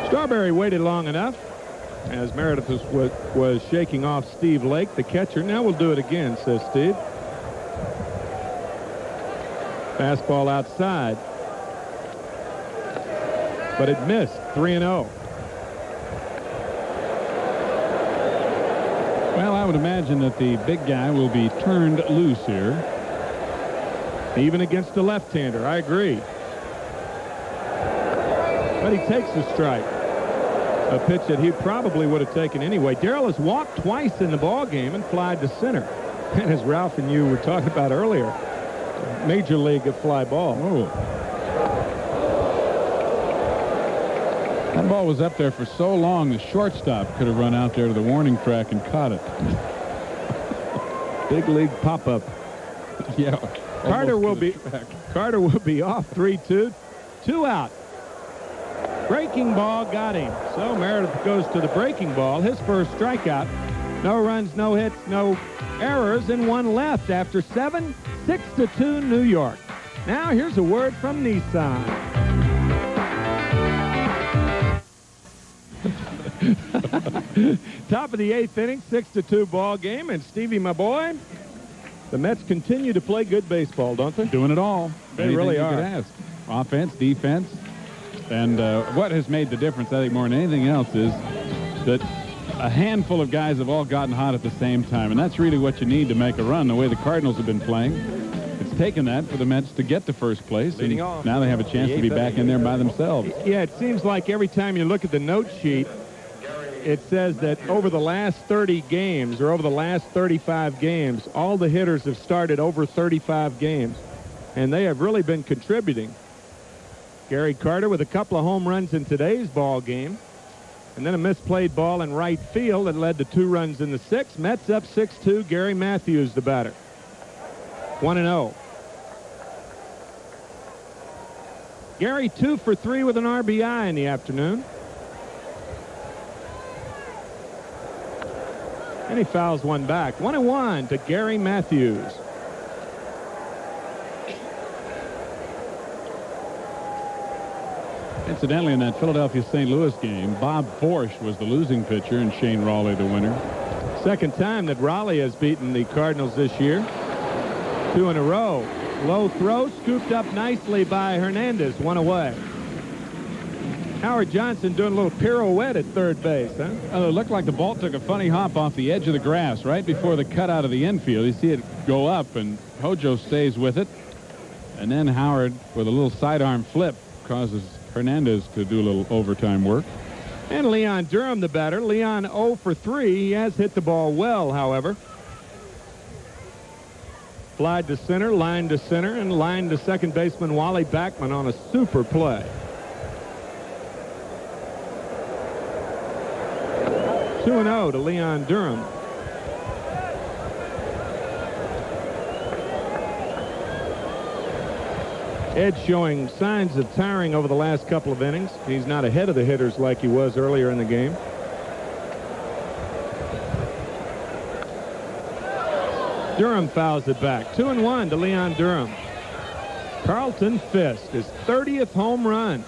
Strawberry waited long enough as Meredith was shaking off Steve Lake, the catcher. Now we'll do it again, says Steve. Fastball outside. But it missed. 3-0. Well, I would imagine that the big guy will be turned loose here. Even against the left-hander, I agree. But he takes the strike. A pitch that he probably would have taken anyway. Darrell has walked twice in the ball game and flied to center. And as Ralph and you were talking about earlier, major league of fly ball. Whoa. That ball was up there for so long, the shortstop could have run out there to the warning track and caught it. Big league pop-up. Yeah. Carter will be off 3-2. 2 out. Breaking ball got him. So Meredith goes to the breaking ball. His first strikeout. No runs, no hits, no errors, and 1 left after 7. 6-2 New York. Now here's a word from Nissan. Top of the 8th inning, 6-2 ball game, and Stevie, my boy, the Mets continue to play good baseball, don't they? Doing it all. They really are. You could ask. Offense, defense. And what has made the difference, I think, more than anything else, is that a handful of guys have all gotten hot at the same time. And that's really what you need to make a run, the way the Cardinals have been playing. It's taken that for the Mets to get to first place. And now they have a chance to be back in there by themselves. Yeah, it seems like every time you look at the note sheet, it says that over the last 30 games or over the last 35 games, all the hitters have started over 35 games. And they have really been contributing. Gary Carter with a couple of home runs in today's ball game. And then a misplayed ball in right field that led to 2 runs in the 6th. Mets up 6-2. Gary Matthews, the batter. 1-0. Gary 2 for 3 with an RBI in the afternoon. And he fouls one back. 1-1 to Gary Matthews. Incidentally, in that Philadelphia-St. Louis game, Bob Forsch was the losing pitcher and Shane Raleigh the winner. Second time that Raleigh has beaten the Cardinals this year. 2 in a row. Low throw, scooped up nicely by Hernandez. 1 away. Howard Johnson doing a little pirouette at third base, huh? It looked like the ball took a funny hop off the edge of the grass right before the cutout of the infield. You see it go up, and Hojo stays with it. And then Howard, with a little sidearm flip, causes Hernandez to do a little overtime work. And Leon Durham, the batter. Leon 0 for 3. He has hit the ball well, however. Flied to center, line to center, and line to second baseman Wally Backman on a super play. 2-0 to Leon Durham. Ed showing signs of tiring over the last couple of innings. He's not ahead of the hitters like he was earlier in the game. Durham fouls it back. 2-1 to Leon Durham. Carlton Fisk, his 30th home run.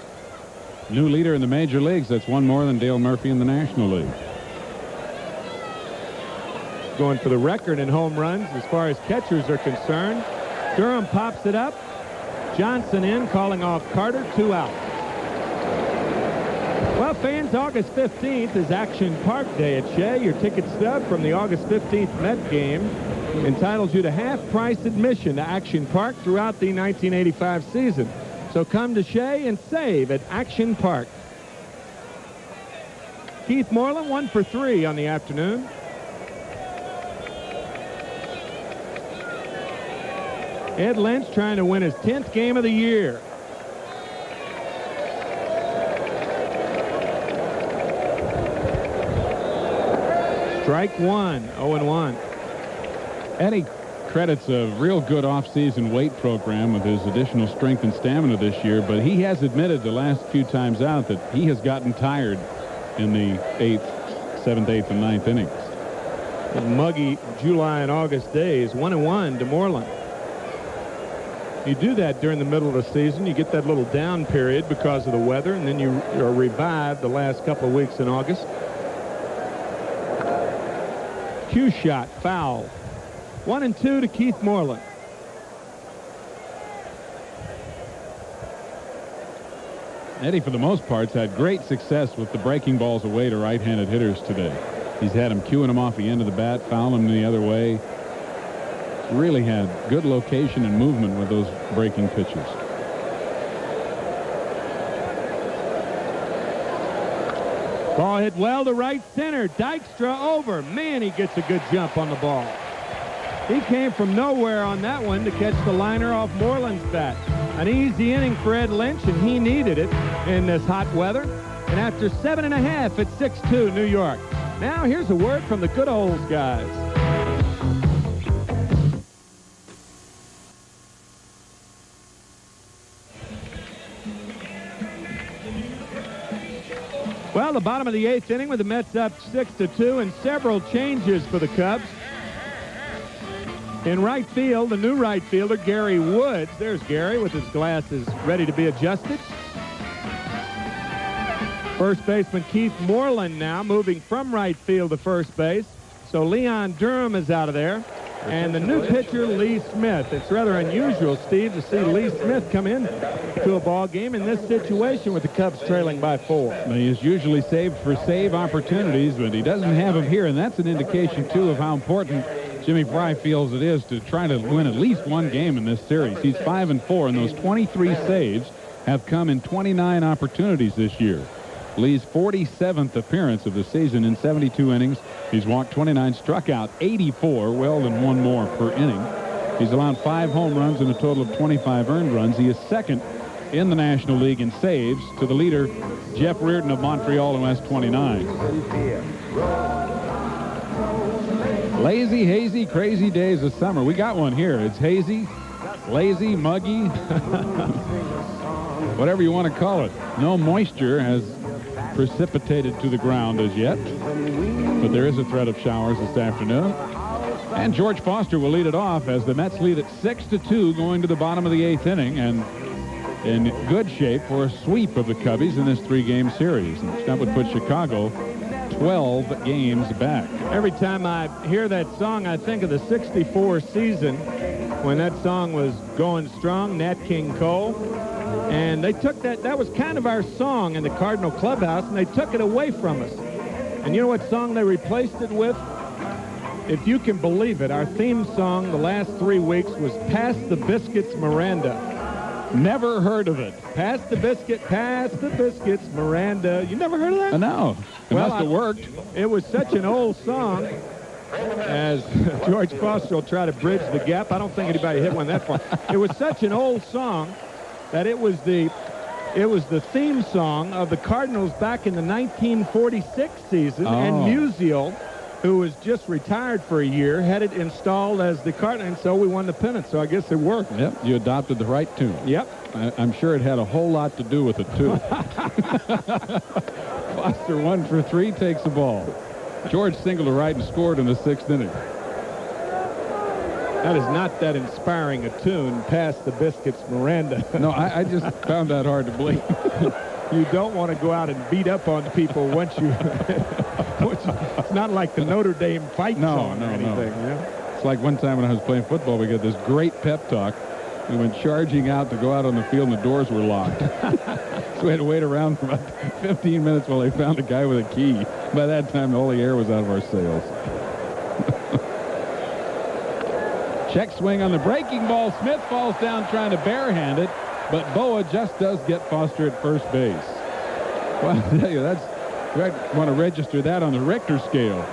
New leader in the major leagues. That's one more than Dale Murphy in the National League. Going for the record in home runs as far as catchers are concerned. Durham pops it up. Johnson in, calling off Carter. 2 out. Well, fans, August 15th is Action Park Day at Shea. Your ticket stub from the August 15th Met game entitles you to half-price admission to Action Park throughout the 1985 season. So come to Shea and save at Action Park. Keith Moreland 1 for 3 on the afternoon. Ed Lynch trying to win his 10th game of the year. Strike one, 0-1. Eddie credits a real good off-season weight program with his additional strength and stamina this year, but he has admitted the last few times out that he has gotten tired in the 8th, 7th, 8th, and 9th innings. The muggy July and August days, 1-1 to Moreland. You do that during the middle of the season. You get that little down period because of the weather, and then you are revived the last couple of weeks in August. Cue shot, foul. 1-2 to Keith Moreland. Eddie, for the most part, has had great success with the breaking balls away to right-handed hitters today. He's had them cueing them off the end of the bat, fouling them the other way. Really had good location and movement with those breaking pitches. Ball hit well to right center. Dykstra over. Man, he gets a good jump on the ball. He came from nowhere on that one to catch the liner off Moreland's bat. An easy inning for Ed Lynch, and he needed it in this hot weather. And after 7.5, it's 6-2 New York. Now here's a word from the good old guys. Well, the bottom of the 8th inning with the Mets up 6-2 and several changes for the Cubs. In right field, the new right fielder, Gary Woods. There's Gary with his glasses ready to be adjusted. First baseman Keith Moreland now moving from right field to first base. So Leon Durham is out of there. And the new pitcher, Lee Smith. It's rather unusual, Steve, to see Lee Smith come in to a ball game in this situation with the Cubs trailing by 4. He is usually saved for save opportunities, but he doesn't have them here, and that's an indication, too, of how important Jimmy Fry feels it is to try to win at least one game in this series. He's 5-4, and those 23 saves have come in 29 opportunities this year. Lee's 47th appearance of the season in 72 innings. He's walked 29, struck out 84, well than one more per inning. He's allowed 5 home runs and a total of 25 earned runs. He is second in the National League in saves to the leader, Jeff Reardon of Montreal, who has 29. Lazy, hazy, crazy days of summer. We got one here. It's hazy, lazy, muggy, whatever you want to call it. No moisture has precipitated to the ground as yet, but there is a threat of showers this afternoon. And George Foster will lead it off as the Mets lead at 6-2 going to the bottom of the 8th inning, and in good shape for a sweep of the Cubbies in this 3-game series. And that would put Chicago 12 games back. Every time I hear that song, I think of the '64 season when that song was going strong, Nat King Cole. And they took that was kind of our song in the Cardinal clubhouse, and they took it away from us. And you know what song they replaced it with? If you can believe it, our theme song the last 3 weeks was Pass the Biscuits, Miranda. Never heard of it. Pass the biscuits, Miranda. You never heard of that? No. It must have worked. It was such an old song. As George Foster will try to bridge the gap. I don't think anybody hit one that far. It was such an old song that it was the theme song of the Cardinals back in the 1946 season and Musial who was just retired for a year, had it installed as the cart, and so we won the pennant. So I guess it worked. Yep, you adopted the right tune. Yep. I'm sure it had a whole lot to do with it, too. Foster 1 for 3, takes the ball. George singled to right and scored in the 6th inning. That is not that inspiring a tune past the Biscuits Miranda. No, I just found that hard to believe. You don't want to go out and beat up on people once you... It's not like the Notre Dame fight song or anything. No. Yeah? It's like one time when I was playing football, we got this great pep talk. We went charging out to go out on the field, and the doors were locked. So we had to wait around for about 15 minutes while they found a guy with a key. By that time, all the air was out of our sails. Check swing on the breaking ball. Smith falls down trying to barehand it, but Boa just does get Foster at first base. Well, I tell you, I want to register that on the Richter scale.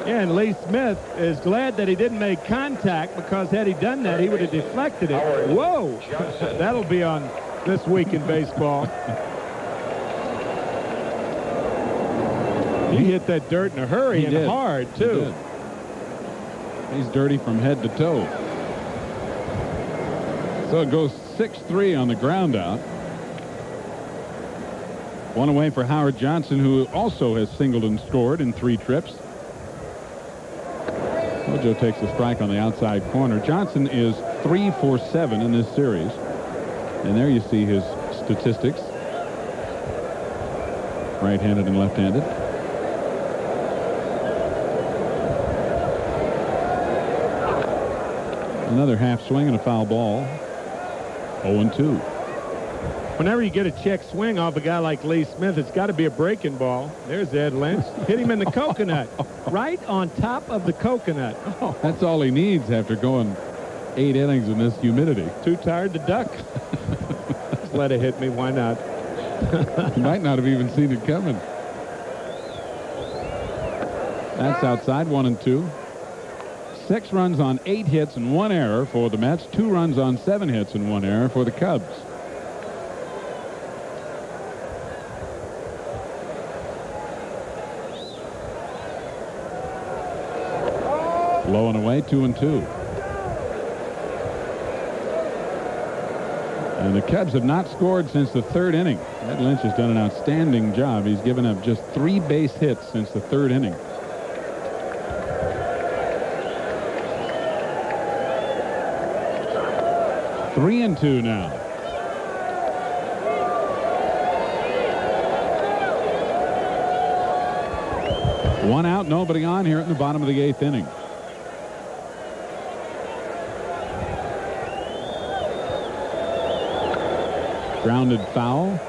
Yeah, and Lee Smith is glad that he didn't make contact, because had he done that, he would have deflected it. Whoa! That'll be on This Week in Baseball. He hit that dirt in a hurry and hard, too. He's dirty from head to toe. So it goes 6-3 on the ground out. One away for Howard Johnson, who also has singled and scored in 3 trips. Mojo takes a strike on the outside corner. Johnson is 3 for 7 in this series. And there you see his statistics. Right-handed and left-handed. Another half swing and a foul ball. 0-2. Whenever you get a check swing off a guy like Lee Smith, it's got to be a breaking ball. There's Ed Lynch. Hit him in the coconut. Right on top of the coconut. Oh. That's all he needs after going 8 innings in this humidity. Too tired to duck. Just let it hit me. Why not? He might not have even seen it coming. That's outside. 1-2. 6 runs on 8 hits and 1 error for the Mets. 2 runs on 7 hits and 1 error for the Cubs. Low and away, 2-2. And the Cubs have not scored since the 3rd inning. Ed Lynch has done an outstanding job. He's given up just 3 base hits since the 3rd inning. Three and 2 now. One out, nobody on here at the bottom of the 8th inning. Grounded foul.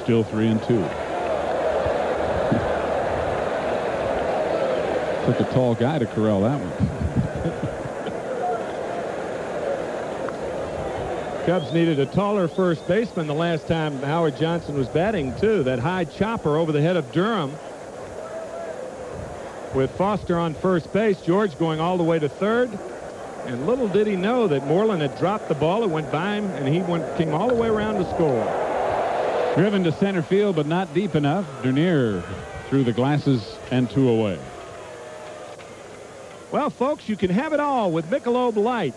Still 3-2. Took a tall guy to corral that one. Cubs needed a taller first baseman the last time Howard Johnson was batting, too. That high chopper over the head of Durham. With Foster on first base, George going all the way to 3rd. And little did he know that Moreland had dropped the ball. It went by him, and he came all the way around to score. Driven to center field, but not deep enough. Dernier threw the glasses and 2 away. Well, folks, you can have it all with Michelob Light.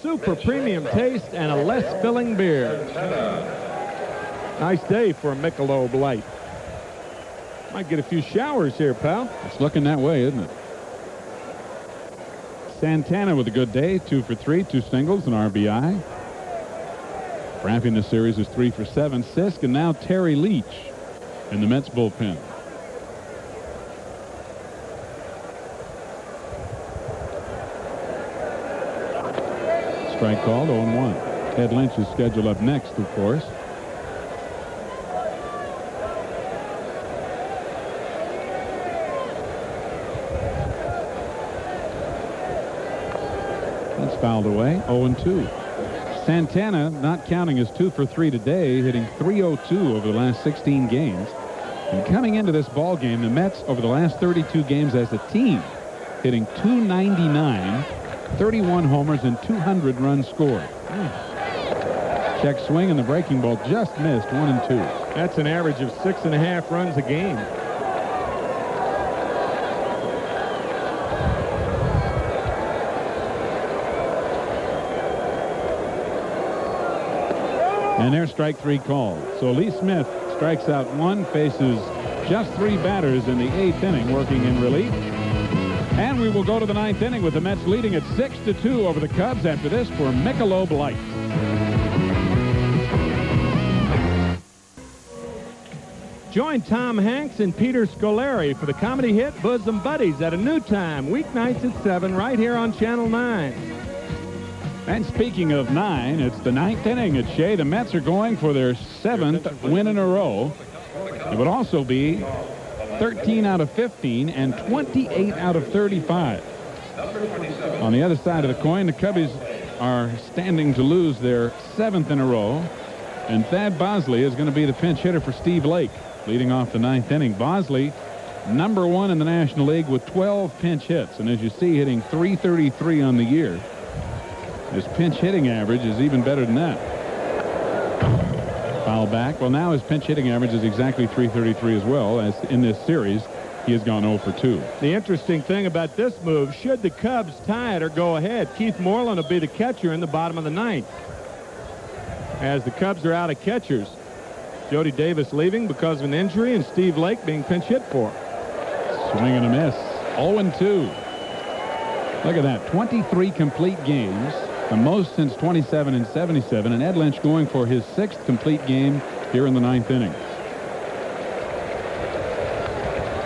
Super premium taste and a less filling beer. Nice day for a Michelob Light. Might get a few showers here, pal. It's looking that way, isn't it? Santana with a good day, 2 for 3, 2 singles, an RBI. Ramping the series is 3 for 7. Sisk, and now Terry Leach in the Mets bullpen. Strike called, 0-1. Ed Lynch is scheduled up next, of course. That's fouled away, 0-2. Santana, not counting his 2 for 3 today, hitting .302 over the last 16 games. And coming into this ball game, the Mets over the last 32 games as a team, hitting .299, 31 homers and 200 runs scored. Check swing, and the breaking ball just missed. 1-2. That's an average of 6.5 runs a game. And there's strike 3 called. So Lee Smith strikes out 1, faces just 3 batters in the 8th inning, working in relief. And we will go to the 9th inning with the Mets leading at 6-2 over the Cubs after this for Michelob Light. Join Tom Hanks and Peter Scolari for the comedy hit Bosom Buddies at a new time, weeknights at 7, right here on Channel 9. And speaking of 9, it's the 9th inning at Shea. The Mets are going for their 7th win in a row. It would also be 13 out of 15 and 28 out of 35. On the other side of the coin, the Cubbies are standing to lose their 7th in a row. And Thad Bosley is going to be the pinch hitter for Steve Lake, leading off the 9th inning. Bosley, number 1 in the National League with 12 pinch hits. And as you see, hitting .333 on the year. His pinch hitting average is even better than that. Foul back. Well, now his pinch hitting average is exactly .333 as well, as in this series he has gone 0 for 2. The interesting thing about this move, should the Cubs tie it or go ahead, Keith Moreland will be the catcher in the bottom of the 9th. As the Cubs are out of catchers, Jody Davis leaving because of an injury and Steve Lake being pinch hit for. Swing and a miss. 0-2. Look at that. 23 complete games, the most since 27 and 77, and Ed Lynch going for his 6th complete game here in the 9th inning.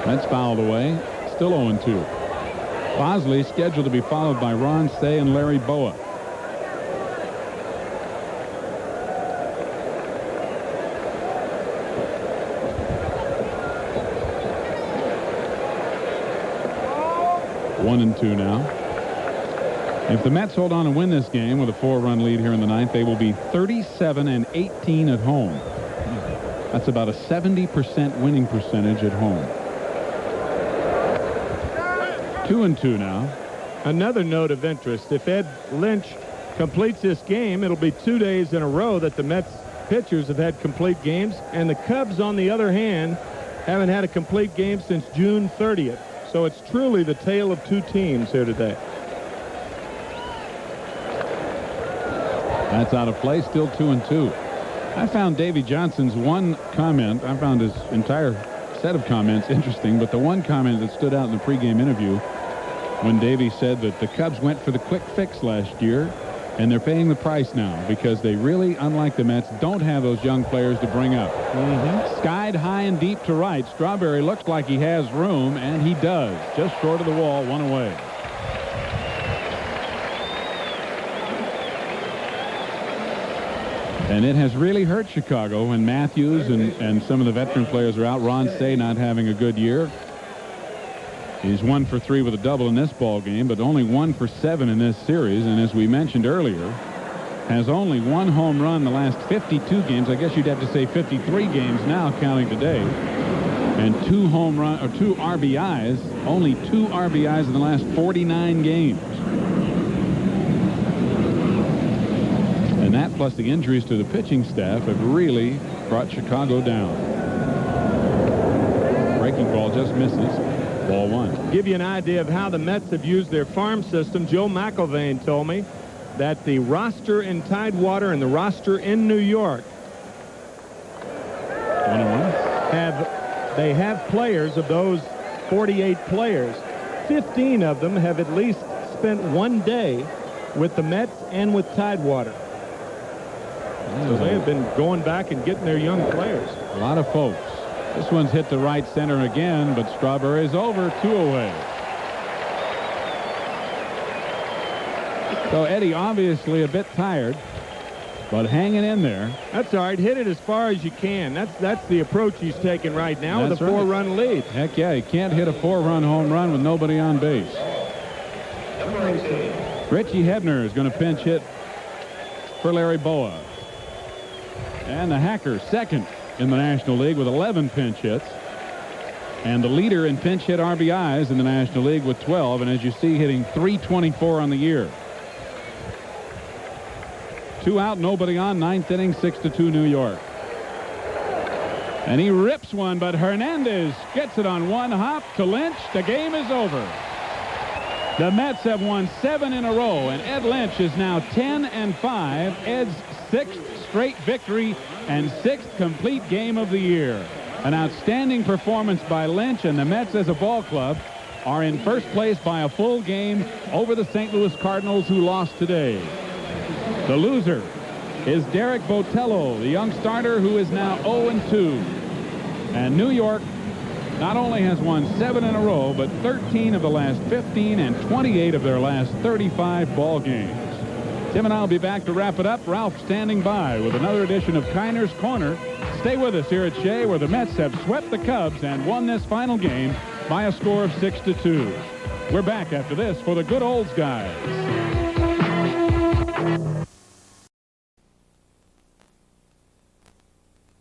That's fouled away. Still 0-2. Bosley scheduled to be followed by Ron Cey and Larry Boa. One and 2 now. If the Mets hold on and win this game with a 4-run lead here in the 9th, they will be 37 and 18 at home. That's about a 70% winning percentage at home. 2-2 now. Another note of interest, if Ed Lynch completes this game, it'll be 2 days in a row that the Mets pitchers have had complete games, and the Cubs, on the other hand, haven't had a complete game since June 30th. So it's truly the tale of 2 teams here today. That's out of play, still 2-2. I found Davey Johnson's one comment, I found his entire set of comments interesting, but the one comment that stood out in the pregame interview when Davey said that the Cubs went for the quick fix last year, and they're paying the price now because they really, unlike the Mets, don't have those young players to bring up. Skied high and deep to right. Strawberry looks like he has room, and he does. Just short of the wall, 1 away. And it has really hurt Chicago when Matthews and some of the veteran players are out. Ron Cey not having a good year. He's 1 for 3 with a double in this ball game, but only 1 for 7 in this series. And as we mentioned earlier, has only 1 home run the last 52 games. I guess you'd have to say 53 games now, counting today. And 2 RBIs, only 2 RBIs in the last 49 games. And that, plus the injuries to the pitching staff, have really brought Chicago down. Breaking ball just misses. Ball 1. Give you an idea of how the Mets have used their farm system. Joe McIlvaine told me that the roster in Tidewater and the roster in New York 1-1. have players, of those 48 players, 15 of them have at least spent 1 day with the Mets and with Tidewater. So they have been going back and getting their young players. A lot of folks. This one's hit the right center again, but Strawberry's over, 2 away. So Eddie obviously a bit tired, but hanging in there. That's all right. Hit it as far as you can. That's the approach he's taking right now with a That's right. 4-run lead. Heck yeah, you can't hit a 4-run home run with nobody on base. Richie Hebner is going to pinch hit for Larry Boa. And the Hacker, second in the National League with 11 pinch hits. And the leader in pinch hit RBIs in the National League with 12. And as you see, hitting .324 on the year. 2 out, nobody on, 9th inning, 6-2 New York. And he rips one, but Hernandez gets it on one hop to Lynch. The game is over. The Mets have won 7 in a row, and Ed Lynch is now 10-5. Ed's 6th straight victory and 6th complete game of the year. An outstanding performance by Lynch, and the Mets as a ball club are in first place by a full game over the St. Louis Cardinals, who lost today. The loser is Derek Botello, the young starter who is now 0-2. And New York not only has won 7 in a row, but 13 of the last 15 and 28 of their last 35 ball games. Tim and I will be back to wrap it up. Ralph standing by with another edition of Kiner's Corner. Stay with us here at Shea, where the Mets have swept the Cubs and won this final game by a score of 6-2. We're back after this for the Good Olds guys.